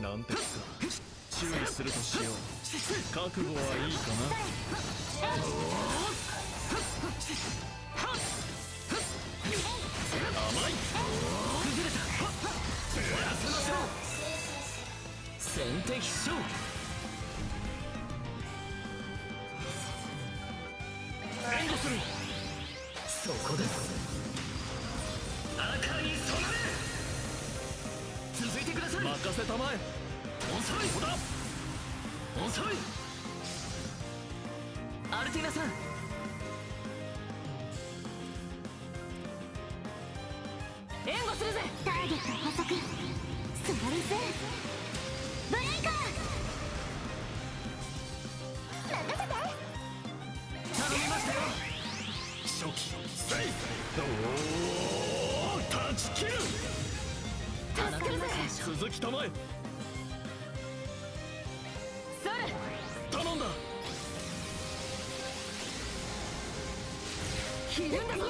なんてさ、注意するとしよう。覚悟はいいかな。甘い。崩れた。終わらせましょう。先手必勝。援護する。そこです。赤に染まれ。続いてください。任せたまえ。遅い。だ。遅い。アルティナさん。援護するぜ。ターゲット捕捉。ソラリス。ブレイカー。任せて。頼みましたよ。初期セイ。おお、断ち切る。助けるぜ。続きたまえ。それ。頼んだ。ひるんだぞ。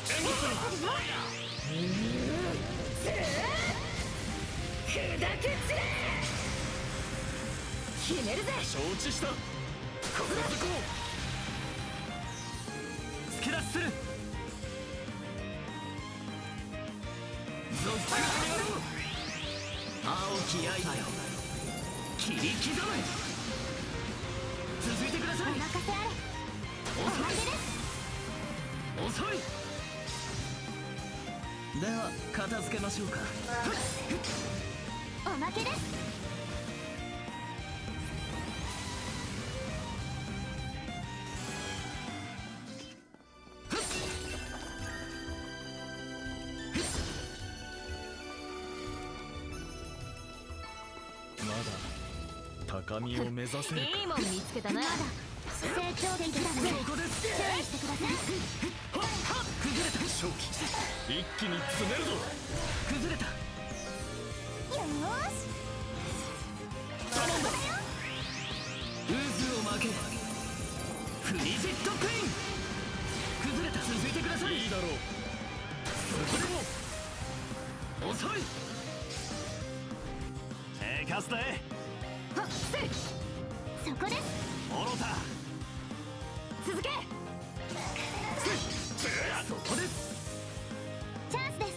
援護する。砕け散れ。ひねるぜ。承知した。ここだ。突き出しする。続く青き刃よ。切り刻め。続いてください。お任せあれ。遅い。遅い。では片付けましょうか。おまけです。まだ高みを目指せる。いいもん見つけたな。まだ成長できたね。ここです。注意してください。崩れた。正気。一気に詰めるぞ。崩れた。よーし。頼んだ。渦を巻け。フリジットクイーン。崩れた。続いてください。いいだろう。それでも遅い。カスタへ。はっせい。そこです。オロタ。続け。そこです。チャンスです。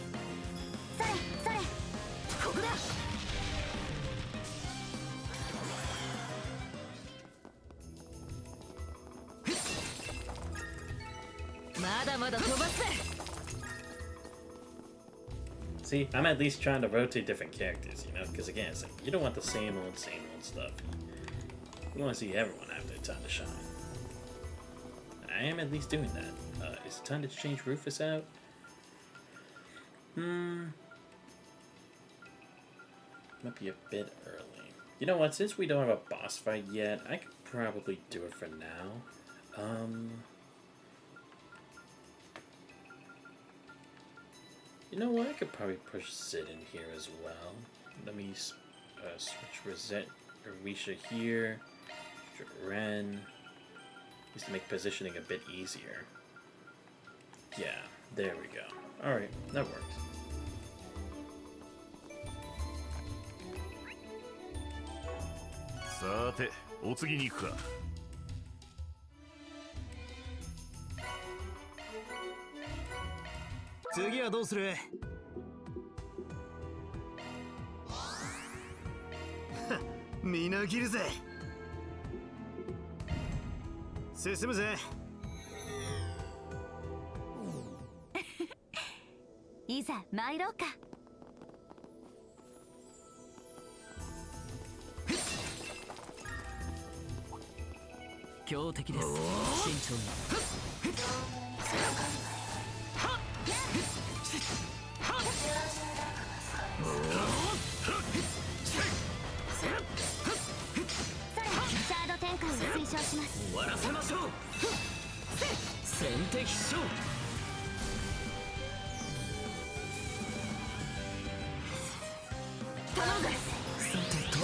それそれ。ここだ。まだまだ飛ばす。See, I'm at least trying to rotate different characters, you know, because again, it's like, you don't want the same old stuff. You want to see everyone have their time to shine. I am at least doing that. Is it time to change Rufus out? Might be a bit early. You know what, since we don't have a boss fight yet, I could probably do it for now. You know what? I could probably push Zid in here as well. Let me switch Rosette, Risha here, Ren, just to make positioning a bit easier. Yeah, there we go. Alright, that works. Sate, お次に行くか。次はどうする？みなぎるぜ。進むぜ。いざ参ろうか。強敵です。慎重に。敵将頼むぜ。さてと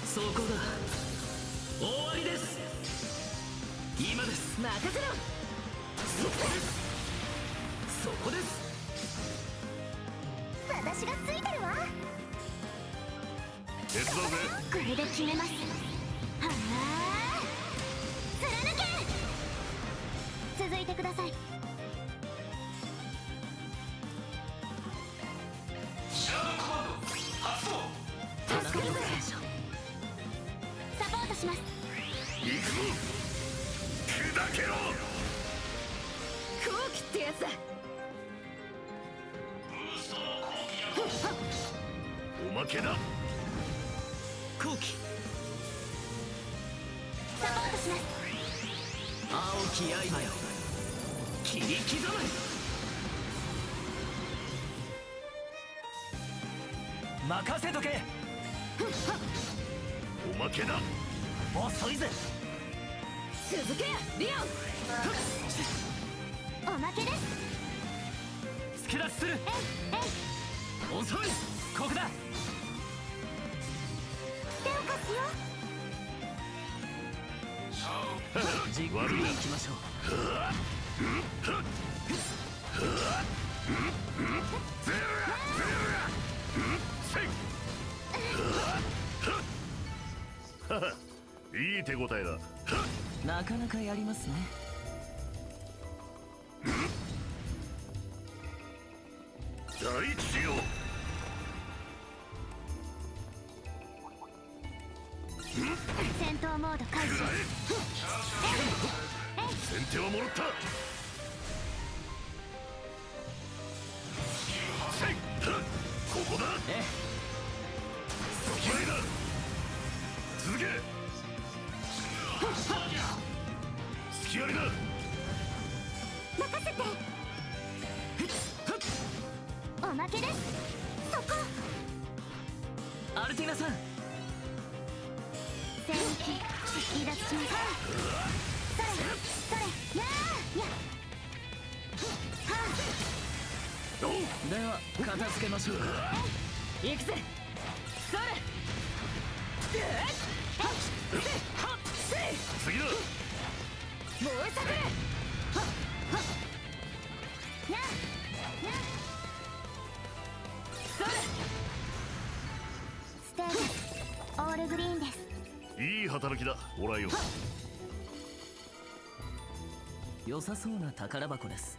そこだ終わりです。今です。任せろ。そこですそこです。私がついてるわ。手伝うぜ。これで決めます。はあ、貫け。続いてください。助かります。サポートします。行くぞ。砕けろ。後期ってやつだ。おまけだ。後期サポートします。青き刃よ切り刻む。任せとけ。おまけだ。遅いぜ。続けリオン。おまけです。助立ちする。遅い。ここだ。手を貸すよ。じっくり行きましょう。いい手応えだ。なかなかやりますね。大吉よ。戦闘モード開始。先手はもらった。ここだ。そこへだ。続け。隙ありだ。任せて。おまけです。そこ。アルティナさん。聖域離脱します。それそれやーや。では片付けましょうか。行くぜ。それ。次だ。燃えさくれ。やや。それ。ステージオールグリーンです。いい働きだ。オラよ。良さそうな宝箱です。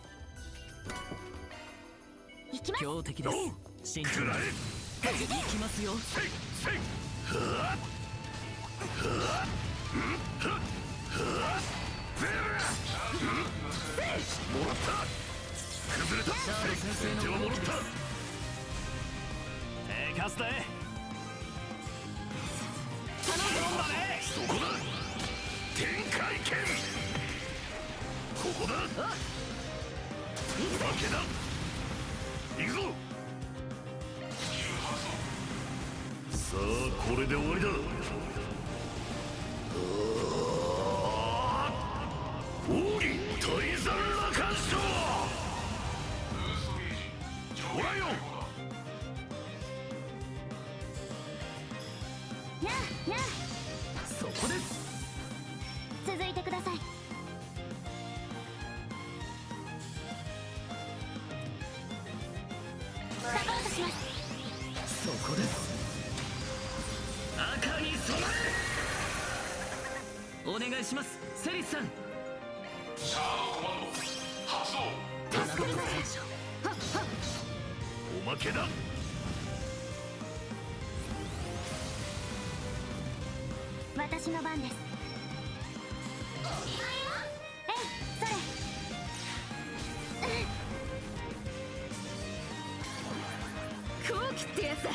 行きます。強敵です。慎重に行きますよ。もらった。崩れた。シャード先生の動きです。カスだ。そこだ。天海剣。ここだ。おまけだ。行くぞ。さあこれで終わりだ。王に大山羅漢将。ほらよ。やあやあ。そこです。続いてください。サポートします。そこです。赤に染まれ。お願いしますセリスさん。シャードコマンド発動。田中の戦車。おまけだ。私の番です。それ。後期ってやつだ。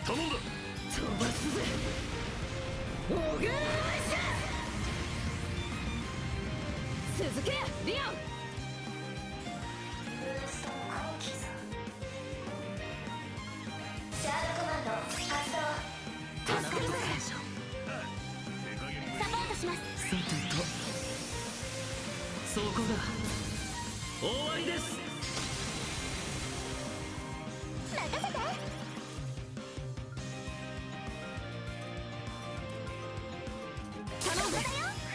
頼んだ。飛ばすぜ。オグーシャ。続けリオン。シャードコマンド発動。田中の戦車。サポートします。さてと、そこだ。終わりです。任せて。頼むぜ。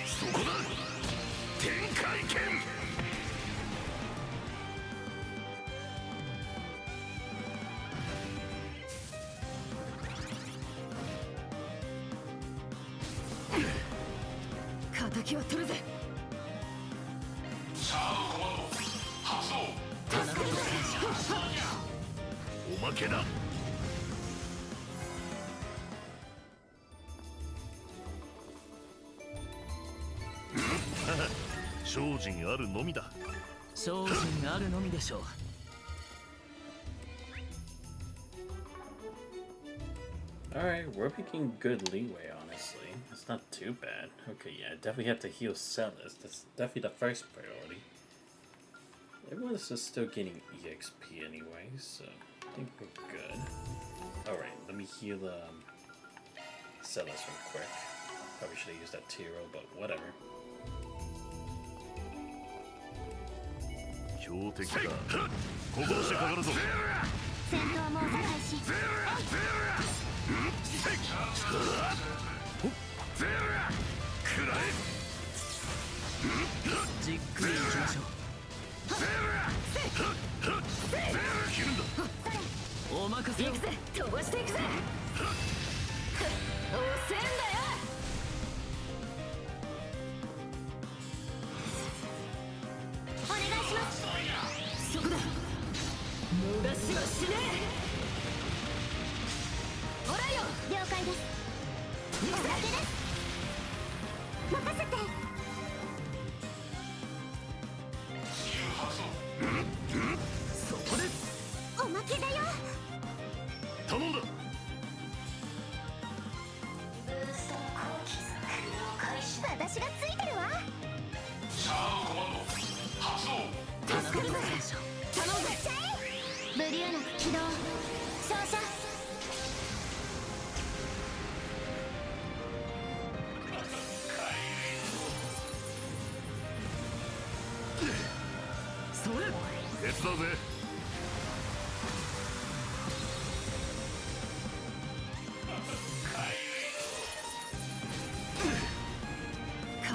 そこだ。天海剣。敵は取るぜ。シャードコマンド発動。おまけだ。精進あるのみだ。精進あるのみでしょう。Alright, we're making good leeway, honestly. It's not too bad. Okay, yeah, definitely have to heal Celis. That's definitely the first priority. Everyone is just still getting EXP anyway, so I think we're good. Alright, let me heal Celis real quick. Probably should have used that Tiro, but whatever. 標的だ。こぼしてかかるぞ。戦闘モード開始。じっくり行きましょう。お任せを。行くぜ。飛ばしていくぜ。おせんだよ。お願いします。そこだ。逃しはしねえ。ほらよ。了解です。おまけです。任せて。そこです。おまけだよ。頼んだ。私がついてるわ。シャードコマンド発動。助かるぜ。頼むぜ。ブリューナ起動。照射。それ。手伝うぜ。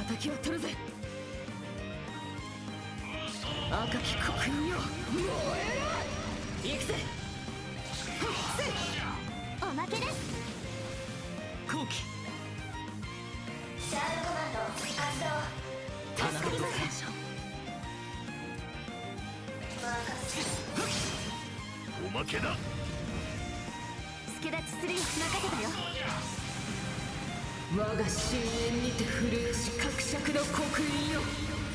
敵は取るぜ。赤き刻印よ、燃えろ。行くぜ。おまけです。後期。シャードコマンド発動。助かります。おまけだ。助立ちするよ。任せたよ。我が深淵にて震えし伯爵の刻印よ、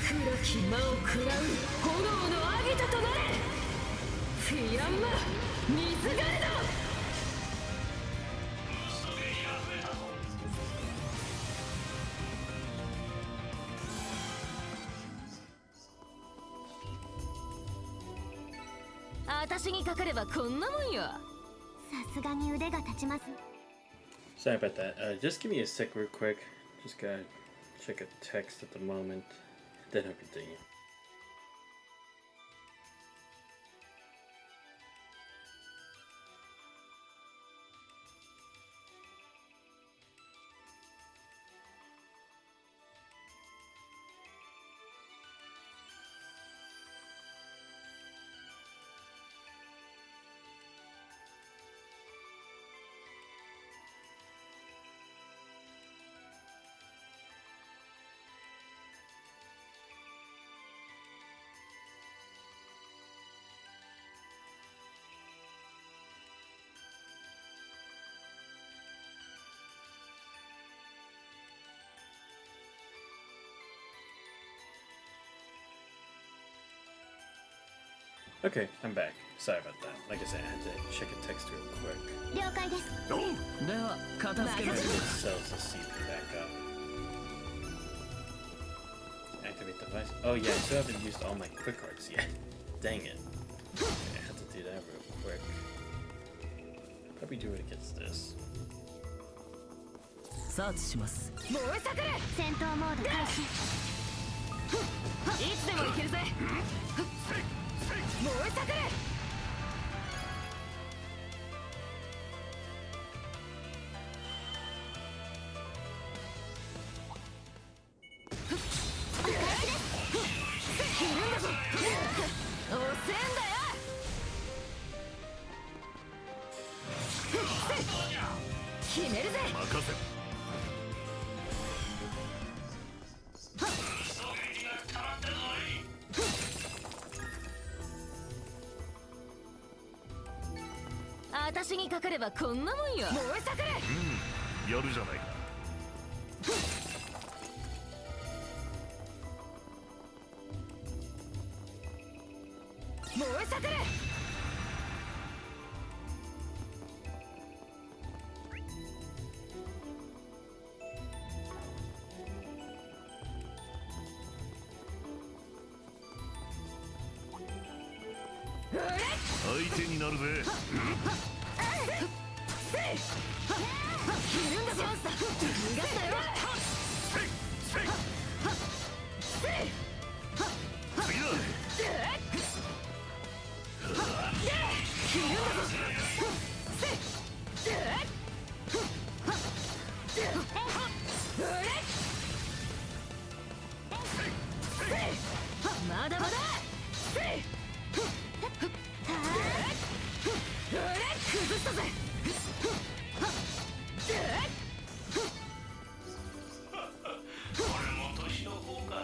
暗き魔を食らう炎のアギトとなれ。フィアンマ水ガルド。私にかかればこんなもんよ。さすがに腕が立ちます。Sorry about that. Just give me a sec real quick. Just gotta check a text at the moment. Then I'll continue. Okay, I'm back. Sorry about that. Like I said, I had to check a text real quick. 了解です。では片付ける。 Cells the CP back up. Activate device. Oh yeah, I still haven't used all my quick arts yet. Dang it. Okay, I have to do that real quick. How do we do it against this? サーチします。燃え盛れ。戦闘モード開始。いつでもいけるぜ。燃え盛れ。決めるぜ。任せ。私にかかればこんなもんよ。燃え盛れ。やるじゃないか。燃え盛れ。相手になるぜ。切るんだぞ。逃がすなよ。次だ。切るんだぞ。まだまだ。崩したぜ。これも年の方かの。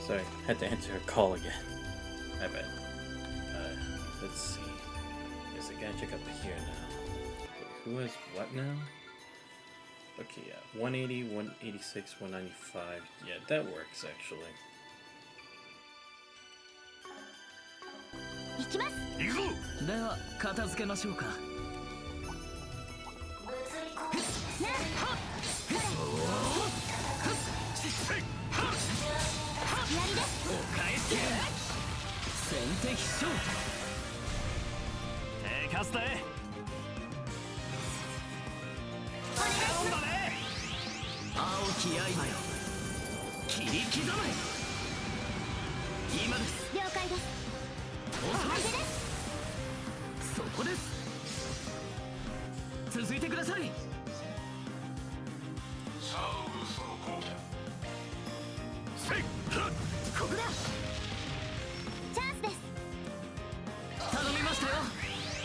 Sorry, had to answer a call again. My bad. Let's see. Guess I gotta check up here now. Wait, who has what now? Okay, yeah. 180, 186, 195. Yeah, that works actually. 行きます。行くぞ。では片付けましょうか。先手必勝。手貸すぜ。お願いします。青き刃よ、切り刻め。今です。了解です。お相手です。そこです。続いてください。シャドウブーストの攻撃。ここだ。チャンスです。頼みましたよ。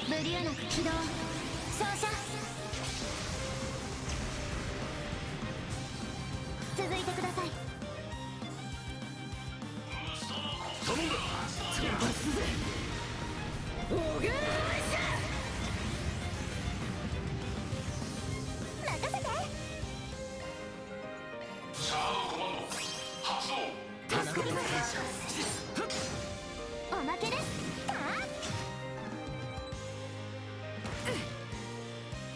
ブリューノク起動。照射。続いてください。頼んだ。飛ばすぜ。おがーしゃ。任せて。シャードコマンド発動。助かります。おまけですか。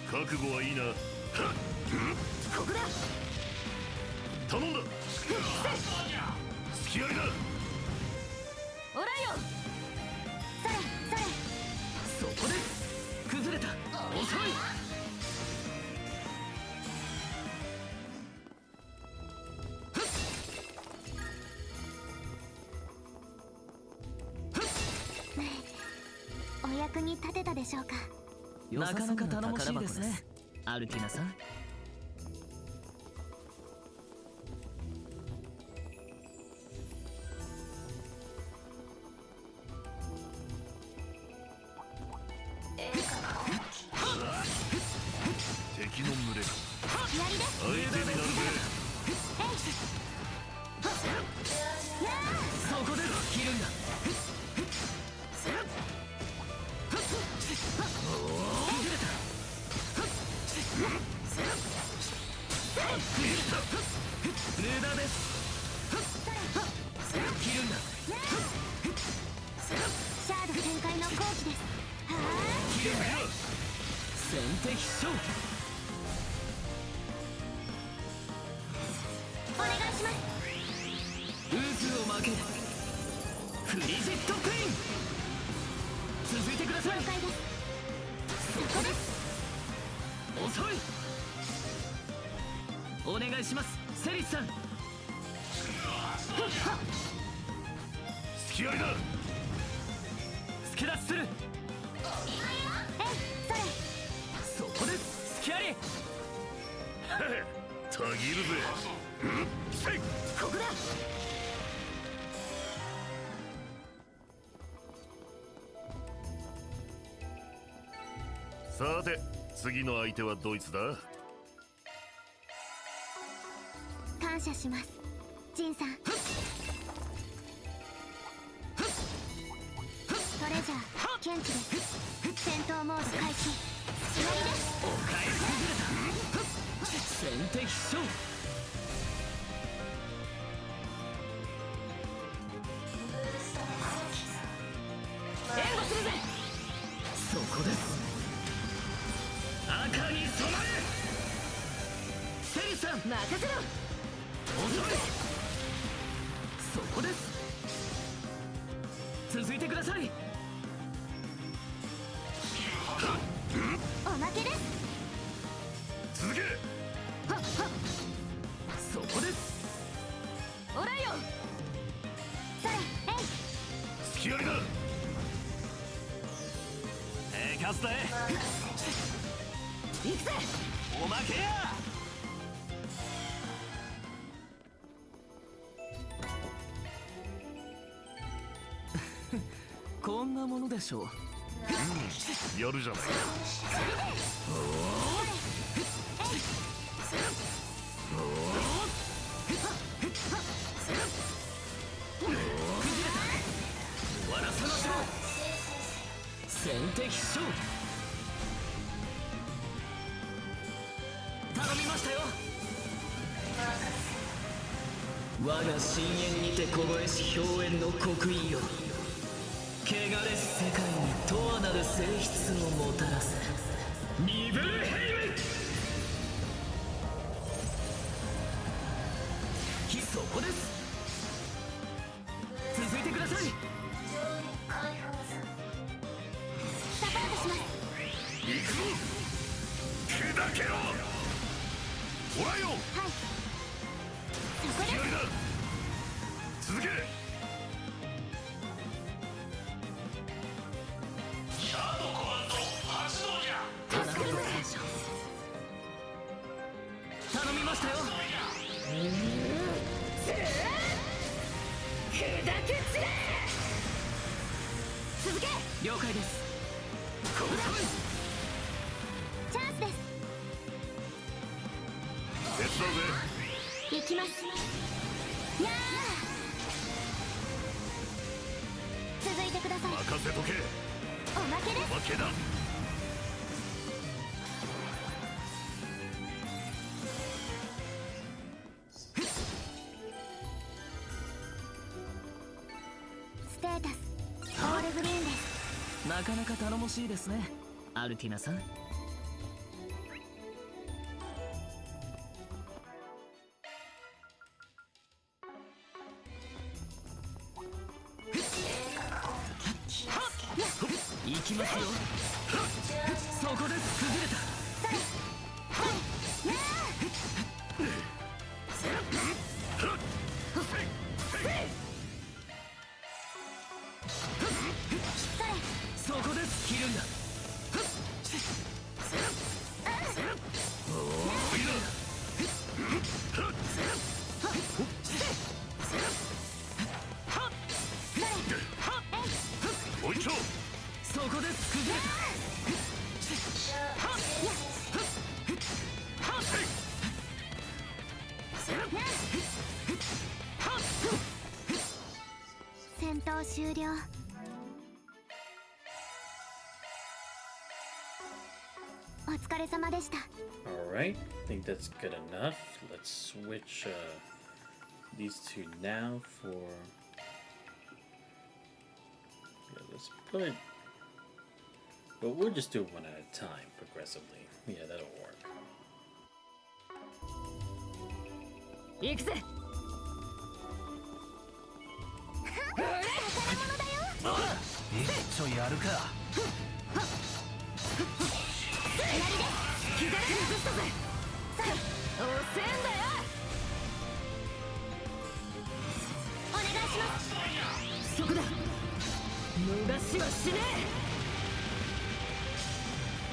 覚悟はいいな。ここだ。頼んだ。隙ありだ。オライオン。それそれ。そこです。崩れた。遅い。お役に立てたでしょうか。なかなか頼もしいですね、アルティナさん。敵の群れがやりです相手になるぜ。そこです切るんだ。崩れた。無駄です。切るんだ。シャード展開の好機です。切るんだ。先手必勝。お願いします。渦を巻け。フリジットクイーン。続いてください。了解です。そこです。遅い。お願いします、セリスさん。隙ありだ。助立ちする。それ。そこです、隙あり。たぎるぜ。せい。ここだ。さて次の相手はドイツだ。感謝します、ジンさん。トレジャー検知です。戦闘モード開始。決まりです。おかえり。崩れた。先手必勝。援護するぜ。そこです。赤に染まれ。セリさん任せろ。遅い。そこです。続いてください。おまけです。続け。そこです。オライオン。それ。隙ありだ。カスだ。行くぜ。おまけや。こんなものでしょう。やるじゃないか。終わらせましょう。先手必勝。頼みましたよ。我が深淵にて凍えし表縁の刻印よ。汚れし世界に永遠なる性質をもたらせ。ニブルヘイム。そこです。続いてください。サポートします。行くぞ。砕けろ。オライオン。はい。そこです。隙ありだ。続け。シャードコマンド発動じゃ。助かります。頼みましたよ。砕け散れ。続け。了解です。ここだ。チャンスです。手伝うぜ。行きます。やー。続いてください。任せとけ。おまけです。負けだ。ステータスオールグリーンです。なかなか頼もしいですね、アルティナさん。行きますよ。そこです崩れた。そこです切るんだ。もう一丁。そこです崩れた。戦闘終了。お疲れ様でした。 Alright, I think that's good enough. Let's switch these two now for... Yeah, let's put... But we'll just do one at a time, progressively. Yeah, that'll work. 行くぜ。一丁やるか。左で崩したぜ。遅えんだよ。お願いします。そこだ。逃しはしねえ。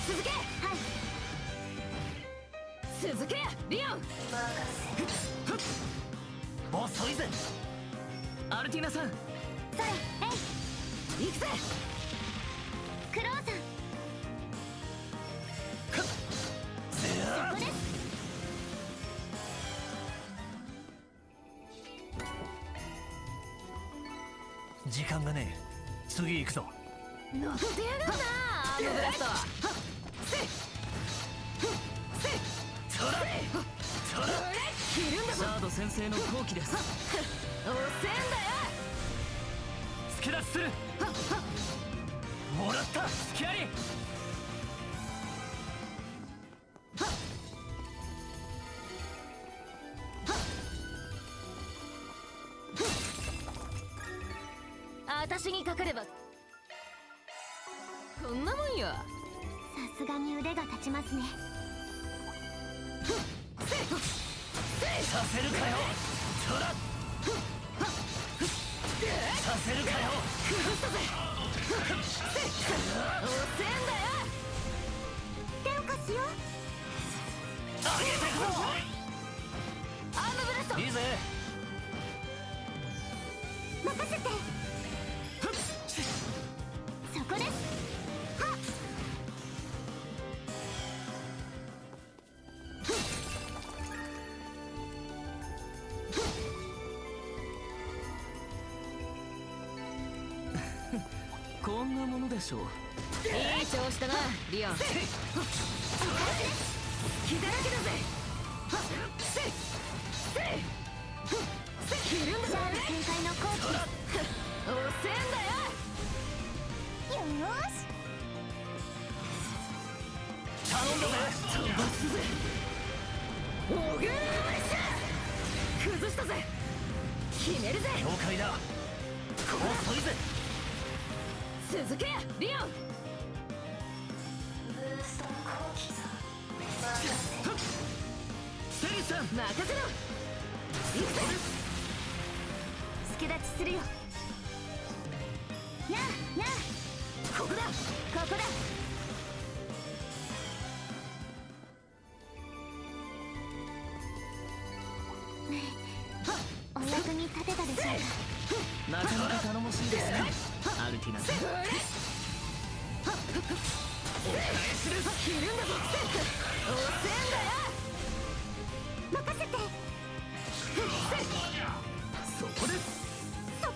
続け。はい。続けリオン。遅いぜ。アルティナさん。それ、行くぜ。クロウさん。そこです。時間がねえ。次行くぞ。乗ってやがるなあのブラスト。切るんだぞ。シャード先生の好機です。遅えんだよ。助立ちする。もらった。スキャリー。私にかかればこんなもんよ。さすがに腕が立ちますね。させるかよ。トラ。させるかよ。崩したぜ。遅えんだよ。手を貸すよ。上げてくぞ。アームブラスト。いいぜ。任せて。そこです。はっ。こんなものでしょう。いい調子だなリオン。気だらけだぜ。切るんだぞ。シャール展開のコーチ。遅えんだよ。よーし。頼んだぜ。飛ばすぜ。おぐーれしゃ。崩したぜ。決めるぜ。了解だ。遅いぜ。続けリオン。セリさん任せろ。行くぜ。助立ちするよ。やあやあ。ここだここだ。お役に立てたでしょうか。なかなか頼もしいですね。アルティナさん。切るんだぞ。遅えんだよ。任せて。そこです。そこ。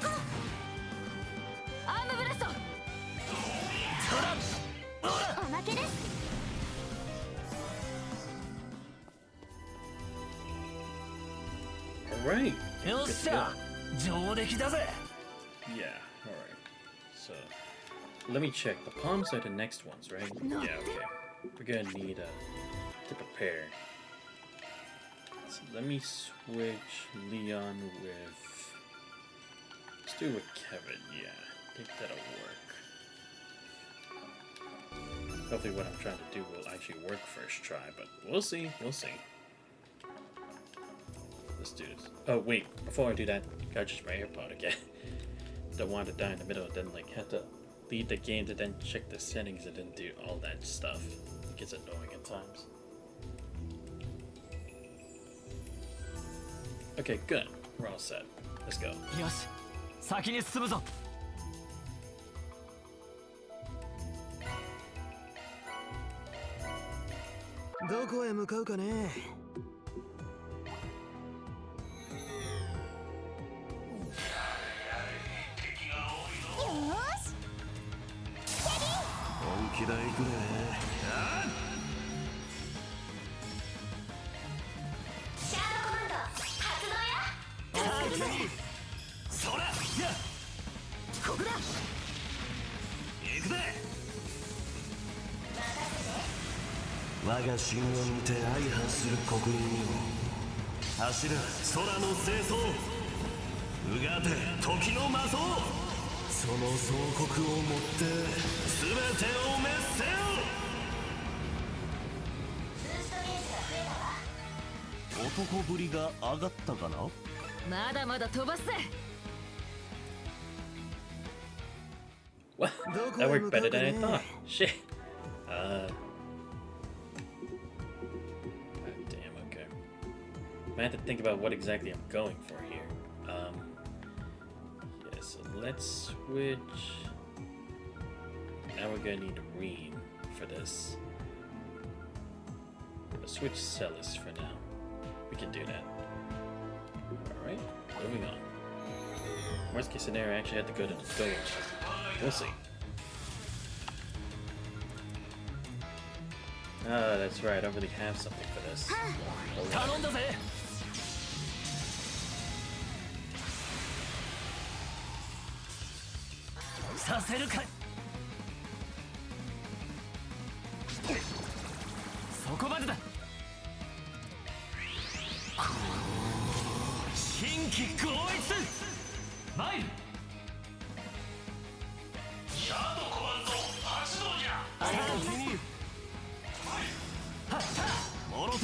アームブラスト。おまけです。Alright. よっしゃ。上出来だぜ。 Yeah, alright. So, let me check. The palms are the next ones, right? Yeah, okay. We're gonna need to prepare. So let me switch Leon with... Let's do it with Kevin, yeah. I think that'll work. Hopefully what I'm trying to do will actually work first try, but we'll see, we'll see. Let's do this. Oh wait, before I do that, gotta just my AirPod again. Don't want to die in the middle and then like have to leave the game to then check the settings and then do all that stuff. It gets annoying at times. Okay, good. We're all set. Let's go. よし、先に進むぞ。どこへ向かうかね。本気だ行くね。シャードコマンド発動よ。そら、やここだ。行くぜ。我が神を見て相反する国民よ、走る空の清掃、うがて時の魔装、その総国をもって全てを滅せよ。男ぶりが上がったかな。まだまだ飛ばすぜ。 What? That worked better than I thought. Shit. Damn, okay. I have to think about what exactly I'm going for here. Yeah, so let's switch. Now we're gonna need a Ream for this. Let's switch Celis for now. We can do that. Alright, moving on. Worst case scenario, I actually have to go to the Doge. We'll see. Ah, that's right. I don't really have something for this.頼んだぜ。させるか。そこまでだ。新規合一。参る。シャードコマンド発動じゃ。モロタ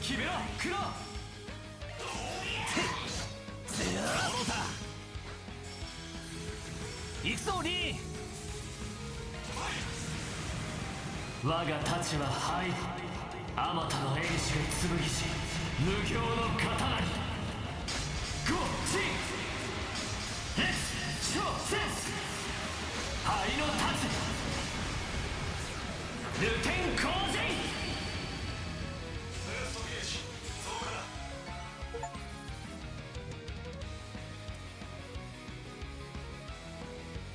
決めろクロ。モロタ行くぞリー。我が太刀は灰。あまたの英士が紡ぎし無形の刀に。ゴーチンレッツショーセンス灰の太刀ルテン光線。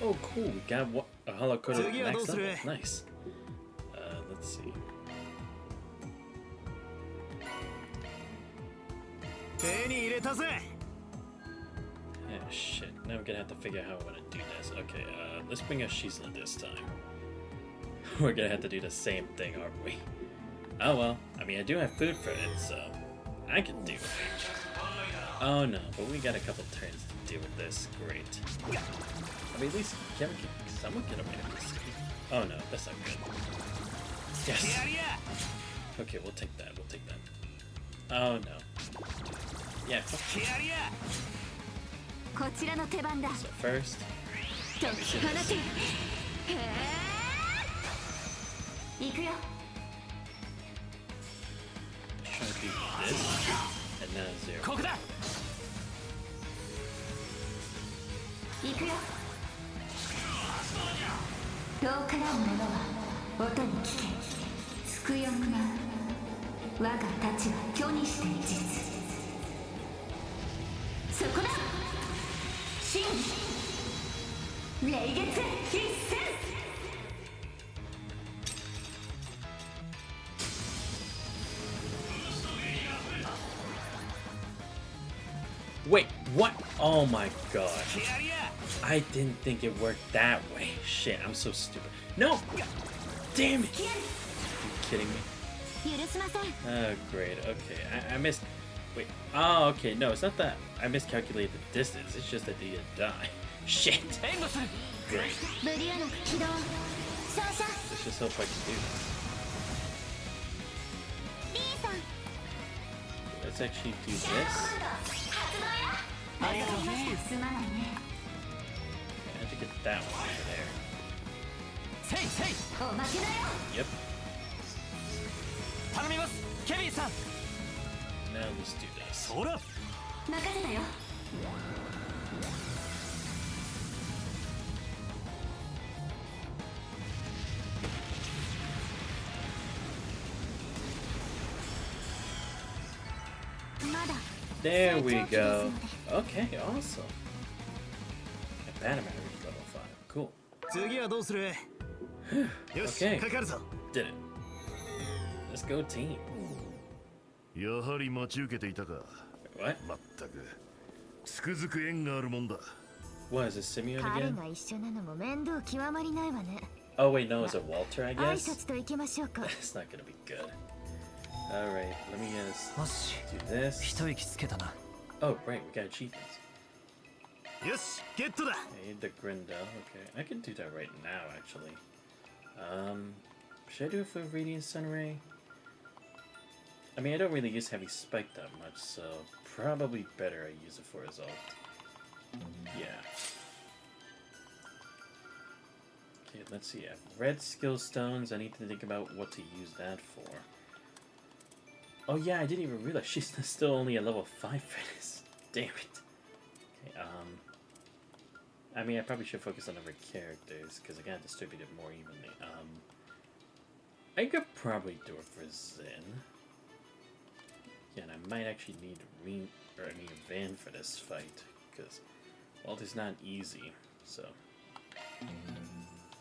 Oh, cool. We got a hollow code max level. Nice. Let's see. 手に入れたぜ。 Yeah, shit. Now we're gonna have to figure out how I want to do this. Okay, let's bring out Shizla this time. We're gonna have to do the same thing, aren't we? Oh well. I mean, I do have food for it, so I can deal with it. Oh no, but we got a couple turns to deal with this. Great. I mean, at least can someone get away with this? Oh no, that's not good. Yes. Okay, we'll take that. We'll take that. Oh no. Yeah. So first. 解き放て。行くよ。 Let's try to beat this. And now zero. ここだ。行くよ。遠からんものは音に聞け。つくよむな。我が太刀は虚にして実。そこだ。真理。霊月必戦。 Wait, what? Oh my god. I didn't think it worked that way. Shit, I'm so stupid. No! Damn it! Are you kidding me? Oh, great. Okay, I missed... Wait. Oh, okay. No, it's not that I miscalculated the distance. It's just that they didn't die. Shit! 援護する Great. ブリューナ起動照射 Let's just hope I can do this. リーさん Let's actually do this. ありがとうすまないね I have to get that one over there. せいせいおまけだよ Yep. 頼みますケビンさん Now let's do this. ほら任せたよまだ There we go. Okay, awesome. Okay, Bannerman reached level 5. Cool. 次はどうする？よし、 Okay. かかるぞ。 Did it. Let's go team. やはり待ち受けていたか。 What? まったくつくづく縁があるもんだ。 What, is it Simeon 彼 again? が一緒なのも面倒極まりないわね Oh wait, no, it's a Walter, I 挨 guess? 拶と行きましょうか It's not gonna be good. Alright, let me just よし do this. 一息つけたな Oh, right, we got achievements. よし、ゲットだ。 I need the Grindel. Okay, I can do that right now, actually. Should I do it for Radiant Sunray? I mean, I don't really use Heavy Spike that much, so probably better I use it for his ult. Yeah. Okay, let's see. I have red skill stones. I need to think about what to use that for. Oh yeah, I didn't even realize she's still only a level 5 for this. Damn it. Okay, I mean, I probably should focus on other characters, because I gotta distribute it more evenly. I could probably do it for Zen. Yeah, and I might actually need a Van for this fight, because ult is not easy, so...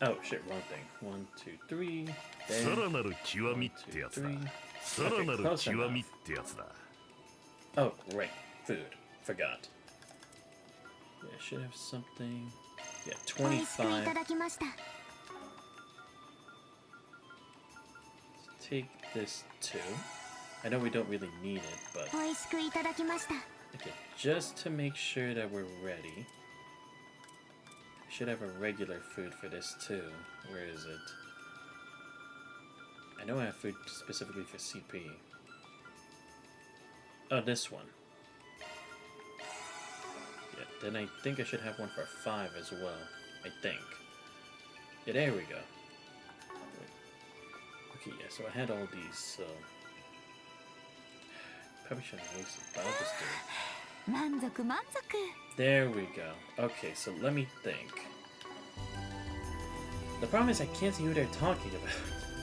Oh, shit, wrong thing. 1, 2, 3, さ there. らなる極みってやつだ。 3. さらなる極みってやつだ。 Oh, right. Food. Forgot. Yeah, I should have something. Yeah, 美味しくい 25. ただきました Take this too. I know we don't really need it, but 美味しくいただきました okay, just to make sure that we're ready. I should have a regular food for this too. Where is it? I know I have food specifically for CP. Oh, this one. Yeah, then I think I should have one for 5 as well. I think. Yeah, there we go. Wait. Okay, yeah, so I had all these, so... Probably shouldn't waste it, but I'll just do it. 満足満足 There we go. Okay, so let me think. The problem is I can't see who they're talking about.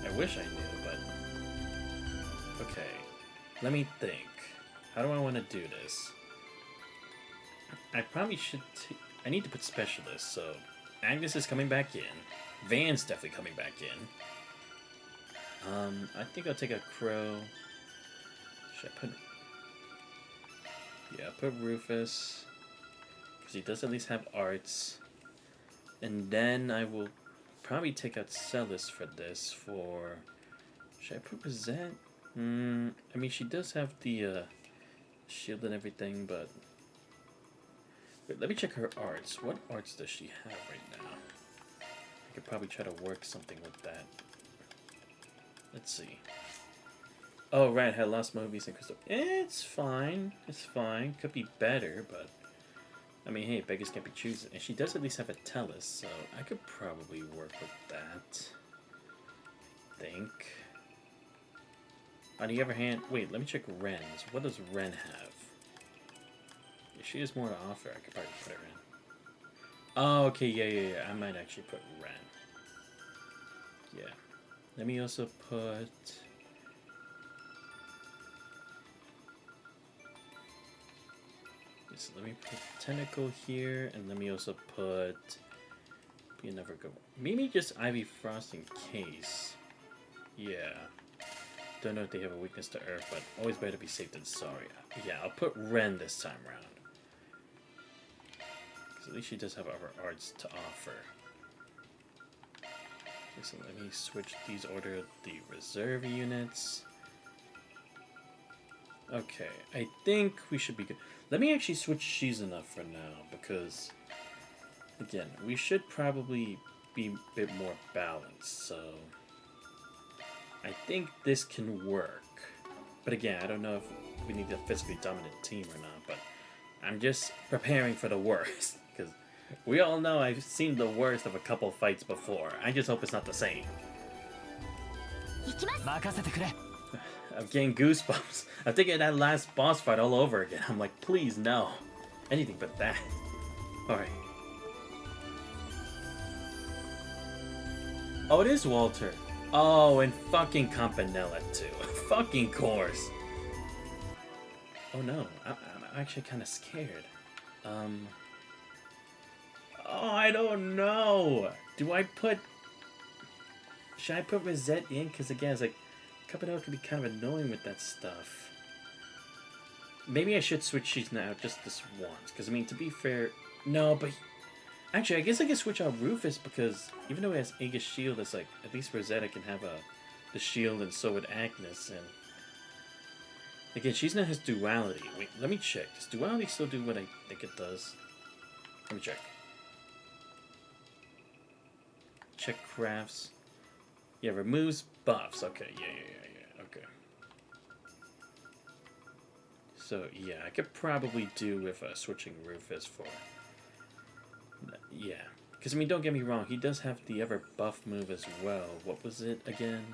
I wish I knew, but... Okay. Let me think. How do I want to do this? I probably should... I need to put specialists, so... Agnes is coming back in. Van's definitely coming back in. I think I'll take a Crow. Should I put... Yeah, put Rufus. Because he does at least have arts. And then I will probably take out Celis for this for... Should I put Rosette? I mean, she does have the shield and everything, but... Wait, let me check her arts. What arts does she have right now? I could probably try to work something with that. Let's see. Oh, right, I had lost movies and crystal. It's fine. It's fine. Could be better, but... I mean, hey, beggars can't be choosers. And she does at least have a Tellus, so I could probably work with that. Think. On the other hand... Wait, let me check Ren's. What does Ren have? If she has more to offer, I could probably put her in. Oh, okay, yeah. I might actually put Ren. Yeah. Let me also put... So let me put Tentacle here, and let me also put... Be another good one. Maybe just Ivy Frost in case. Yeah. Don't know if they have a weakness to Earth, but always better to be safe than sorry. Yeah, I'll put Ren this time around. Because at least she does have other arts to offer. Okay, so let me switch these order the reserve units. Okay, I think we should be good. Let me actually switch Shizuna for now, because again, we should probably be a bit more balanced, so I think this can work. But again, I don't know if we need a physically dominant team or not, but I'm just preparing for the worst, because we all know I've seen the worst of a couple fights before. I just hope it's not the same. I'm getting goosebumps. I'm thinking of that last boss fight all over again. I'm like, please, no. Anything but that. Alright. Oh, it is Walter. Oh, and fucking Campanella, too. Fucking course. Oh, no. I'm actually kind of scared. Oh, I don't know. Do I put... Should I put Rosette in? Because, again, it's like... Campanella can be kind of annoying with that stuff. Maybe I should switch sheets now, just this once. Because, I mean, to be fair... No, but... Actually, I guess I can switch out Rufus, because even though he has Aegis Shield, it's like, at least Rosetta can have the shield, and so would Agnes, and... Again, she's not his duality. Wait, let me check. Does duality still do what I think it does? Let me check. Check crafts. Yeah, removes buffs. Okay, yeah. Okay. So, yeah, I could probably do with switching Rufus for... Yeah. Because, I mean, don't get me wrong. He does have the ever buff move as well. What was it again?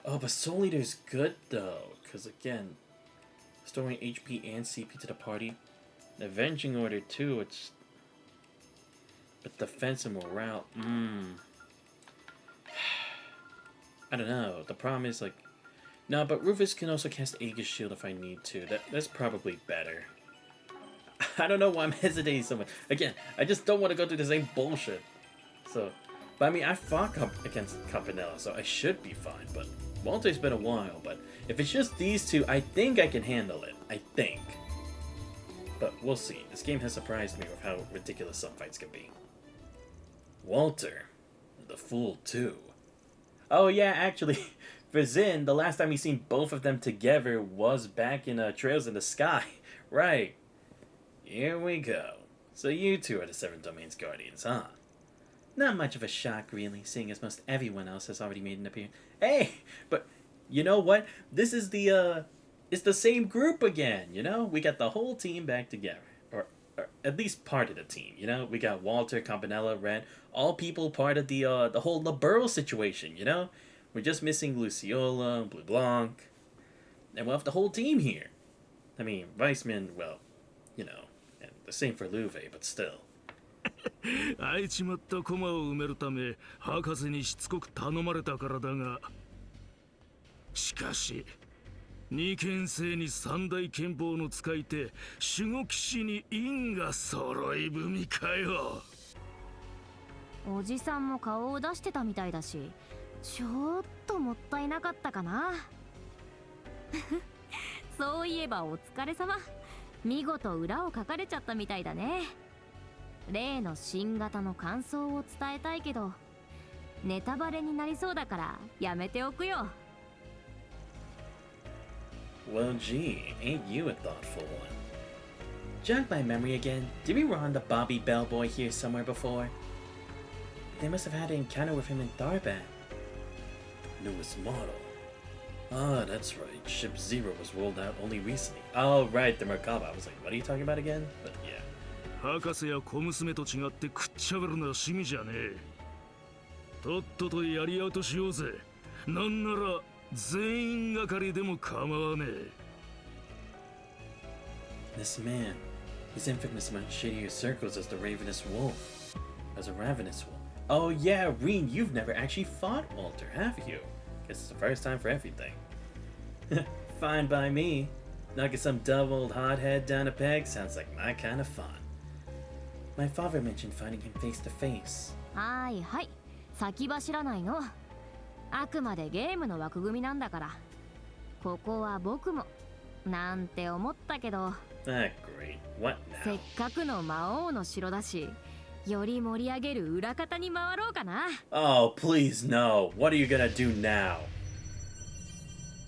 Oh, but Soul Eater's good, though. Because, again, storing HP and CP to the party. The Avenging Order, too. It's... But defense and morale... I don't know. The problem is, like... No, but Rufus can also cast Aegis Shield if I need to. That's probably better. I don't know why I'm hesitating so much. Again, I just don't want to go through the same bullshit. So... But, I mean, I fought against Campanella, so I should be fine. But Walter's been a while. But if it's just these two, I think I can handle it. I think. But we'll see. This game has surprised me with how ridiculous some fights can be. Walter, the Fool too. Oh yeah, actually, for Zin, the last time we seen both of them together was back in Trails in the Sky. Right. Here we go. So you two are the Seven Domains Guardians, huh? Not much of a shock, really, seeing as most everyone else has already made an appearance. Hey, but you know what? This is it's the same group again, you know? We got the whole team back together. Or at least part of the team, you know? We got Walter, Campanella, Ren, all people part of the whole LeBurl situation, you know? We're just missing Luciola, Blue Blanc, and we'll have the whole team here. I mean, Weissman, well, you know, and the same for Louve, but still. あいちまった駒を埋めるため博士にしつこく頼まれたからだがしかし二剣聖に三大剣法の使い手守護騎士に因が揃い踏みかよおじさんも顔を出してたみたいだしちょっともったいなかったかなそういえばお疲れ様見事裏をかかれちゃったみたいだね例の新型の感想を伝えたいけどネタバレになりそうだからやめておくよ Well, gee, ain't you a thoughtful one? Jog my memory again. Did we run the Bobby Bellboy here somewhere before? They must have had an encounter with him in Tharbat. Newest model. Ah, that's right. Ship Zero was rolled out only recently. Oh, right, the Merkaba. I was like, what are you talking about again? But yeah. 博士や小娘と違ってくっちゃべるのは趣味じゃねえとっととやり合うとしようぜなんなら全員がかりでも構わねえ This man, he's infamous among shadier circles as the Ravenous Wolf. As a Ravenous Wolf. Oh yeah, Reen, you've never actually fought Walter, have you? Guess it's the first time for everything. Fine by me. Knocking some dumb old hothead down a peg sounds like my kind of fun. My father mentioned fighting him face to face. はいはい先走らないのあくまでゲームの枠組みなんだからここは僕もなんて思ったけど Ah, great. What せっ now? かくの魔王の城だしより盛り上げる裏方に回ろうかな Oh, please no. What are you gonna do now?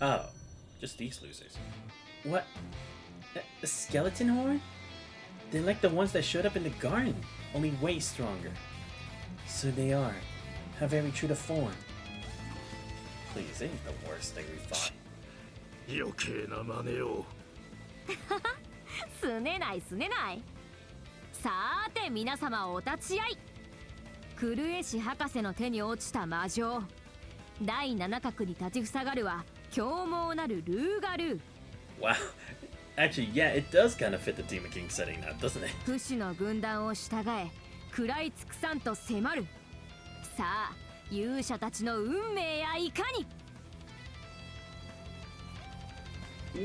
Oh, just these losers. What? A skeleton horn? They're like the ones that showed up in the garden, only way stronger. So they are. How very true to form. Please, ain't the worst thing we fought. 余計な真似を。すねないすねない。さーて皆様お立ち会い。クルエシ博士の手に落ちた魔女。第七角に立ちふさがるは凶猛なるルーガルー。Wow. Actually, yeah, it does kind of fit the Demon King setting now, doesn't it? 不死の軍団を従え、食らい尽くさんと迫る。さあ、勇者たちの運命やいかに。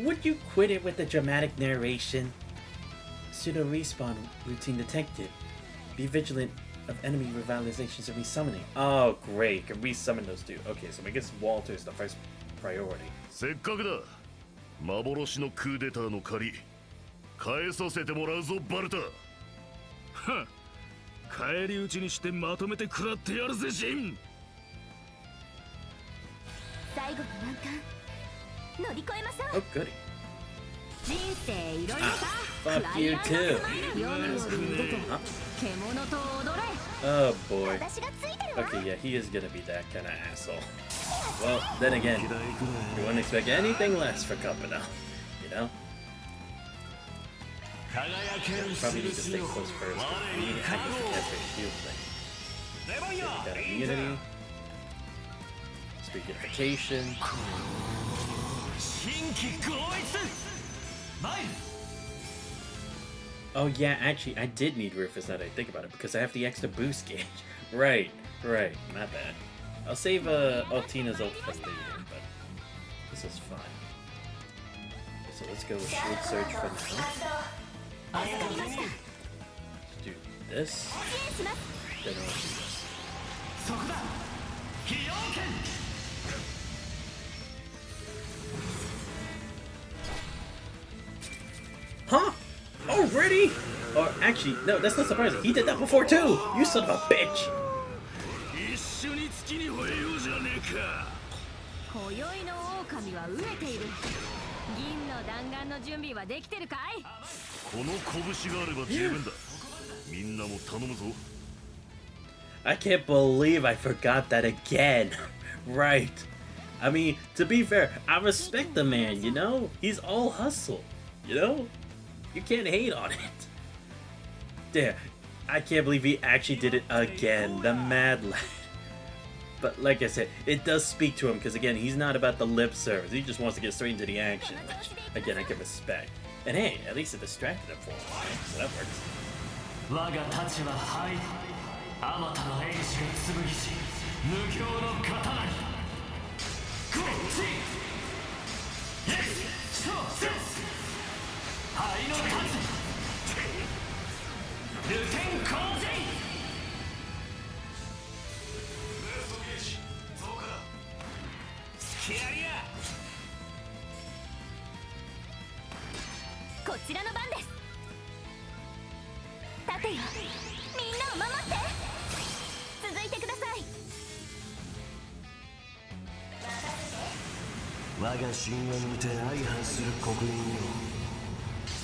Would you quit it with the dramatic narration? Pseudo respawn routine detected. Be vigilant of enemy revitalizations and resummoning. Oh, great. Can resummon those two. Okay, so I guess Walter is the first priority. せっかくだ。幻のクーデターの借り返させてもらうぞバルタ。はっ、返り討ちにしてまとめて食らってやるぜジン。最後の難関乗り越えましょう。 Oh, goody. 人生いろいろさ。 Fuck you too. 夜より出て獣と踊れ。 Oh, boy. 私がついてるわ。 Okay, yeah, he is gonna be that kind of asshole. Well, then again, you wouldn't expect anything less for Kappa, you know? Probably need to stay close first. We need to activate the Casper shield thing. So we got immunity, speed unification. Oh yeah, actually, I did need Rufus now that I think about it because I have the extra boost gauge. Right, my bad. I'll save Altina's ult for later, but this is fine. Okay, so let's go with Shield Surge for now. Let's do this. Then I'll do this. Huh? Already? Or actually, no, that's not surprising. He did that before too! You son of a bitch! 一緒に月に吠えようじゃねえか。今宵の狼は飢えている。銀の弾丸の準備はできてるかい？この拳があれば十分だ。みんなも頼むぞ。I can't believe I forgot that again. Right. I mean, to be fair, I respect the man, you know? He's all hustle, you know? You can't hate on it. Damn, I can't believe he actually did it again, the mad lad. But like I said, it does speak to him because again, he's not about the lip service. He just wants to get straight into the action, which again, I can respect. And hey, at least it distracted him for a while, so that works. 我が太刀は灰あまたの英士が紡ぎし無形の刀にこっちイエスそうそう灰の太刀ルテン洪水スキアリアこちらの番です。立てよ、みんなを守って。続いてください。我が神話にて相反する国民よ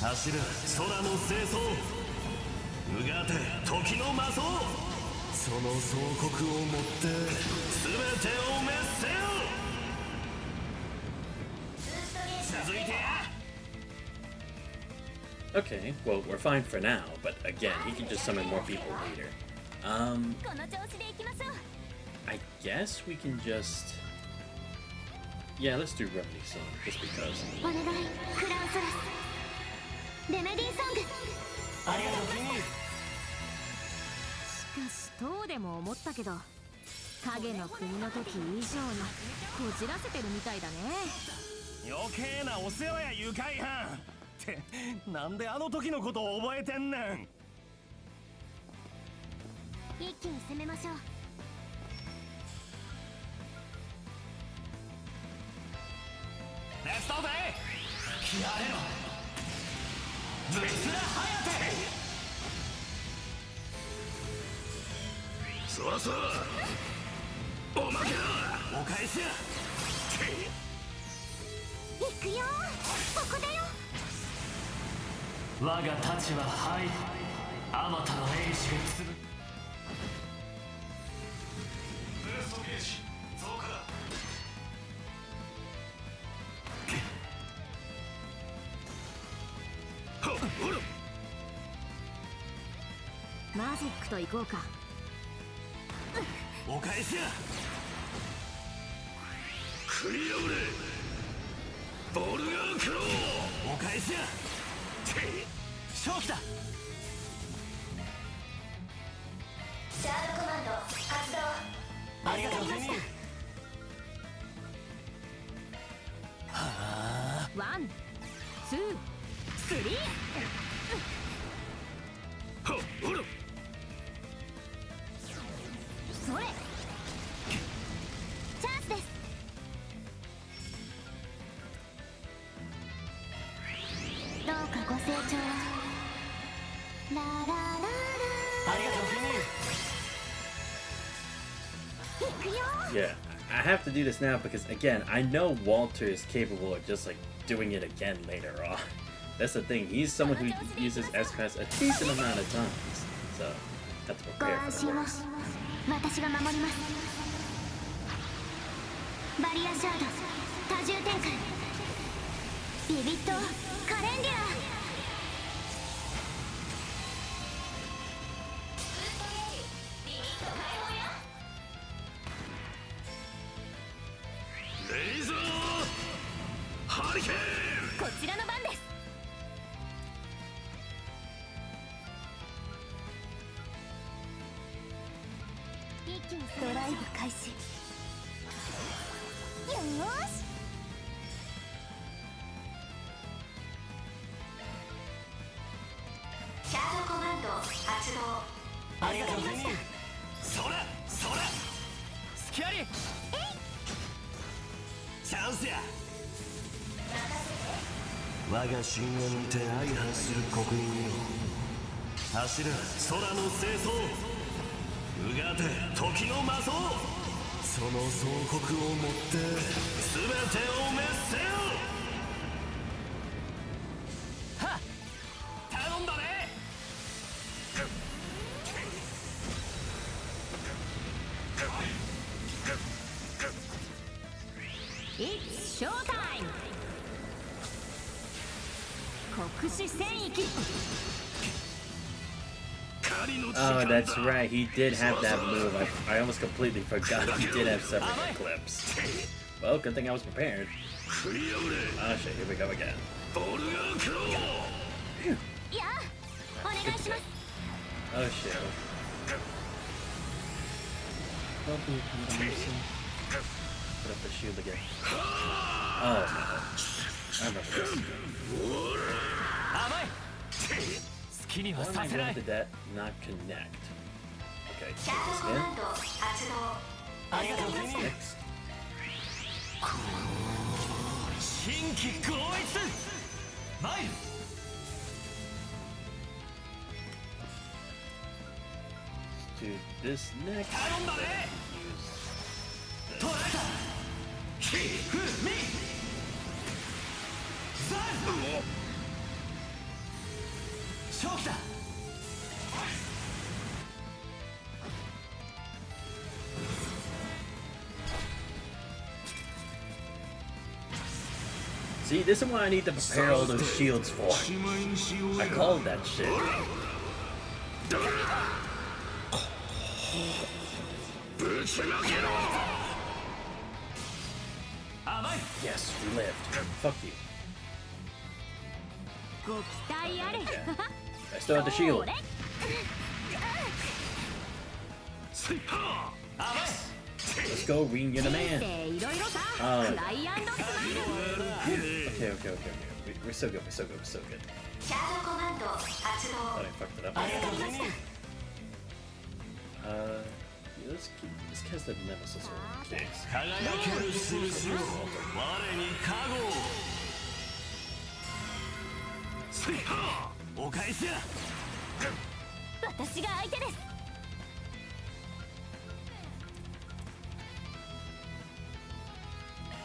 走る空の清掃うがて時の魔装その総国をもって全てを滅せよ続いてや Okay, well, we're fine for now, but again, he can just summon more people later. この調子で行きましょう。 I guess we can just... Yeah, let's do Remedy Song, just because. お願い、クラウソラス。レメディーソング。ありがとう君しかしどうでも思ったけど影の国の時以上にこじらせてるみたいだね。余計なお世話や愉快犯ってなんであの時のことを覚えてんねん。一気に攻めましょう。レストでやれろブスラハヤテそらそらおまけだお返しや行くよ、ここだよ。我が太刀は灰。あまたの英士がつぶ。ブーストゲージ増加だ。マジックと行こうか。お返しや。クリアブレボルガークロー。お返しや。正気だ。シャードコマンド発動。ありがとうございました。ワン、ツー、スリー。はっほら。それ。チャンスです。どうかご清聴ララララ。ありがとうございます。行くよ。 Yeah, I have to do this now because again, I know Walter is capable of just like doing it again later on. That's the thing. He's someone who uses S-Class a decent amount of times, so I have to ご prepare 安 for 心を that. 私が守ります。バリアシャード多重展開。ビビットカレンデュラ。レイザーハリケーン。こちらの番です。一気にドライブ開始。よーし。シャードコマンド発動。ありがとうございます。そらそら。スキャリー。チャンスや。我が神を見て相反する国民よ。走れ空の清掃。うがて時の魔装。その総国をもって全てを滅せよ。はっ頼んだね。It's showtime! 国士戦役。 Oh, that's right. He did have that move. I almost completely forgot he did have several clips. Well, good thing I was prepared. Oh shit, here we go again. いや、お願いします。 Oh shit. Hopefully you can use him. Put up the shield again. Oh no. I remember this. 甘い。好きには Why am さ I せな going い。 to that not connect? Okay, シャー take ドコ this マンド発動。ありがとうございます。 Next. 新規合一。マイル。 To this next. 頼んだね。 Use 取られた。ヒフミ。ザン。正気だ。 See, this is what I need to prepare all those shields for. I called that shit. Yes, we lived. Fuck you. ご期待あれ。 I still have the shield. それ。 Let's go, Ring, you're the 人 man. 生いろいろさ。 Oh. クライアンドスマイル。 Okay. We're so good. We're so good. シャードコマンド発 Thought 動。 I fucked it up. ありがとうございます。 Yeah, let's cast that nemesis over the case. 輝ける印を我に加護。お返しや。私が相手です。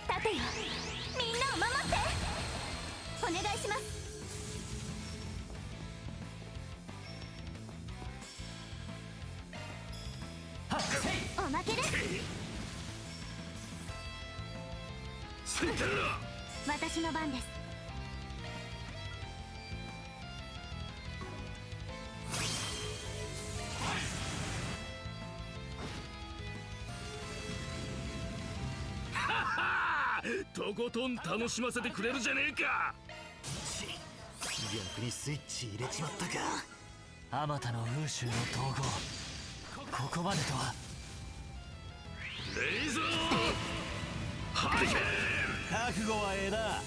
立てよ、みんなを守って。お願いします。私の番です。とことん楽しませてくれるじゃねえか。逆にスイッチ入れちまったか。あまたの風習の統合、ここまでとは。レイザーハリケーン。覚悟はええな。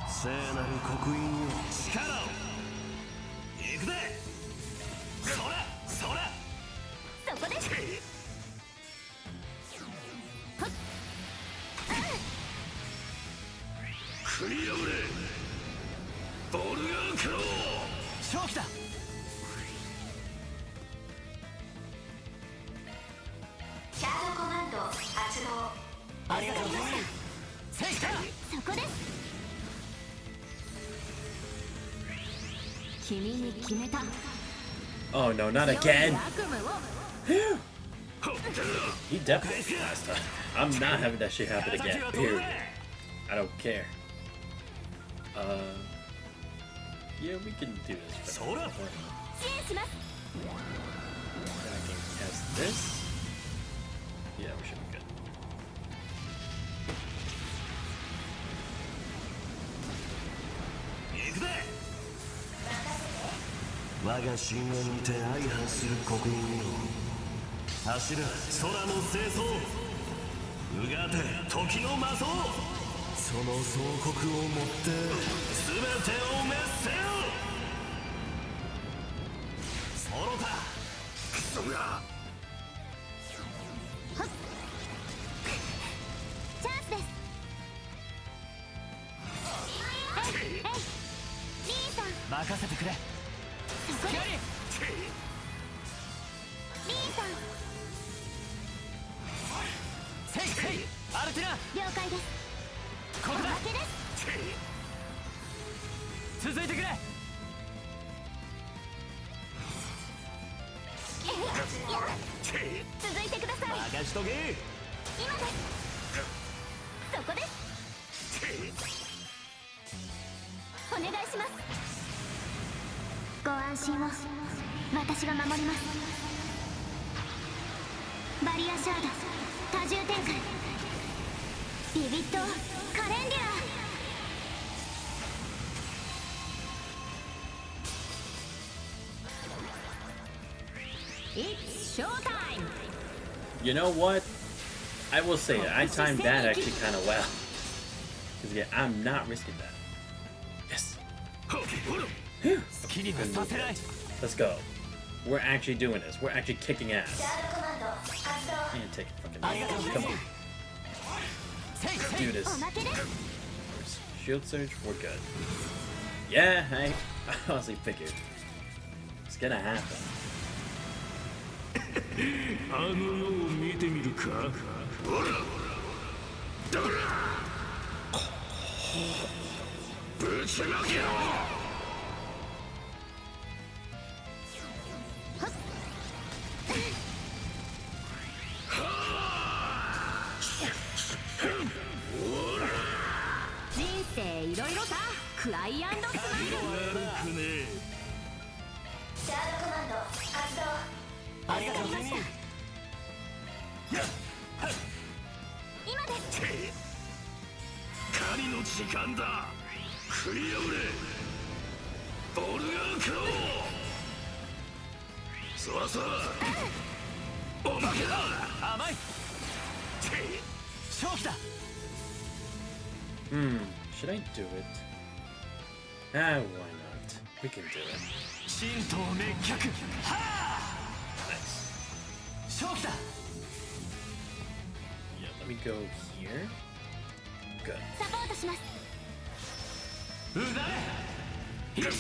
聖なる刻印を力を行くぜ。そらそらそこです。食い破れボルガークロー。勝機だ。シャードコマンド発動。ありがとう。セイタそこです。君に決めた。 Oh no, not again. 悪夢を。 He definitely passed her. I'm not having that shit happen again. Period. I don't care. Yeah, we can do this. For now. 支援します。 I can cast this. Yeah, we should be good. 行くぜ。我が神話にて相反する刻印を柱空の清掃。うがて時の魔装。その総国をもって全てを滅せよ。ソロタクソが。チャンスです。リーさん。任せてくれ。そこです。リーさん。セイセイアルティナ。了解です。ここだ。負けです。続いてくれ。続いてください。任しとけ。今です。そこです。お願いします。ご安心を。私が守ります。バリアシャード多重展開。ビビットカレンデュラ。 It's showtime! You know what? I will say it. I timed that actually kind of well. Because yeah, I'm not risking that. Yes. Let's go. We're actually doing this. We're actually kicking ass. And take fucking damage. Come on. Let's do this. Shield surge. We're good. Yeah, I honestly figured it's gonna happen. あの世を見てみるか。ほらだからぶちまけろ。人生いろいろさ。クライアンドスマイル。悪くねえ。シャードコマンド発動。 ありがとう。今です。狩りの時間だ。食い破れボルガークロー。そらそらおまけだ。甘い。勝機だ。Should I do it? Ah, why not? We can do it. 神道滅却。はあ。 勝機だ。 Yeah, let me go here. Good. サポートします。うなれ。1、2、3。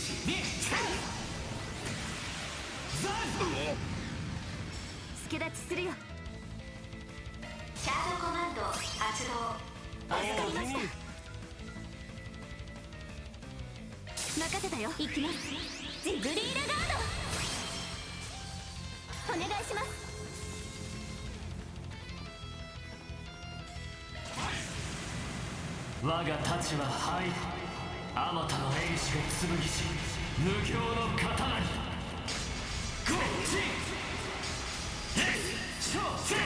助立ちするよ。シャードコマンド発動。ありがとう。任せたよ。行きます。ジグリーラガード。お願いします。我が太刀は灰。あまたの英士が剣し無形の刀に。ゴーチンショーセス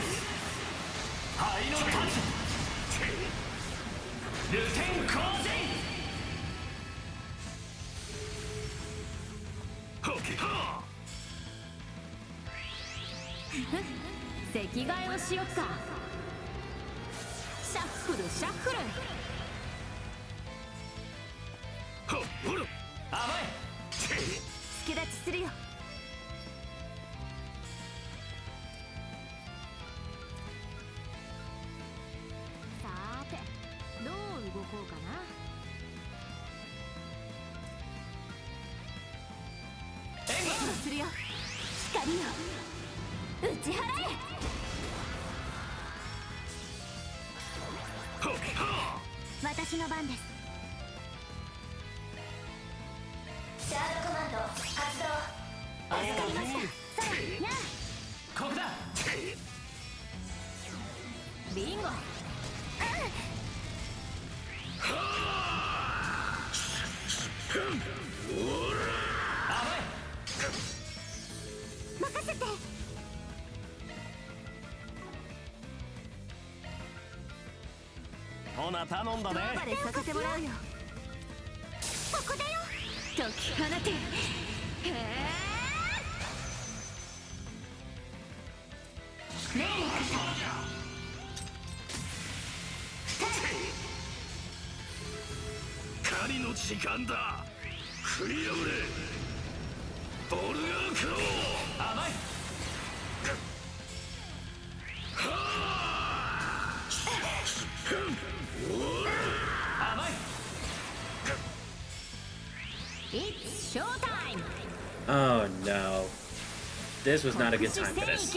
灰の太刀ルテン光人。席替えをしよっか。シャッフルシャッフル。甘い助立ちするよ。さーてどう動こうかな。援護するよ。光よ打ち払え。私の番です。シャードコマンド発動。助かりました。さあやあここだ。ビンゴ。任せて。ほな頼んだね。までさせてもらうよ。ここだよ。解き放て。へえ。ね狩りの時間だ。振り破れボルガークロー。甘い甘い。 It's showtime. Oh no. This was not a good time for this.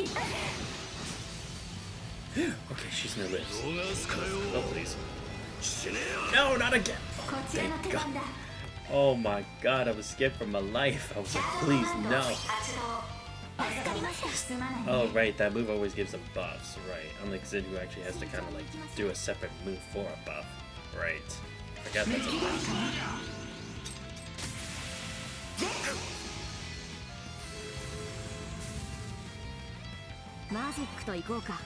Okay, she's gonna live. Oh, please. No, not again. Oh, thank God. Oh my God, I was scared for my life. I was like, please, no. Oh, right, that move always gives them buffs, right. Unlike Zid, who actually has to kind of like do a separate move for a buff. Right. Forgot that's a buff. マジックと行こうか。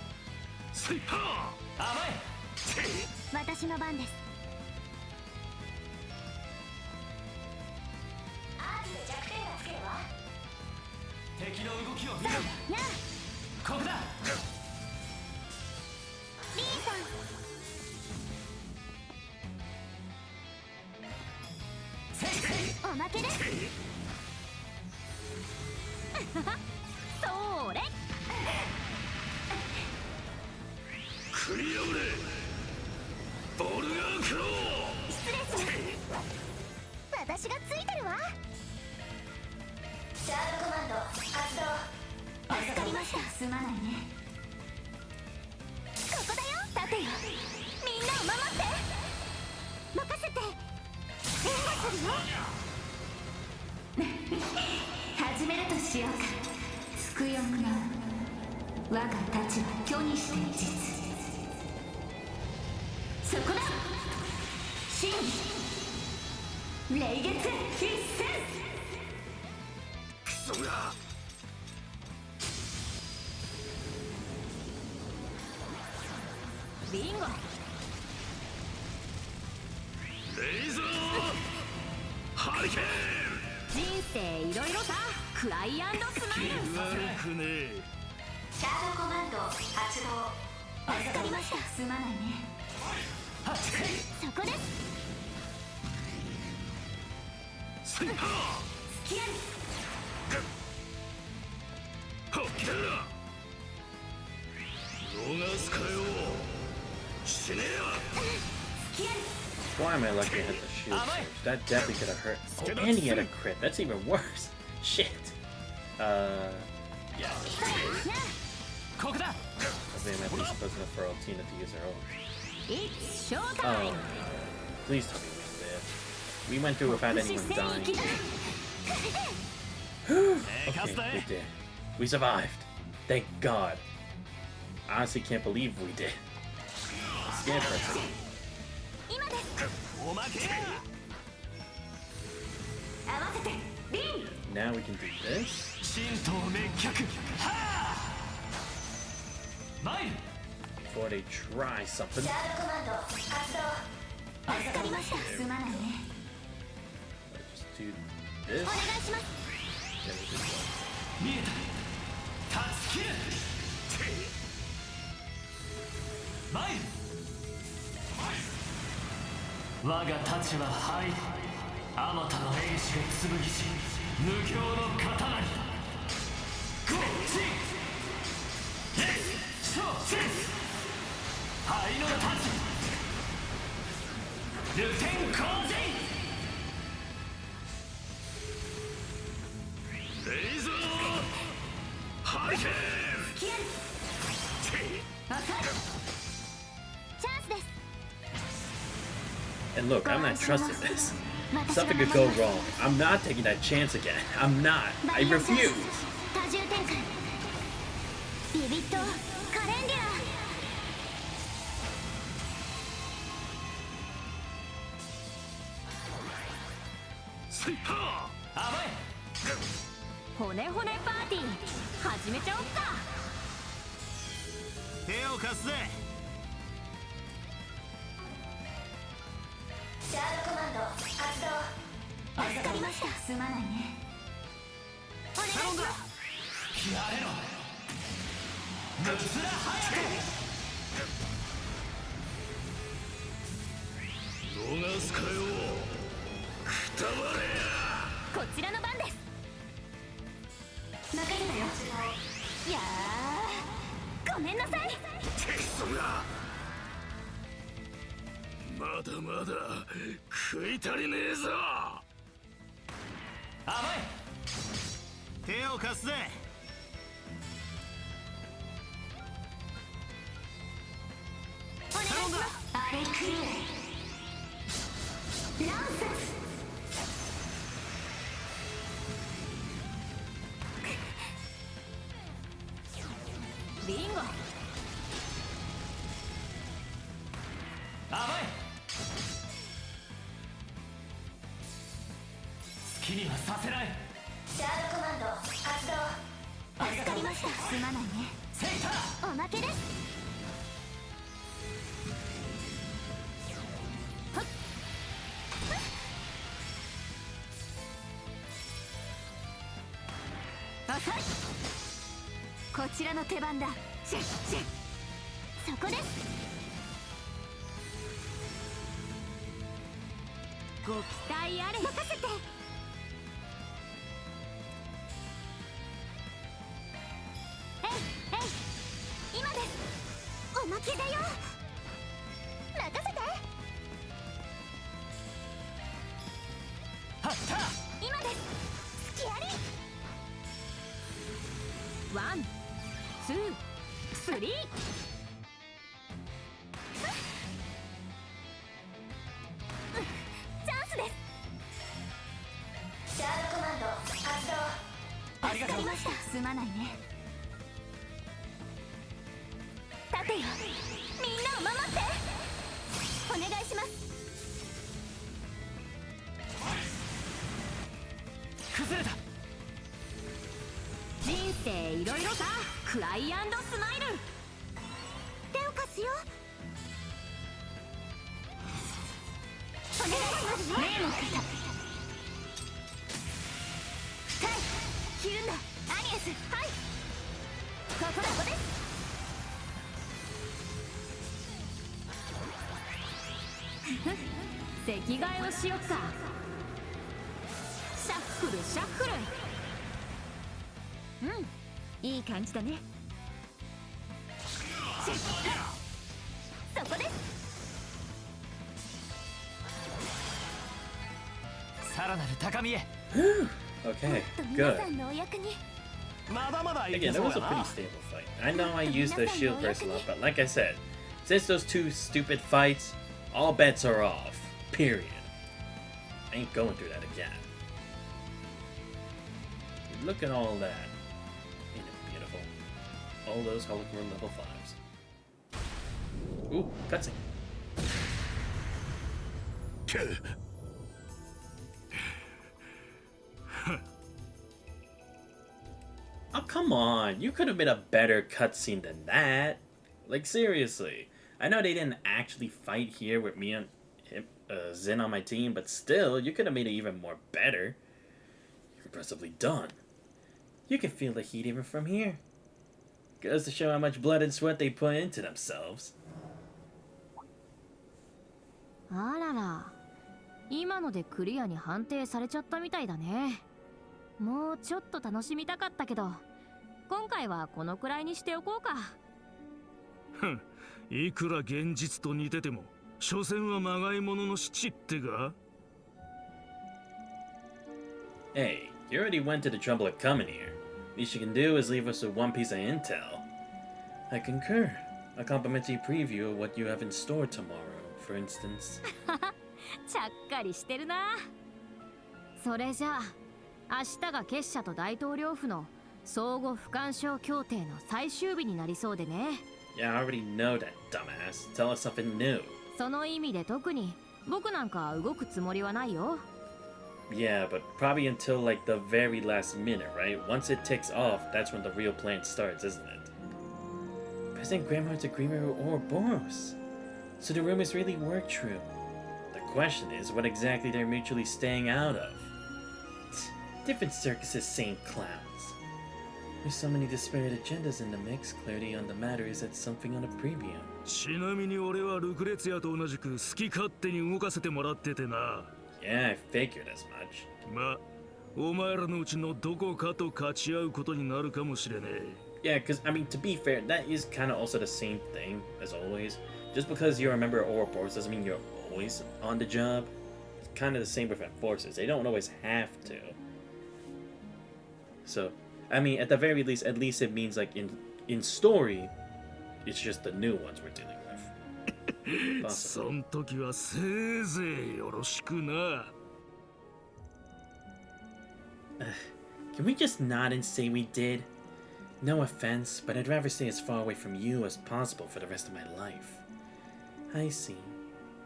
私の番です。アーチで弱点がつけるわ。敵の動きを見る。やここだ。リーさん。おまけです。それ。振り破れボルガークロー。失礼します。私がついてるわ。シャードコマンド発動。助かりました。すまないね。ここだよ。立てよ。みんなを守って。任せて。援護するよ。始めるとしようか。つくよくな我が立場虚にして実。そこだ。真理霊月必戦。クソがビンゴ。レイザーハリケーン。人生いろいろさ。クライアンドスマイル。悪くねえ。シャードコマンド発動。助かりました。すまないね。そこです。スキャンホッケーロガスかよ。死ねや。 Why am I lucky I hit the shield surge? That definitely could have hurt. Oh, and he had a crit. That's even worse. Shit. Yeah. I think I might be supposed enough for Altina to use her own. It's Oh, showtime. please tell me we live. We went through without anyone dying. Okay, we did. We survived. Thank God. I honestly can't believe we did. I'm scared for a second. 今です。おまけや。合わせてリン Now we can do this. 神道滅却はあ参る Before they try something. シャードコマンド発動。助かりました。すまないね。 Let's just do お this. 願いします。 Then we just 見えた断ち切る参る我が太刀は灰あまたの英士が紡ぎし無形の刀にゴーチイエスショーシス灰の太刀ルテンコージレイザーハリケーン消える。浅いチャンスです。 And look, I'm not trusting this. Something could go wrong. I'm not taking that chance again. I'm not. I refuse. 多重展開。ビビットカレンデュラ。スイパ甘骨骨パーティー始めちゃおっか。手を貸すぜ。シャードコマンド発動。助かりました。すまないね。お願いします。やれろムツラハヤー逃すかよくたばれやこちらの番です。任せたよ。いやーごめんなさい。テクソがまだまだ食い足りねえぞ甘い手を貸すぜ。お願いします。アレクルランセビンゴ甘い好きにはさせないス。シャードコマンド発動。助かりました。すまないね。セイターおまけです。浅いこちらの手番だ。シェッシェッそこです。ご期待あれ。任せて。えいえい今です。おまけだよ。任せて。はった今です。隙あり。ワンツースリーチャンスです。シャードコマンド発動。ありがとう助かりました。すまないね。立てよ。みんなを守って。お願いします。崩れた人生いろいろさ。クライアンドスマイル。手を貸すよ。お願いします。例の方。はいヒルンダアニエス。はいここです。席替えをしよっか。シャッフルシャッフル。いい感じだね。そこです。さらなる高みへ Okay, 皆 good. さんのお役に。まだまだいけ Again, そ that う was や a な pretty stable fight. I know I used the shield person a lot, but like I said, since those two stupid fights, all bets are off. Period. I ain't going through that again. Look at all that. Ain't it beautiful? All those hologram level 5s. Ooh, cutscene. Oh, come on. You could have made a better cutscene than that. Like, seriously. I know they didn't actually fight here with me and Zin on my team, but still, you could have made it even more better. Impressively done. You can feel the heat even from here. Goes to show how much blood and sweat they put into themselves. あらら、今のでクリアに判定されちゃったみたいだね。もうちょっと楽しみたかったけど、今回はこのくらいにしておこうか。ふん、いくら現実と似てても、所詮はまがいものの七ってか。Hey, you already went to the trouble of coming here. Least you can do is leave us with one piece of intel. I concur. A complimentary preview of what you have in store tomorrow, for instance. ちゃっかりしてるな。それじゃあ、明日が結社と大統領府の相互不干渉協定の最終日になりそうでね。Yeah, I already know that, dumbass. Tell us something new. その意味で特に僕なんか動くつもりはないよ。Yeah, but probably until like the very last minute, right? Once it ticks off, that's when the real plan starts, isn't it? President Gramhart's agreement with Ouroboros. So the rumors really were true. The question is, what exactly they're mutually staying out of? Different circuses, same clowns. With so many disparate agendas in the mix, clarity on the matter is at something on a premium. ちなみに俺はルクレツィアと同じく好き勝手に動かせてもらっててな。Yeah, I figured as much. まあ、お前らのうちのどこかと勝ち合うことになるかもしれねえ。Yeah, because, I mean, to be fair, that is kind of also the same thing, as always. Just because you're a member of Ouroboros doesn't mean you're always on the job. It's kind of the same with enforcers. They don't always have to. So, I mean, at the very least, at least it means, like, in story, it's just the new ones we're dealing with. そん時はせいぜいよろしくな。Can we just nod and say we did? No offense, but I'd rather stay as far away from you as possible for the rest of my life. I see.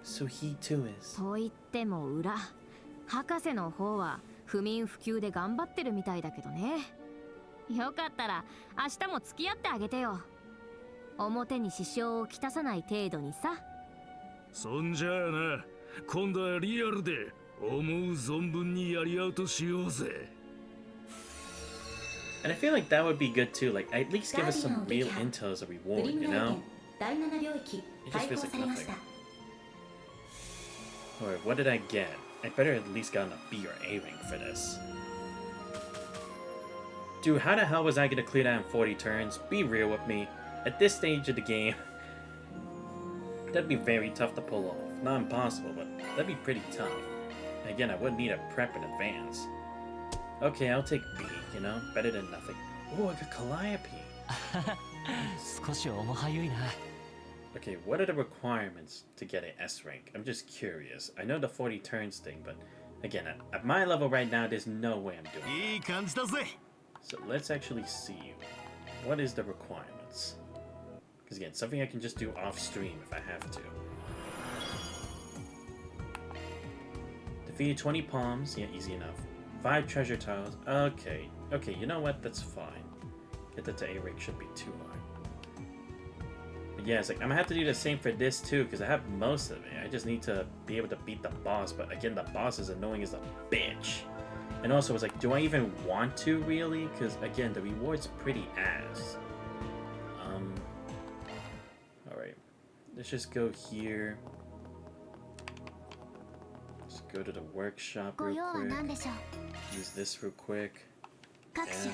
So he too is. と言っても裏、博士の方は不眠不休で頑張ってるみたいだけどね。よかったら明日も付き合ってあげてよ。表に支障をきたさない程度にさ。そんじゃあな、今度はリアルで思う存分にやり合うとしようぜ。And I feel like that would be good too. Like, at least give us some real intel as a reward, you know? It just feels like nothing. Alright, what did I get? I better at least gotten a B or A rank for this. Dude, how the hell was I gonna clear that in 40 turns? Be real with me. At this stage of the game, that'd be very tough to pull off. Not impossible, but that'd be pretty tough. Again, I would need a prep in advance. Okay, I'll take B, you know? Better than nothing. Oh, I got Calliope. 少し重はゆいな。 Okay, what are the requirements to get an S rank? I'm just curious. I know the 40 turns thing, but again, at my level right now, there's no way I'm doing it. いい感じだぜ。 So let's actually see. What is the requirements? Because again, something I can just do off stream if I have to. Defeated 20 palms. Yeah, easy enough. 5 treasure tiles. Okay. Okay, you know what? That's fine. Get that to A rank should be too high. But yeah, it's like, I'm gonna have to do the same for this too, because I have most of it. I just need to be able to beat the boss, but again, the boss is annoying as a bitch. And also, it's like, do I even want to, really? Because again, the reward's pretty ass. Alright. Let's just go here. Let's go to the workshop real quick. Use this real quick. Yeah.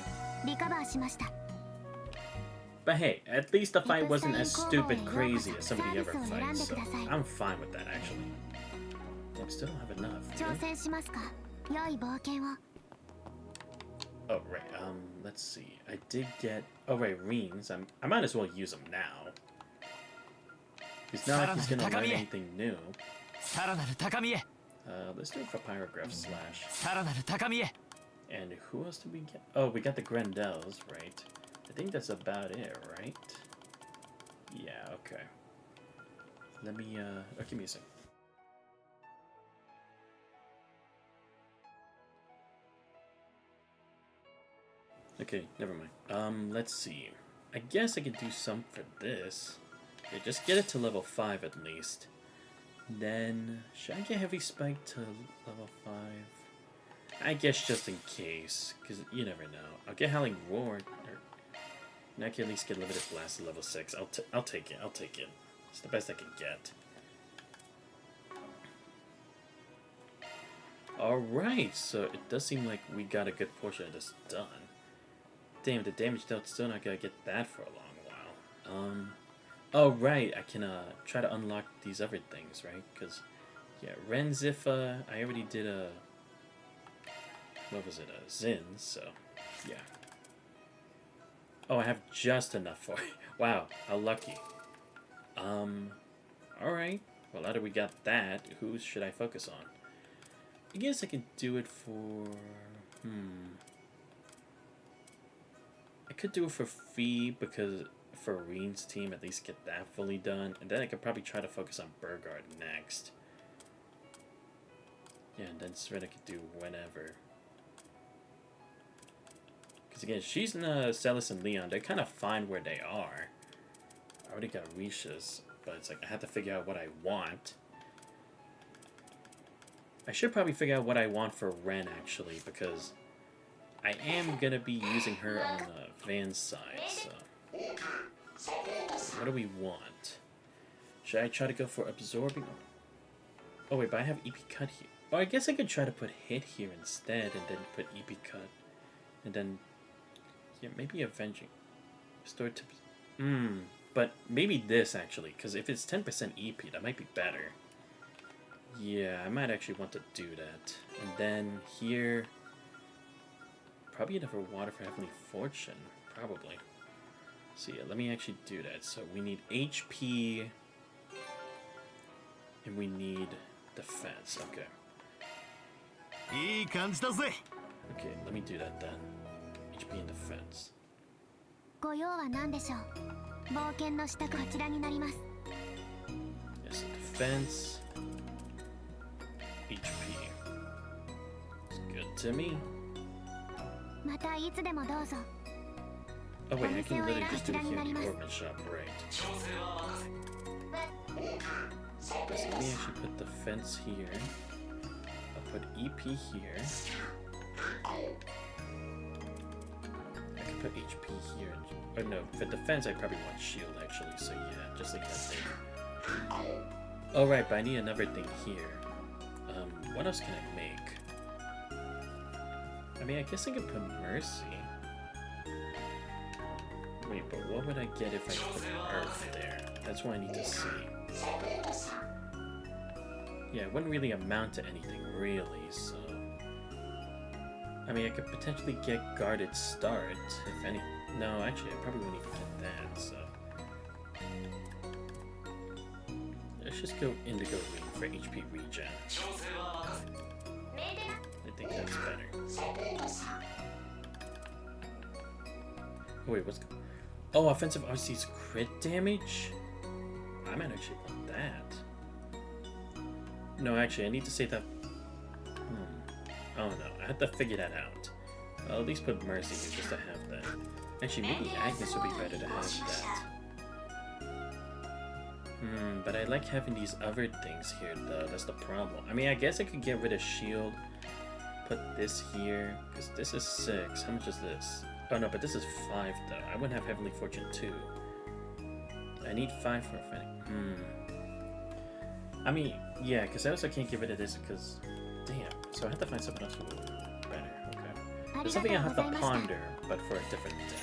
But hey, at least the fight wasn't as stupid crazy as some of the other fights, so I'm fine with that actually. Damn, still don't have enough. Really? Oh right, let's see. I did get right, Reens. I might as well use them now. It's not like he's gonna learn anything new. Let's do it for Pyrograph Slash. And who else did we get? Oh, we got the Grendels, right? I think that's about it, right? Yeah, okay. Let me, give me a second. Okay, never mind. Let's see. I guess I could do some for this. Okay, just get it to level 5 at least. Then, should I get Heavy Spike to level 5? I guess just in case, because you never know. I'll get Howling Roar, and I can at least get Limited Blast to level 6. I'll take it, I'll take it. It's the best I can get. Alright, so it does seem like we got a good portion of this done. Damn, the damage dealt, still not gonna get that for a long while. Oh right, I can try to unlock these other things, right? Because, yeah, Renzifa, I already did a... What was it? A Zin, so, yeah. Oh, I have just enough for it. Wow, how lucky. Alright. Well, now that we got that, who should I focus on? I guess I could do it for... I could do it for Fee, because for Reen's team, at least get that fully done. And then I could probably try to focus on Burgard next. Yeah, and then Sveta could do whenever. Because again, she's Celis and Leon. They're kind of fine where they are. I already got Risha's, but it's like I have to figure out what I want. I should probably figure out what I want for Ren, actually, because I am going to be using her on Van's side, so... What do we want? Should I try to go for Absorbing? Oh wait, but I have EP Cut here. Oh, I guess I could try to put Hit here instead, and then put EP Cut. And then... Yeah, maybe Avenging. Restore to... But maybe this, actually, because if it's 10% EP, that might be better. Yeah, I might actually want to do that. And then here... Probably another Water for Heavenly Fortune. Probably. So yeah, let me actually do that. So we need HP... And we need Defense. Okay. Okay, let me do that then. HP and Defense. ご用は何でしょう。冒険の支度こちらになります。Yes, Defense. HP. It's good to me. またいつでもどうぞ。 Oh wait, I can literally just do it here in the Orphan Shop, right? So let me actually put the fence here. I'll put EP here. I can put HP here. Oh no, for defense I probably want shield actually, so yeah, just like that thing. Oh right, but I need another thing here. What else can I make? I mean, I guess I could put Mercy. Wait, but what would I get if I put Earth there? That's what I need to see. Yeah, it wouldn't really amount to anything, really, so... I mean, I could potentially get Guarded Start, if any... No, actually, I probably wouldn't even get that, so... Let's just go Indigo Ring for HP regen. I think that's better. Oh, wait, what's... Oh, Offensive RC's crit damage? I might actually want that. No, actually, I need to say that... Oh no, I have to figure that out. I'll at least put Mercy here just to have that. Actually, maybe Agnes would be better to have that. But I like having these other things here, though. That's the problem. I mean, I guess I could get rid of Shield. Put this here, because this is 6. How much is this? Oh no, but this is 5, though. I wouldn't have Heavenly Fortune 2. I need 5 for a Fennec. I mean, yeah, because I also can't get rid of this because... Damn. So I have to find something else better. Okay. There's something I have to ponder, but for a different day.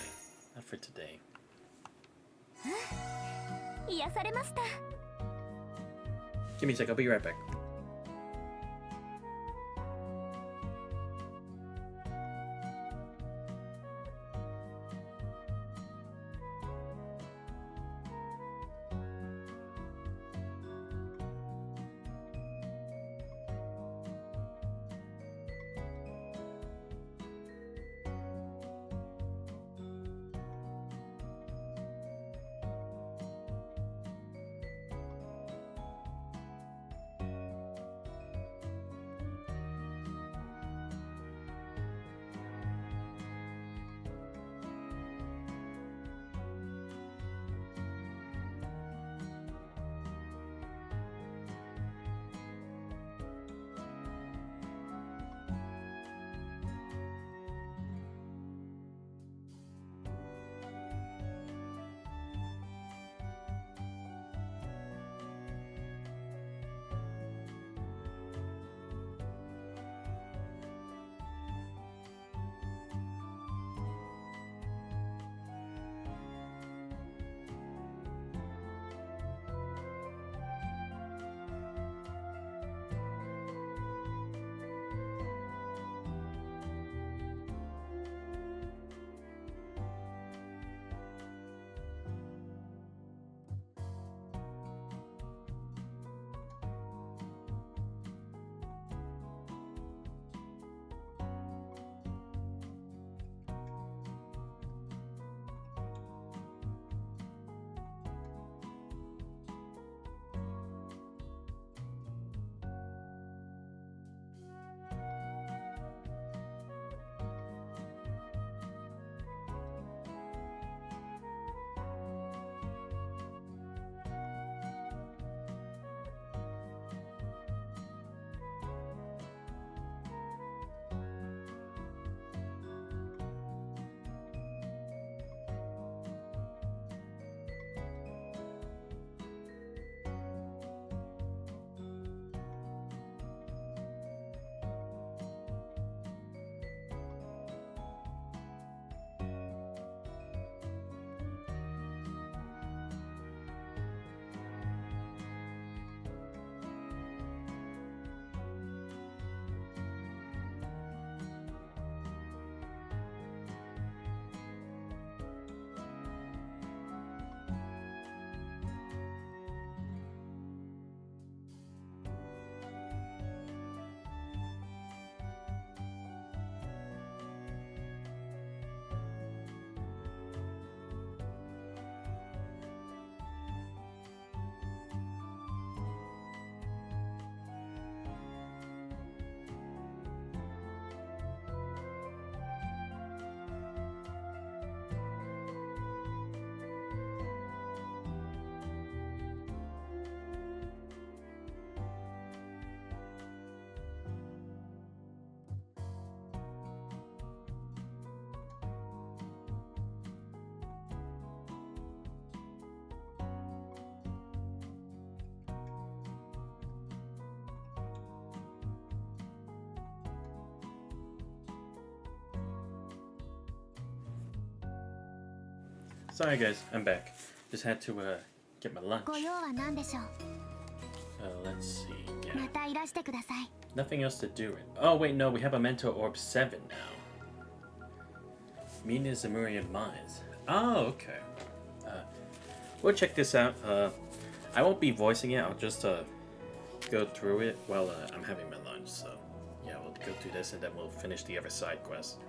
Not for today. Give me a sec, I'll be right back. Sorry guys, I'm back. Just had to get my lunch. ご用は何でしょう。 Let's see. ま Yeah. たいらしてください。 Nothing else to do. Oh wait, no, we have a Mentor Orb 7 now. Mina Zamurian Mines. Oh, okay. We'll check this out. I won't be voicing it. I'll just go through it while I'm having my lunch. So yeah, we'll go through this and then we'll finish the other side quest.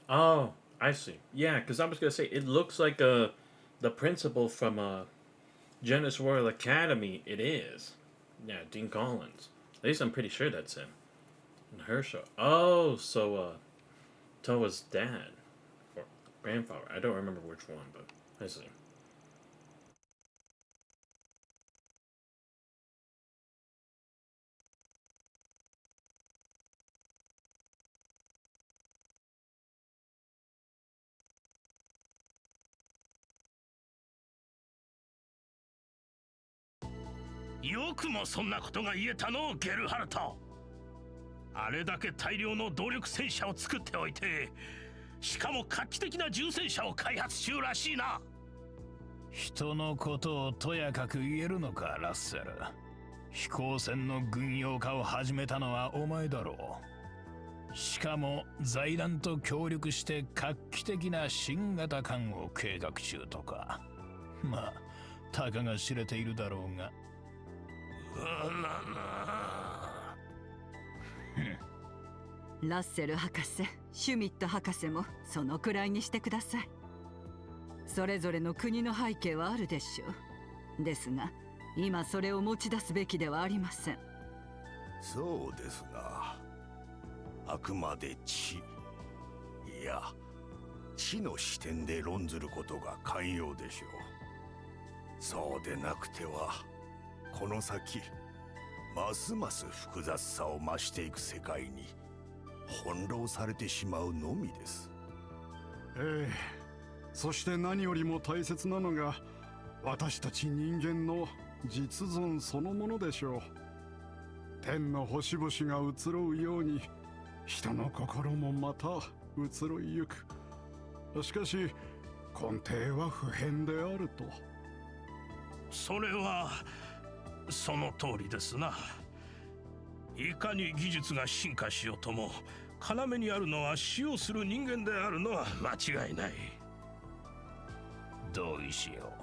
Oh, I see. Yeah, because I was gonna say it looks like the principal from Genesis Royal Academy. It is. Yeah, Dean Collins. At least I'm pretty sure that's him. And Herschel. Oh, so Toa's dad or grandfather. I don't remember which one, but I see. .よくもそんなことが言えたの、ゲルハルト。あれだけ大量の動力戦車を作っておいて、しかも画期的な重戦車を開発中らしいな。人のことをとやかく言えるのか、ラッセル。飛行船の軍用化を始めたのはお前だろう。しかも財団と協力して画期的な新型艦を計画中とか。まあ、たかが知れているだろうが。ラッセル博士、シュミット博士もそのくらいにしてください。それぞれの国の背景はあるでしょう。ですが、今それを持ち出すべきではありません。そうですが、あくまで知、いや、知の視点で論ずることが寛容でしょう。そうでなくては、この先ますます複雑さを増していく世界に翻弄されてしまうのみです。ええ、そして何よりも大切なのが私たち人間の実存そのものでしょう。天の星々が移ろうように人の心もまた移ろいゆく。しかし根底は不変であると。それはその通りですな。いかに技術が進化しようとも要にあるのは使用する人間であるのは間違いない。同意しよ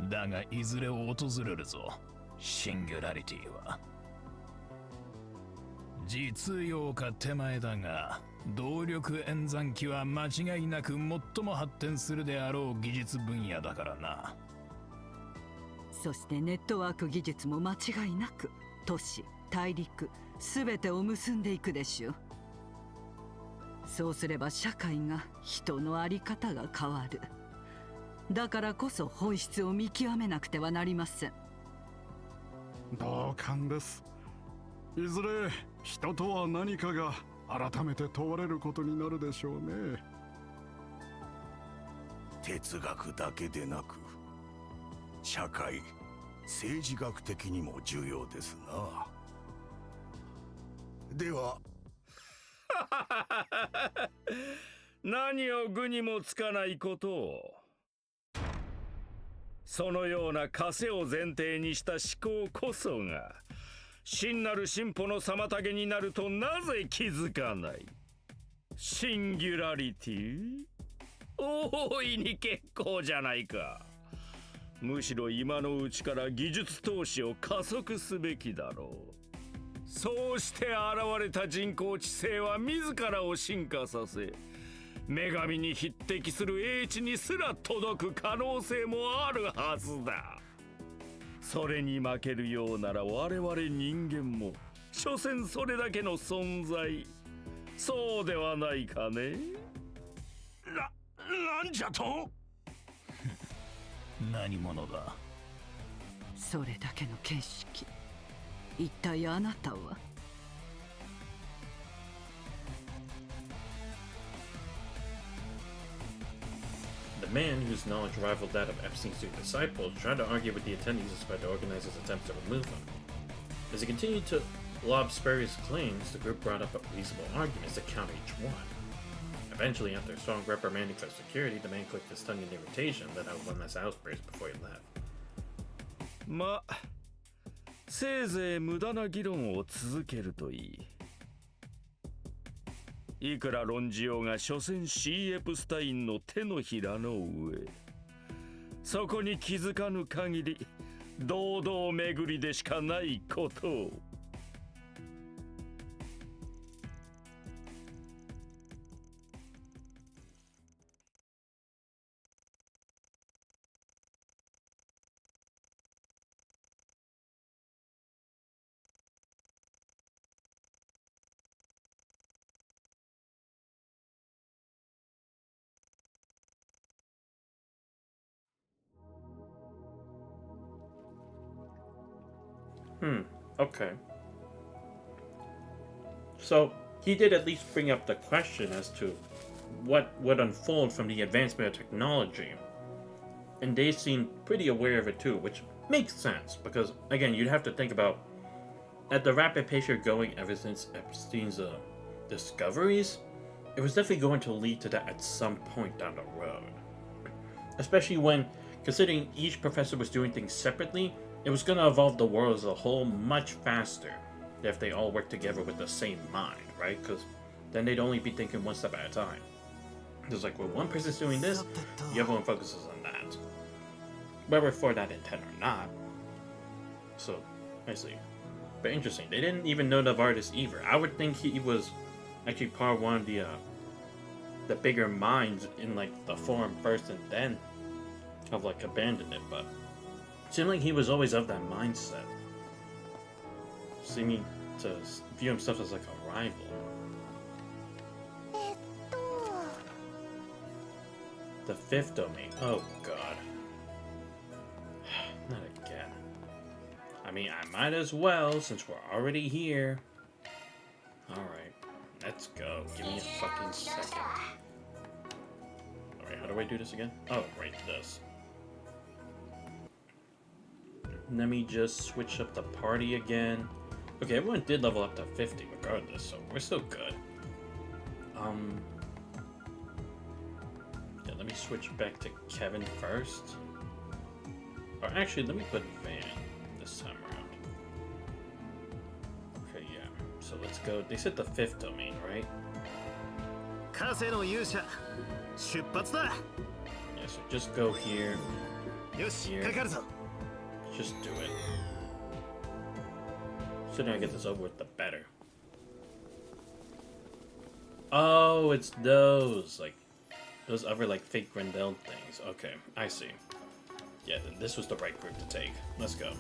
う。だがいずれ訪れるぞ、シンギュラリティは。実用化手前だが、動力演算機は間違いなく最も発展するであろう技術分野だからな。そしてネットワーク技術も間違いなく都市、大陸、すべてを結んでいくでしょう。そうすれば社会が人の在り方が変わる。だからこそ本質を見極めなくてはなりません。同感です。いずれ人とは何かが改めて問われることになるでしょうね。哲学だけでなく社会、政治学的にも重要ですな。では何を具にもつかないことを。そのような枷を前提にした思考こそが真なる進歩の妨げになるとなぜ気づかない。シンギュラリティ、大いに結構じゃないか。むしろ今のうちから技術投資を加速すべきだろう。そうして現れた人工知性は自らを進化させ、女神に匹敵する英知にすら届く可能性もあるはずだ。それに負けるようなら我々人間も所詮それだけの存在。そうではないかね。なんじゃと？何者だ？それだけの見識、一体あなたは？ The man, whose knowledge rivaled that of Epstein's two disciples, tried to argue with the attendees despite the organizers' attempts to remove him. As he continued to lob spurious claims, the group brought up reasonable arguments to counter each one. Eventually, after a strong reprimanding for security, the man clicked his tongue in irritation, then out one last outburst before he left. まあ、せいぜい無駄な議論を続けるといい。いくら論じようが所詮 C エプスタインの手のひらの上。そこに気づかぬ限り堂々巡りでしかないことを。Okay. So, he did at least bring up the question as to what would unfold from the advancement of technology. And they seemed pretty aware of it too, which makes sense, because, again, you'd have to think about, at the rapid pace you're going ever since Epstein's discoveries, it was definitely going to lead to that at some point down the road. Especially when, considering each professor was doing things separately, it was going to evolve the world as a whole much faster if they all worked together with the same mind, right? Because then they'd only be thinking one step at a time. It's like, well, one person's doing this, the other one focuses on that. Whether for that intent or not. So, I see. But interesting, they didn't even know the artist either. I would think he was actually part of one of the bigger minds in, like, the forum first and then have, like, abandoned it, but it seemed like he was always of that mindset. Seeming to view himself as like a rival. The fifth domain. Oh god. Not again. I mean, I might as well since we're already here. Alright, let's go. Give me a fucking second. Alright, how do I do this again? Oh, right, this. Let me just switch up the party again. Okay, everyone did level up to 50 regardless, so we're still good. Yeah, let me switch back to Kevin first. Or actually, let me put Van this time around. Okay, yeah. So let's go. They said the fifth domain, right? Yeah, so just go here. Here. Just do it. The sooner I get this over with, the better. Oh, it's those, like, those other, like, fake Grendel things. Okay, I see. Yeah, then this was the right group to take. Let's go.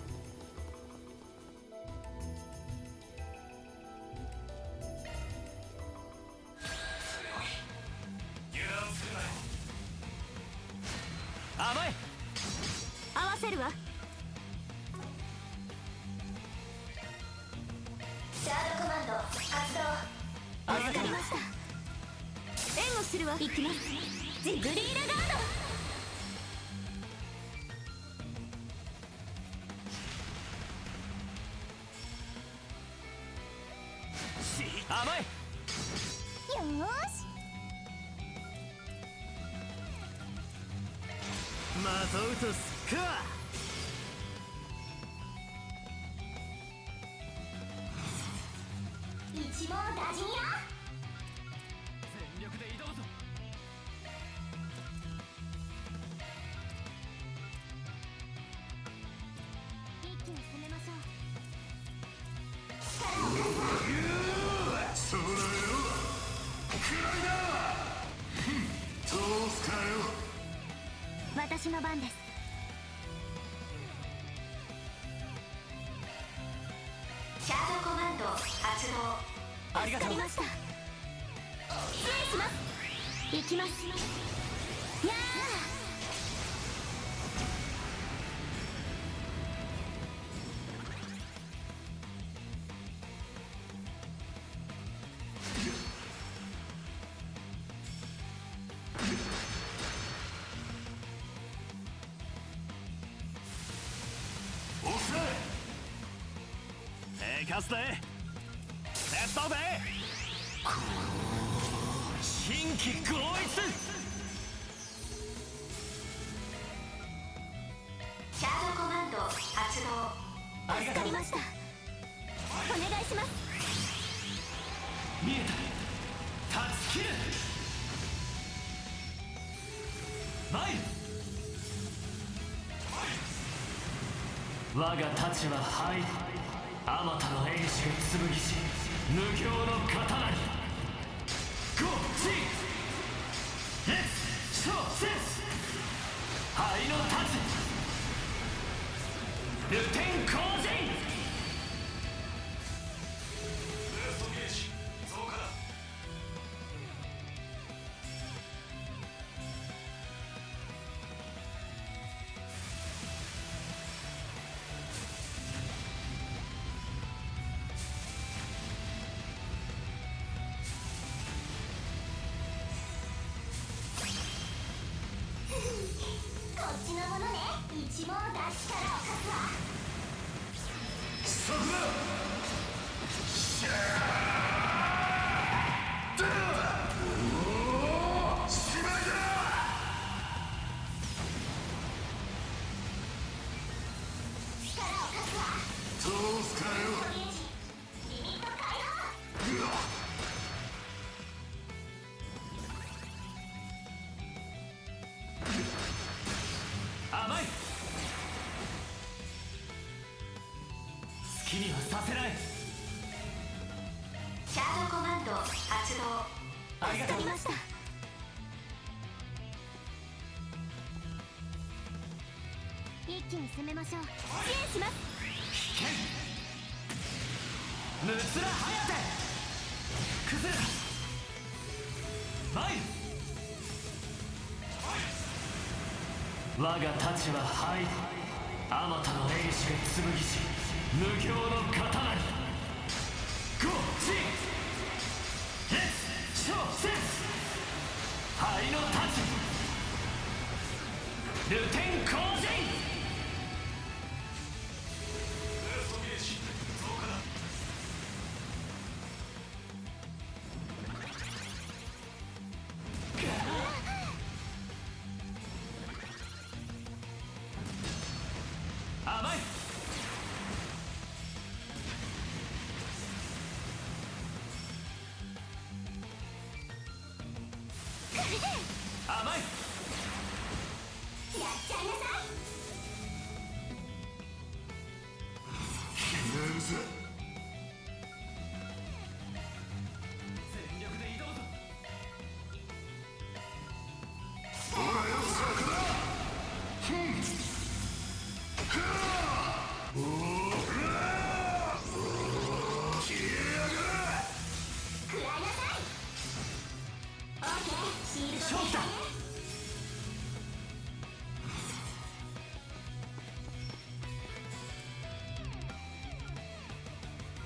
ド発動。ありがとう。助かりました。失礼します。行きます。やキャスで手伝うぜ。新規合一。シャードコマンド発動。助かりました。お願いします。見えた。断ち切る。前。我が太刀は灰。あまたの英雄剣し無形の刀に。ゴーチレッツショーセス。灰の太刀ルテン光人。ブーストゲージ増加だ。こっちのものね。一網打尽からを貸すわ。そこだ。シャーしまいだ。力を貸すわ。どうすかよ。リミット解放。甘い。好きにはさせない。シャードコマンド発動。ありがとう。助かりました。一気に攻めましょう。支援します。危険。ムツラハヤテ。崩れた。前。我が太刀は灰。あまたの英雄剣し無形の刀に。ゴーチレッツショーセス。灰の太刀ルテン光人。ブーストゲージ増加だ。甘い。甘い。やっちゃいなさい。決めるぜ。全力で挑むぞ。ほらよ、策だ。食らいなさい。オーケー。シールド勝負だ。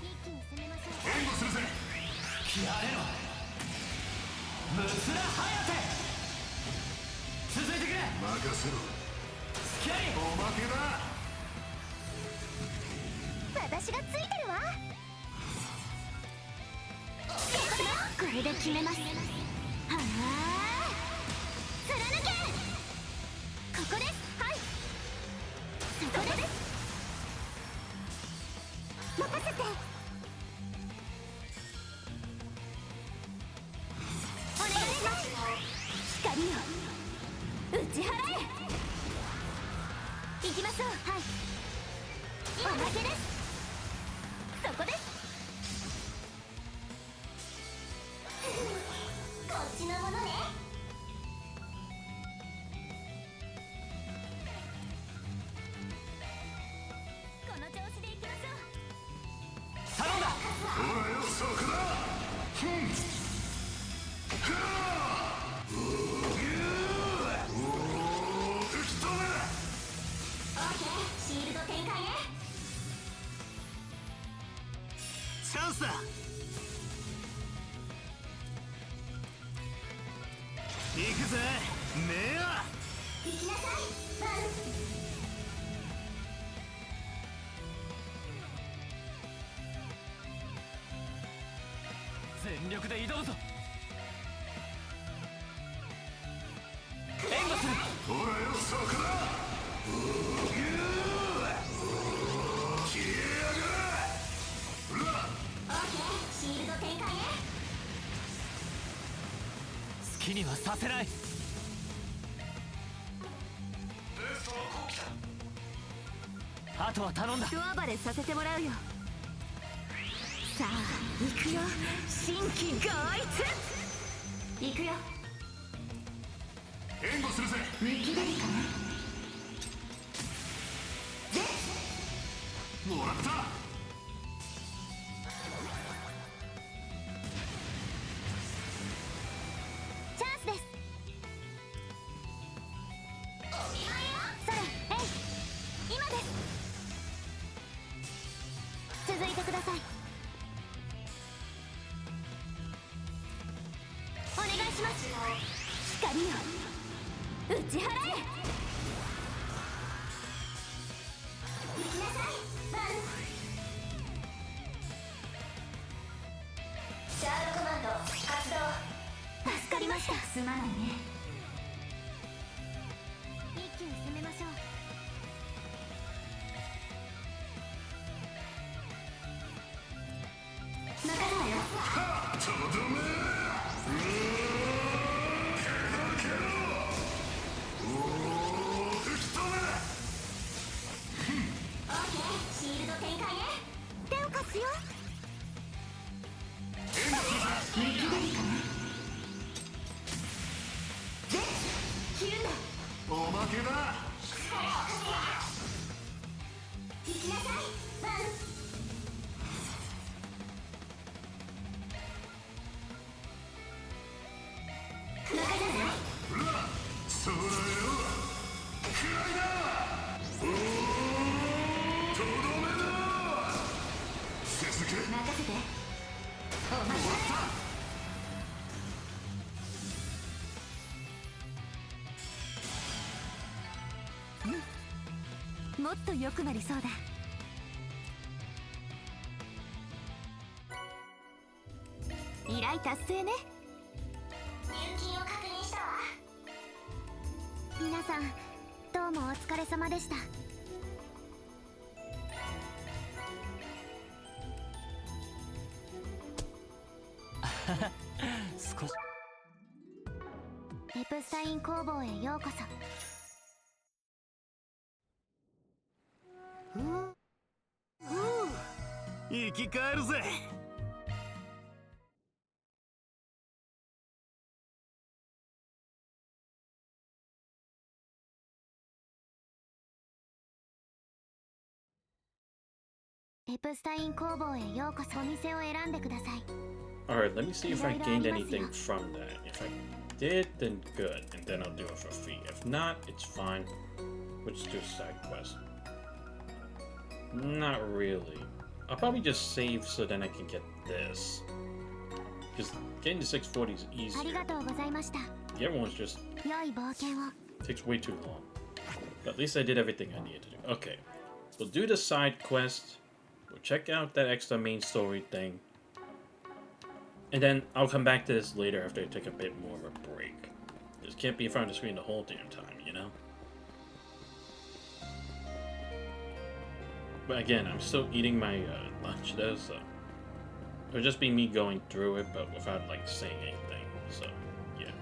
一気に攻めましょう。援護するぜ。やれろ。ムツラハヤテ。続いてくれ。任せろ。スキャリおまけだ。私がついてるわ。これで決めます。はあ、貫け。ここです。はい、そこです。任せて。お願いします。光よ、打ち払え。行きましょう。はい、おまけです。そこです。こっちのものね。この調子でいきましょう。頼んだ。貸すわ。ールド展開ね。チャンスだ。行くぜメア。行きなさいバン。全力で挑むぞ。援護する。ほらよそこだ。消えやがれ。オーケー、シールド展開ね。好きにはさせない。あとは頼んだ。ドアバレさせてもらうよ。さあ行くよ、新規合一。行くよ。援護するぜ。見切れるかな。もらった。チャンスです。それ、えい、今です。続いてください。お願いします。光よ、打ち払え。行きなさいバン。シャードコマンド発動。助かりました。すまないね。一気に攻めましょう。任せたよ。とどめ。オーケー、シールド展開ね。手を貸すよ。見切れるかな。で、切るんだ。おまけだ。行きなさいバン。任せたよ。そらよ。くらいだ。とどめだ。続け。任せて。お待ち。もっと良くなりそうだ。依頼達成ね。入金を確認したわ。皆さんどうもお疲れ様でした。少し。エプスタイン工房へようこそ。生き返るぜ。エプスタイン工房へようこそ。お店を選んでください。Alright, let me see if I gained anything from that. If I did, then good, and then I'll do it for free. If not, it's fine. Which do side quest? Not really. I'll probably just save so then I can get this. Because getting to 640 is あ easier. りがとうございました。 The other one's just 良い冒険を。 takes way too long. But at least I did everything I needed to do. Okay. We'll do the side quest. We'll check out that extra main story thing. And then I'll come back to this later after I take a bit more of a break. Just can't be in front of the screen the whole damn time, you know? But again, I'm still eating my lunch though, so... It'll just be me going through it, but without, like, saying anything, so, yeah.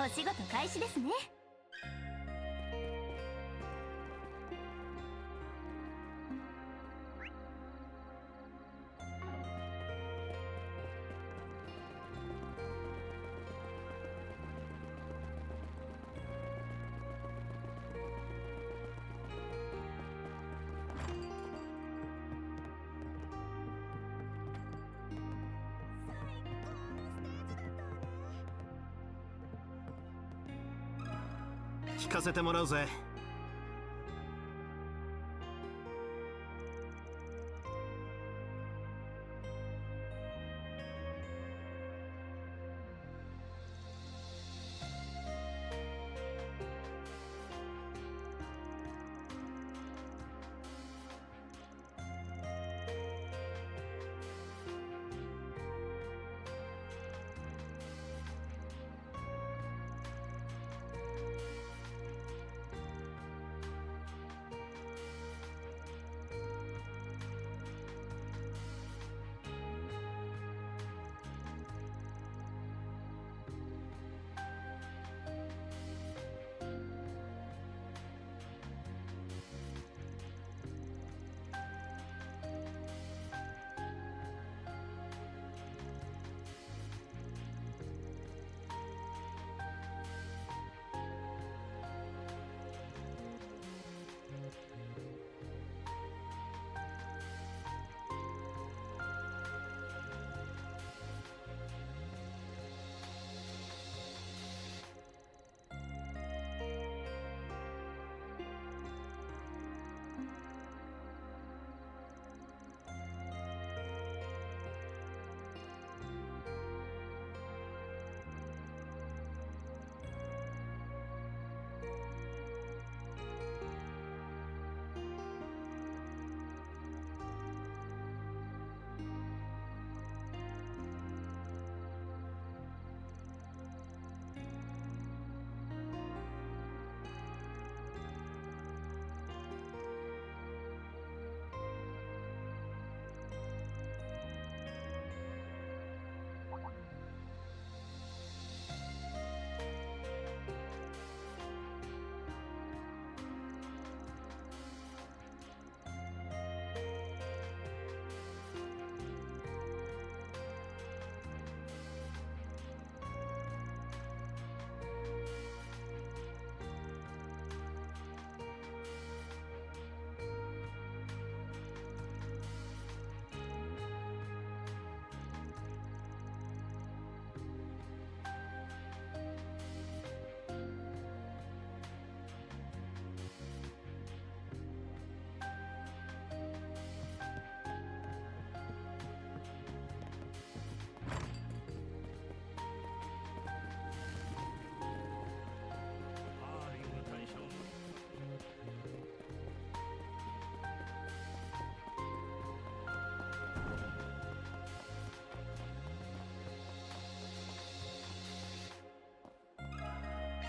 お仕事開始ですね。聞かせてもらうぜ。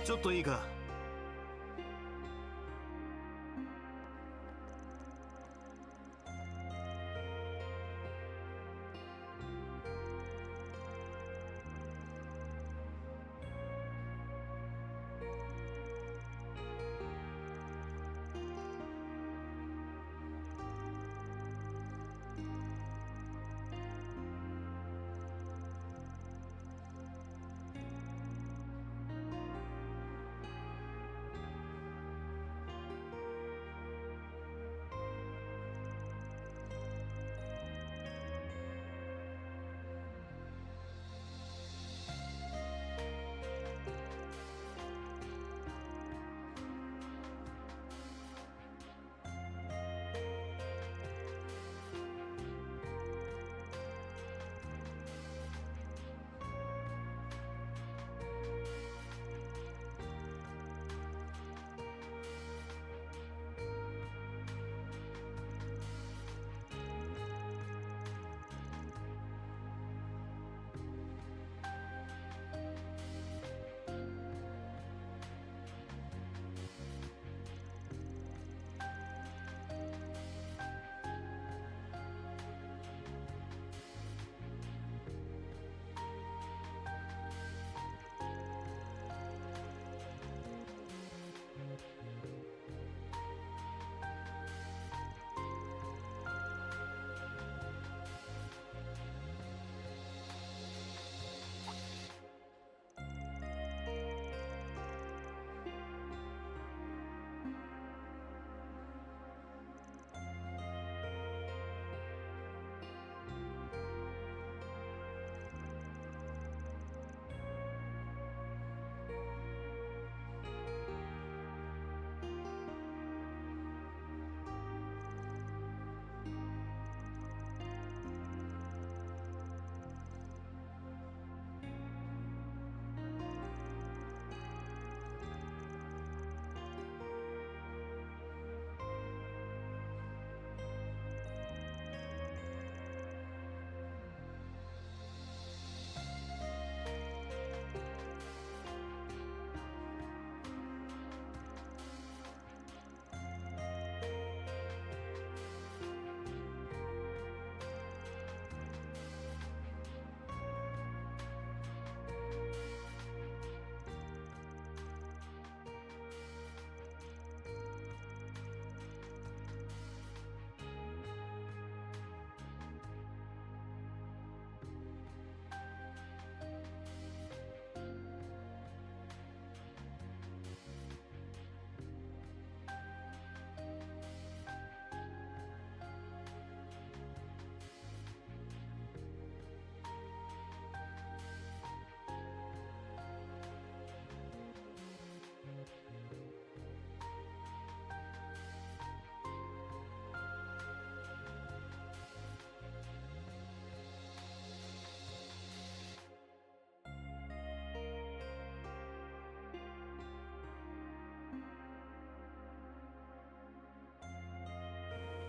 ちょっといいか。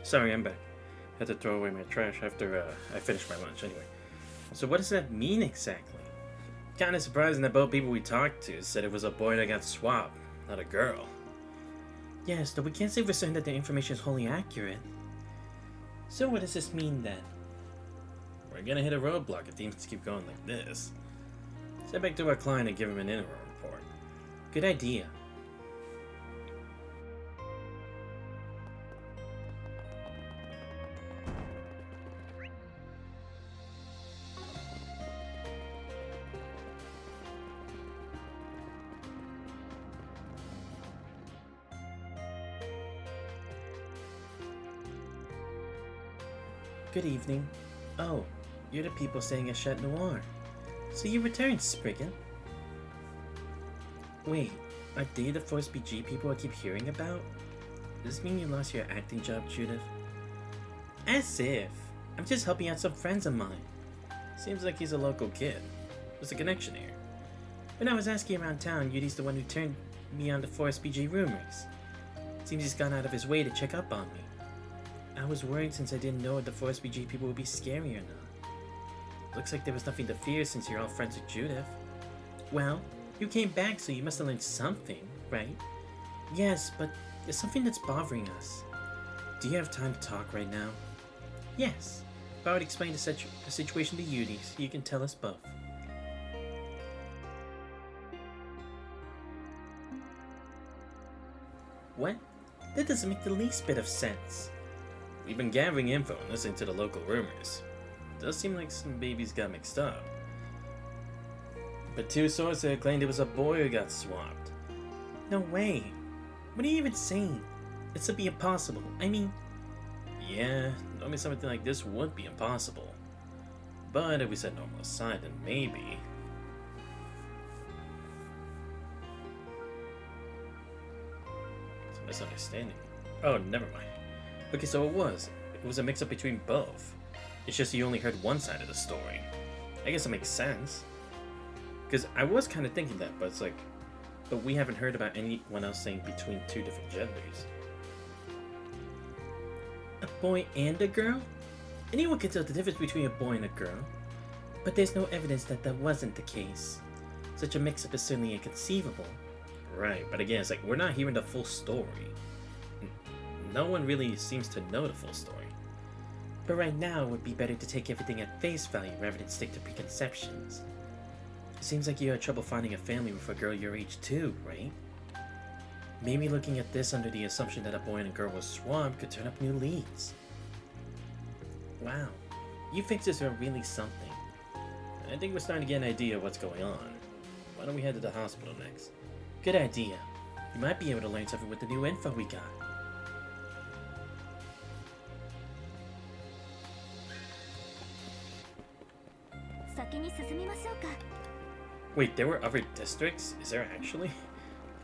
Sorry, I'm back. Had to throw away my trash after I finished my lunch anyway. So what does that mean exactly? Kinda surprising that both people we talked to said it was a boy that got swapped, not a girl. Yes, though we can't say for certain that the information is wholly accurate. So what does this mean then? We're gonna hit a roadblock if things keep going like this. Send back to our client and give him an interim report. Good idea. Good evening. Oh, you're the people staying at Chat Noir. So you returned, Spriggan. Wait, are they the Force BG people I keep hearing about? Does this mean you lost your acting job, Judith? As if. I'm just helping out some friends of mine. Seems like he's a local kid. What's the connection here? When I was asking around town, Yudi's the one who turned me on to Force BG rumors. Seems he's gone out of his way to check up on me. I was worried since I didn't know if the Force BG people would be scary or not. Looks like there was nothing to fear since you're all friends with Judith. Well, you came back, so you must have learned something, right? Yes, but there's something that's bothering us. Do you have time to talk right now? Yes. If I would explain the situation to Yudi, so you can tell us both. What? That doesn't make the least bit of sense. We've been gathering info and listening to the local rumors. It does seem like some babies got mixed up. But two sources claimed it was a boy who got swapped. No way. What are you even saying? This would be impossible. I mean... Yeah, normally something like this would be impossible. But if we set normal aside, then maybe... It's a misunderstanding. Oh, never mind. Okay, so it was a mix-up between both. It's just you only heard one side of the story. I guess it makes sense. Because I was kind of thinking that, but it's like... But we haven't heard about anyone else saying between two different genders. A boy and a girl? Anyone can tell the difference between a boy and a girl. But there's no evidence that that wasn't the case. Such a mix-up is certainly inconceivable. Right, but again, it's like we're not hearing the full story. No one really seems to know the full story. But right now, it would be better to take everything at face value rather than stick to preconceptions. It seems like you had trouble finding a family with a girl your age too, right? Maybe looking at this under the assumption that a boy and a girl was swapped could turn up new leads. Wow, you fixers are really something. I think we're starting to get an idea of what's going on. Why don't we head to the hospital next? Good idea. You might be able to learn something with the new info we got. Wait, there were other districts? Is there actually?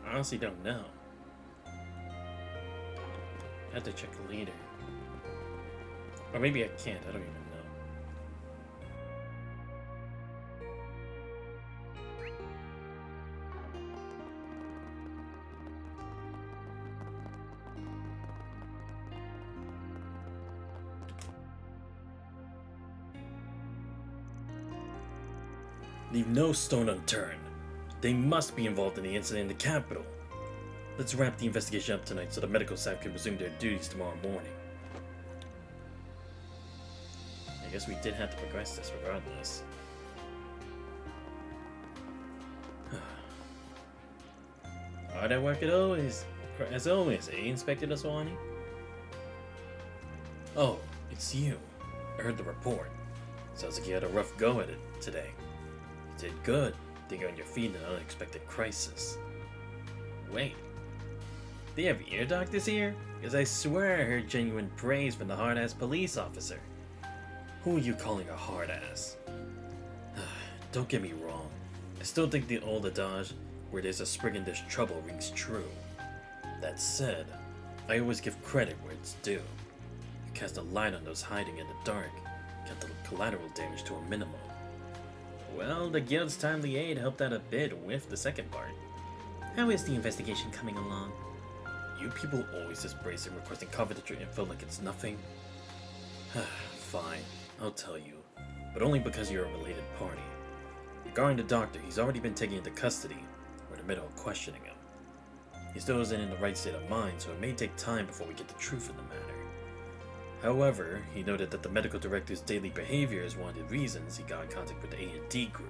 I honestly don't know. I have to check later. Or maybe I can't, I don't even know. Leave no stone unturned. They must be involved in the incident in the capital. Let's wrap the investigation up tonight so the medical staff can resume their duties tomorrow morning. I guess we did have to progress this regardless. Hard at work as always, eh, Inspector Daswani? Oh, it's you. I heard the report. Sounds like you had a rough go at it today. You did good, thinking on your feet in an unexpected crisis. Wait, they have ear doctors here? Because I swear I heard genuine praise from the hard-ass police officer. Who are you calling a hard-ass? Don't get me wrong. I still think the old adage, where there's a Spriggan there's trouble, rings true. That said, I always give credit where it's due. You cast a light on those hiding in the dark, kept the collateral damage to a minimum. Well, the guild's timely aid helped out a bit with the second part. How is the investigation coming along? you people always just bracing requesting confidential info like it's nothing? Fine, I'll tell you. But only because you're a related party. Regarding the doctor, he's already been taken into custody. We're in the middle of questioning him. He still isn't in the right state of mind, so it may take time before we get the truth of the matter. However, he noted that the medical director's daily behavior is one of the reasons he got in contact with the A&D group.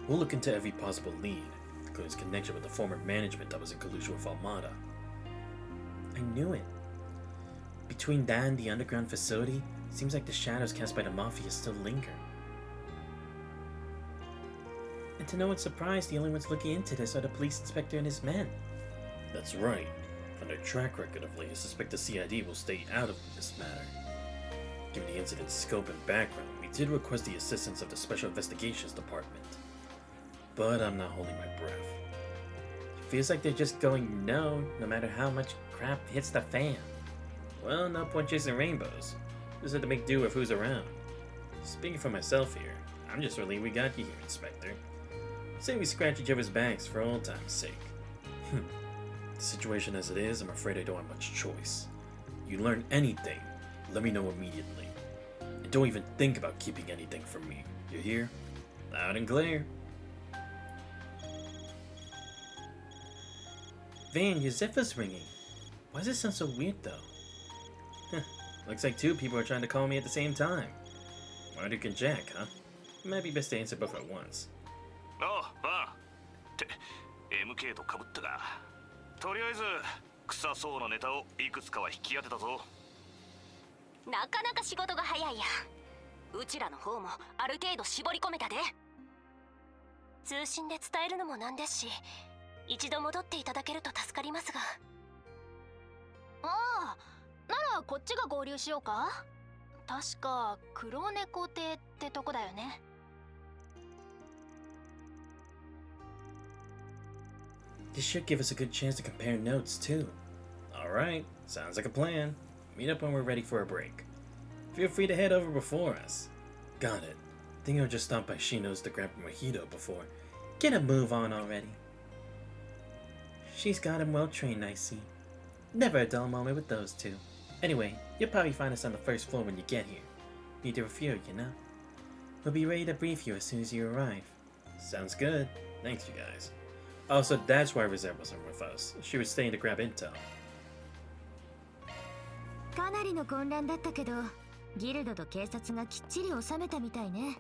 We'll look into every possible lead, including his connection with the former management that was in collusion with Armada. I knew it. Between that and the underground facility, it seems like the shadows cast by the Mafia still linger. And to no one's surprise, the only ones looking into this are the police inspector and his men. That's right. From their track record of late, I suspect the CID will stay out of this matter. Given the incident's scope and background, we did request the assistance of the Special Investigations Department. But I'm not holding my breath. It feels like they're just going no matter how much crap hits the fan. Well, no point chasing rainbows. Just have to make do with who's around. Speaking for myself here, I'm just relieved we got you here, Inspector. Say we scratch each other's backs for old time's sake. The situation as it is, I'm afraid I don't have much choice. You learn anything, let me know immediately. And don't even think about keeping anything from me. You hear? Loud and clear. Van, your Zephyr's ringing. Why does it sound so weird though? Looks like two people are trying to call me at the same time. Marduk and Jack, huh? It might be best to answer both at once. Oh, MK と被ったが、とりあえず臭そうなネタをいくつかは引き当てたぞ。なかなか仕事が早いや。うちらの方もある程度絞り込めたで。通信で伝えるのもなんですし、一度戻っていただけると助かりますが。ああ、ならこっちが合流しようか。確か黒猫亭ってとこだよね。This should give us a good chance to compare notes, too. Alright, sounds like a plan. Meet up when we're ready for a break. Feel free to head over before us. Got it. Think I'll just stop by Shino's to grab a mojito before. Get a move on already. She's got him well trained, I see. Never a dull moment with those two. Anyway, you'll probably find us on the first floor when you get here. Need to refuel, you know? We'll be ready to brief you as soon as you arrive. Sounds good. Thanks, you guys. Also, that's why Reserve wasn't with us. She was staying to grab intel. かなりの混乱だったけど、ギルドと警察がきっちり収めたみたいね。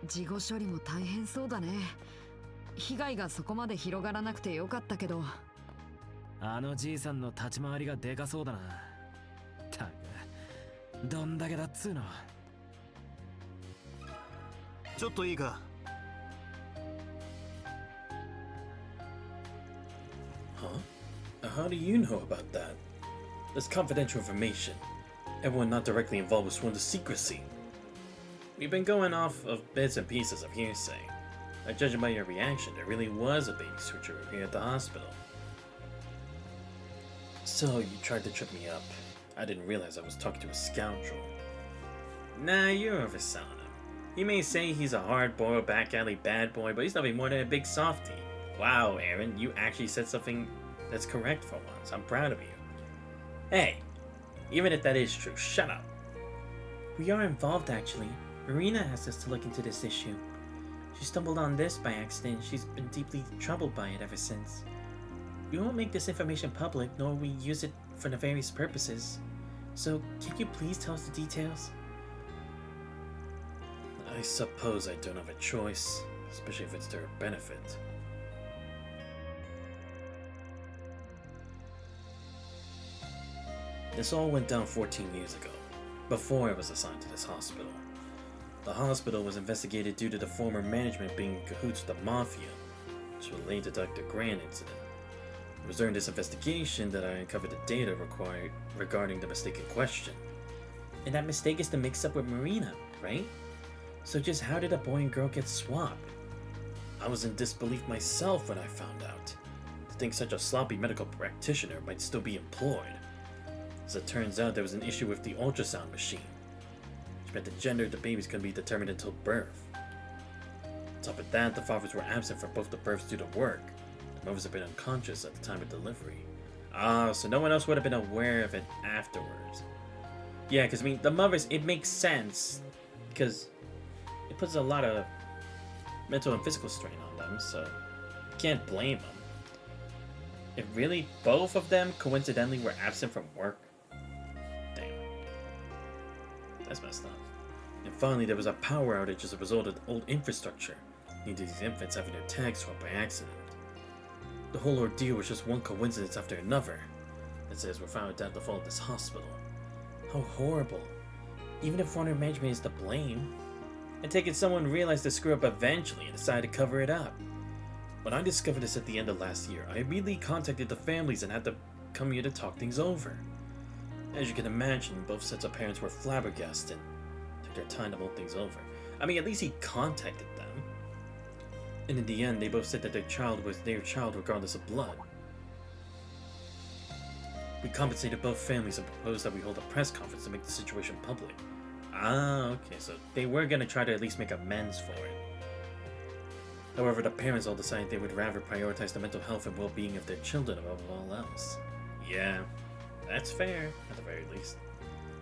事後処理も大変そうだね。被害がそこまで広がらなくてよかったけど。あのじいさんの立ち回りがでかそうだな。たく、どんだけだっつうの。ちょっといいか。Huh? How do you know about that? That's confidential information. Everyone not directly involved was sworn to secrecy. We've been going off of bits and pieces of hearsay. Judging by your reaction, there really was a baby switcher here at the hospital. So, you tried to trip me up. I didn't realize I was talking to a scoundrel. Nah, you're overselling him. You may say he's a hard-boiled, back-alley bad boy, but he's nothing more than a big softie. Wow, Aaron, you actually said something that's correct for once. I'm proud of you. Hey, even if that is true, shut up. We are involved, actually. Marina asked us to look into this issue. She stumbled on this by accident. She's been deeply troubled by it ever since. We won't make this information public, nor will we use it for nefarious purposes. So, can you please tell us the details? I suppose I don't have a choice, especially if it's to her benefit. This all went down 14 years ago, before I was assigned to this hospital. The hospital was investigated due to the former management being in cahoots with the Mafia, which related to Dr. Grant incident. It was during this investigation that I uncovered the data required regarding the mistake in question. And that mistake is the mix-up with Marina, right? So just how did a boy and girl get swapped? I was in disbelief myself when I found out. To think such a sloppy medical practitioner might still be employed. As it turns out, there was an issue with the ultrasound machine, which meant the gender of the babies couldn't be determined until birth. On top of that, the fathers were absent for both the births due to work. Mothers have been unconscious at the time of delivery. Ah, so no one else would have been aware of it afterwards. Yeah, because I mean, the mothers, it makes sense because it puts a lot of mental and physical strain on them, so you can't blame them. If really both of them coincidentally were absent from work, damn, that's messed up. And finally, there was a power outage as a result of old infrastructure, leading to these infants having their tags swapped by accident. The whole ordeal was just one coincidence after another. It says we're found at the fall of this hospital. How horrible. Even if Warner Management is to blame, I take it someone realized the screw up eventually and decided to cover it up. When I discovered this at the end of last year, I immediately contacted the families and had to come here to talk things over. As you can imagine, both sets of parents were flabbergasted. Took their time to mull things over. I mean, at least he contacted them. And in the end, they both said that their child was their child regardless of blood. We compensated both families and proposed that we hold a press conference to make the situation public. Ah, okay, so they were gonna try to at least make amends for it. However, the parents all decided they would rather prioritize the mental health and well-being of their children above all else. Yeah, that's fair, at the very least.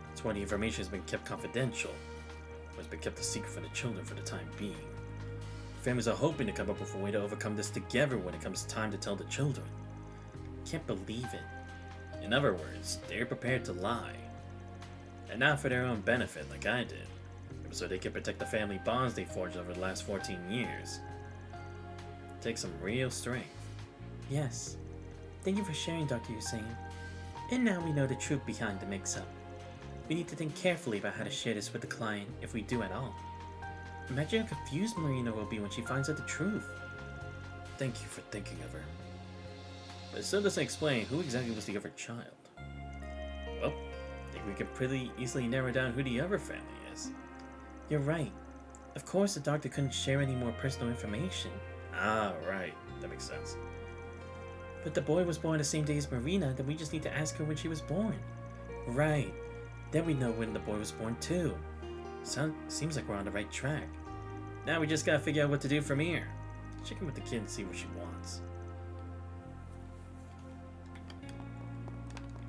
That's why the information has been kept confidential, or has been kept a secret from the children for the time being. Families are hoping to come up with a way to overcome this together when it comes time to tell the children. Can't believe it. In other words, they're prepared to lie. And not for their own benefit, like I did. It was so they could protect the family bonds they forged over the last 14 years. It takes some real strength. Yes. Thank you for sharing, Dr. Hussein. And now we know the truth behind the mix-up. We need to think carefully about how to share this with the client, if we do at all. Imagine how confused Marina will be when she finds out the truth. Thank you for thinking of her. But it still doesn't explain who exactly was the other child. Well, I think we can pretty easily narrow down who the other family is. You're right. Of course the doctor couldn't share any more personal information. Ah, right. That makes sense. But the boy was born the same day as Marina, then we just need to ask her when she was born. Right. Then we know when the boy was born too. Seems like we're on the right track. Now we just gotta figure out what to do from here. Check in with the kid and see what she wants.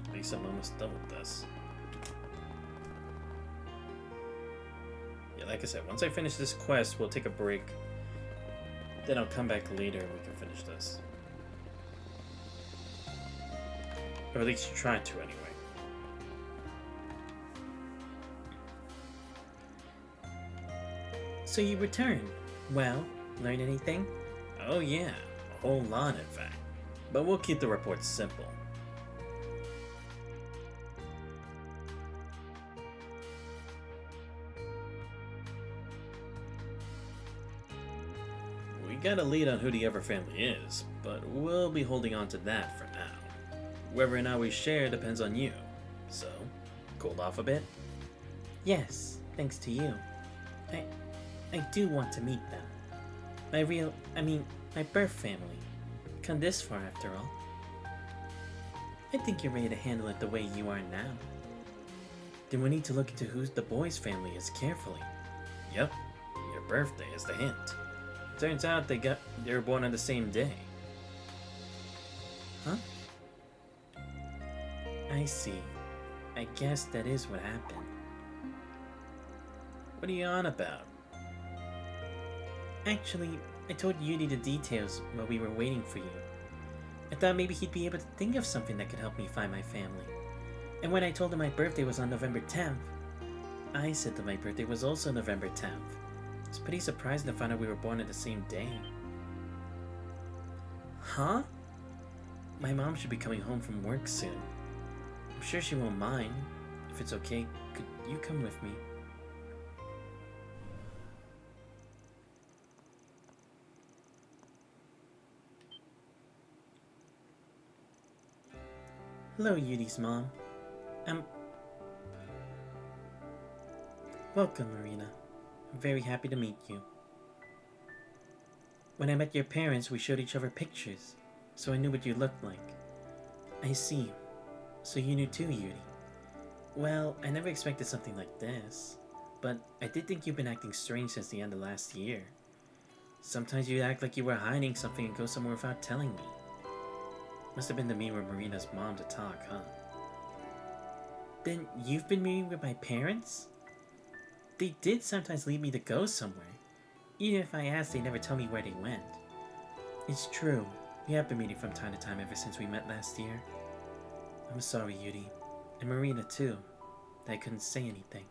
At least I'm almost done with this. Yeah, like I said, once I finish this quest, we'll take a break. Then I'll come back later and we can finish this. Or at least try to anyway. So you returned. Well, learn anything? Oh yeah, a whole lot in fact. But we'll keep the reports simple. We got a lead on who the other family is, but we'll be holding on to that for now. Whether or not we share depends on you. So, cooled off a bit? Yes, thanks to you. I do want to meet them. My birth family. Come this far after all. I think you're ready to handle it the way you are now. Then we need to look into who the boy's family is carefully. Yep, your birthday is the hint. Turns out they were born on the same day. Huh? I see. I guess that is what happened. What are you on about? Actually, I told Yuri the details while we were waiting for you. I thought maybe he'd be able to think of something that could help me find my family. And when I told him my birthday was on November 10th, I said that my birthday was also November 10th. I was pretty surprised to find out we were born on the same day. Huh? My mom should be coming home from work soon. I'm sure she won't mind. If it's okay, could you come with me? Hello, Yuri's mom. Welcome, Marina. I'm very happy to meet you. When I met your parents, we showed each other pictures, so I knew what you looked like. I see. So you knew too, Yuri. Well, I never expected something like this, but I did think you've been acting strange since the end of last year. Sometimes you act like you were hiding something and go somewhere without telling me. Must have been the meeting with Marina's mom to talk, huh? Then you've been meeting with my parents? They did sometimes lead me to go somewhere. Even if I asked, they never tell me where they went. It's true. We have been meeting from time to time ever since we met last year. I'm sorry, Yuri. And Marina, too. That I couldn't say anything.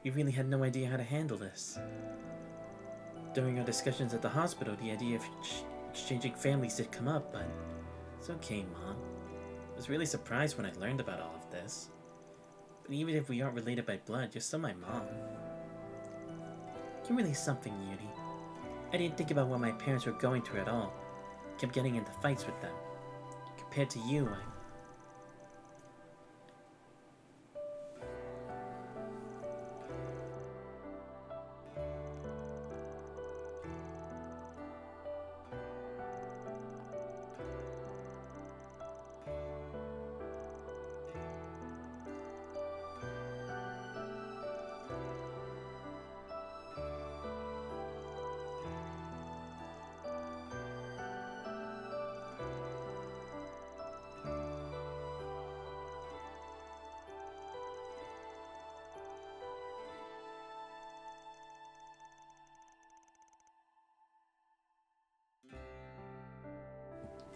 We really had no idea how to handle this. During our discussions at the hospital, the idea of exchanging families did come up, but it's okay, Mom. I was really surprised when I learned about all of this. But even if we aren't related by blood, you're still my mom. You're really something, Yuri. I didn't think about what my parents were going through at all. Kept getting into fights with them. Compared to you,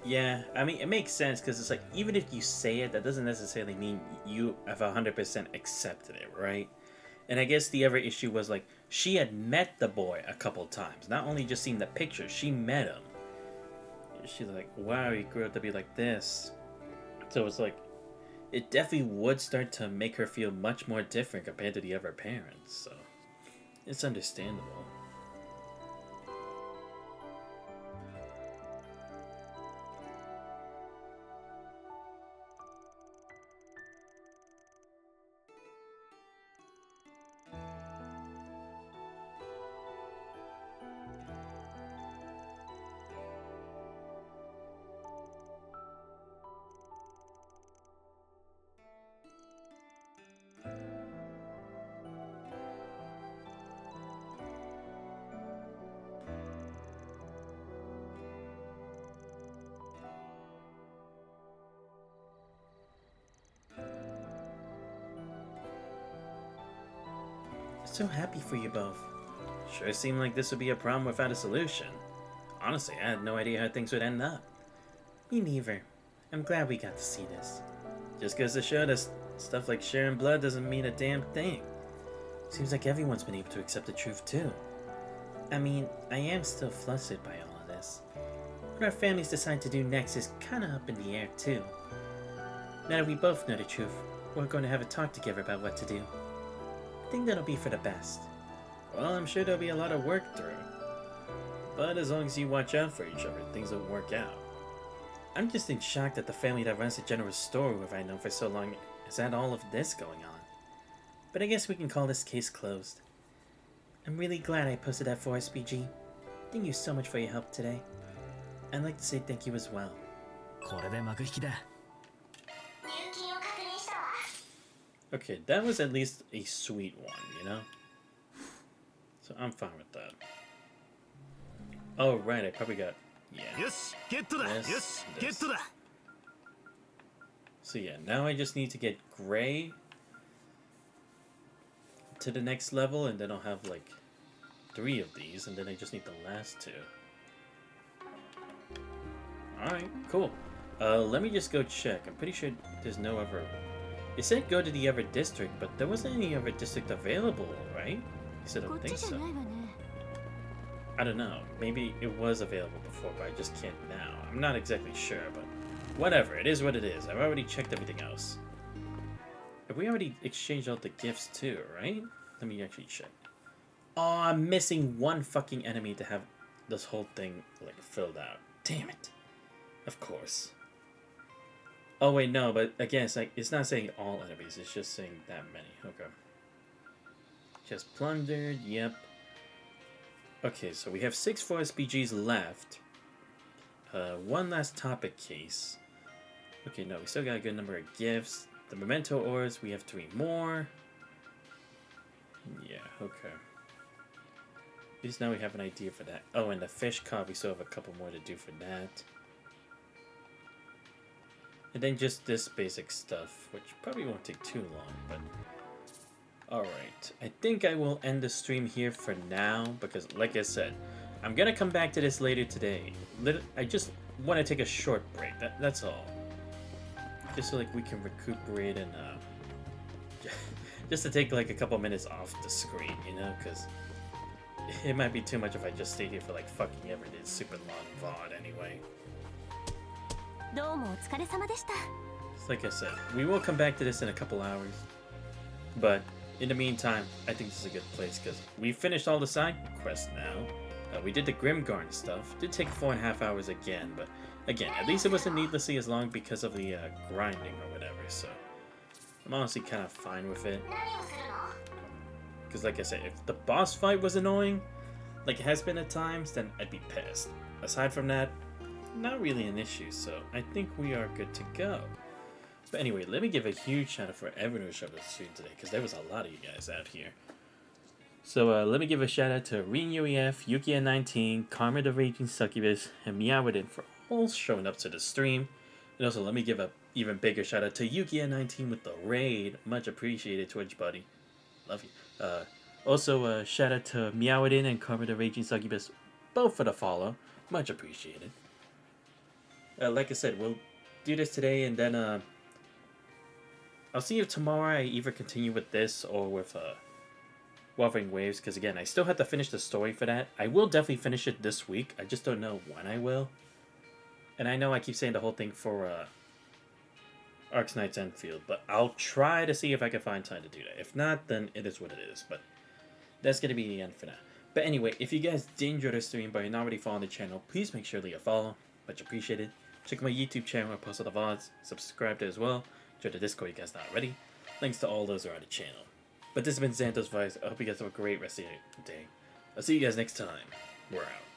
Yeah, I mean, it makes sense because it's like, even if you say it, that doesn't necessarily mean you have 100% accepted it, right? And I guess the other issue was like, she had met the boy a couple times. Not only just seen the pictures, she met him. She's like, wow, he grew up to be like this. So it's like, it definitely would start to make her feel much more different compared to the other parents. So it's understandable. So happy for you both. Sure seemed like this would be a problem without a solution. Honestly, I had no idea how things would end up. Me neither. I'm glad we got to see this. Just goes to show that stuff like sharing blood doesn't mean a damn thing. Seems like everyone's been able to accept the truth too. I mean, I am still flustered by all of this. What our families decide to do next is kinda up in the air too. Now that we both know the truth, we're going to have a talk together about what to do. I think that'll be for the best. Well, I'm sure there'll be a lot of work through. But as long as you watch out for each other, things will work out. I'm just in shock that the family that runs the general store, who I've known for so long, has had all of this going on. But I guess we can call this case closed. I'm really glad I posted that for SBG. Thank you so much for your help today. I'd like to say thank you as well. Okay, that was at least a sweet one, you know? So I'm fine with that. Oh, right, I probably got... Yeah. Yes, this. So yeah, now I just need to get Gray to the next level, and then I'll have like 3 of these, and then I just need the last 2. Alright, cool. Let me just go check. I'm pretty sure there's no other... It said go to the other district, but there wasn't any other district available, right? He said I don't think so. I don't know. Maybe it was available before, but I just can't now. I'm not exactly sure, but whatever. It is what it is. I've already checked everything else. Have we already exchanged all the gifts too, right? Let me actually check. Oh, I'm missing one fucking enemy to have this whole thing like filled out. Damn it. Of course. Oh wait, no, but again, it's not saying all enemies, it's just saying that many. Okay. Just plundered, yep. Okay, so we have 6 Forest BGs left. 1 last topic case. Okay, no, we still got a good number of gifts. The memento ores, we have 3 more. Yeah, okay. At least now we have an idea for that. Oh, and the fish cod, we still have a couple more to do for that. And then just this basic stuff, which probably won't take too long, but... Alright, I think I will end the stream here for now, because like I said, I'm gonna come back to this later today. I just want to take a short break, that's all. Just so like we can recuperate and just to take like a couple minutes off the screen, you know, because it might be too much if I just stay here for like fucking ever. It's super long VOD anyway. So like I said, we will come back to this in a couple hours, but in the meantime, I think this is a good place because we finished all the side quests now. We did the Grimgarn stuff. Did take 4.5 hours again, but again, at least it wasn't needlessly as long because of the grinding or whatever, so I'm honestly kind of fine with it. Because like I said, if the boss fight was annoying, like it has been at times, then I'd be pissed. Aside from that, not really an issue, so I think we are good to go. But anyway, let me give a huge shout out for everyone who showed up to the stream today, because there was a lot of you guys out here. So let me give a shout out to Rin UEF, Yukia19, Karma the Raging Succubus, and Meowwithin for all showing up to the stream. And also let me give a even bigger shout out to Yukia19 with the raid. Much appreciated, Twitch buddy. Love you. Also shout out to Meowwithin and Karma the Raging Succubus, both for the follow. Much appreciated. Like I said, we'll do this today, and then I'll see if tomorrow I either continue with this or with Wuthering Waves, because again, I still have to finish the story for that. I will definitely finish it this week. I just don't know when I will. And I know I keep saying the whole thing for Arcs Knights Enfield, but I'll try to see if I can find time to do that. If not, then it is what it is. But that's going to be the end for now. But anyway, if you guys did enjoy the stream but you're not already following the channel, please make sure to leave a follow. Much appreciated. Check my YouTube channel where I post all the VODs. Subscribe there as well. Join the Discord if you guys not already. Links to all those are on the channel. But this has been Xanthos Vice. I hope you guys have a great rest of your day. I'll see you guys next time. We're out.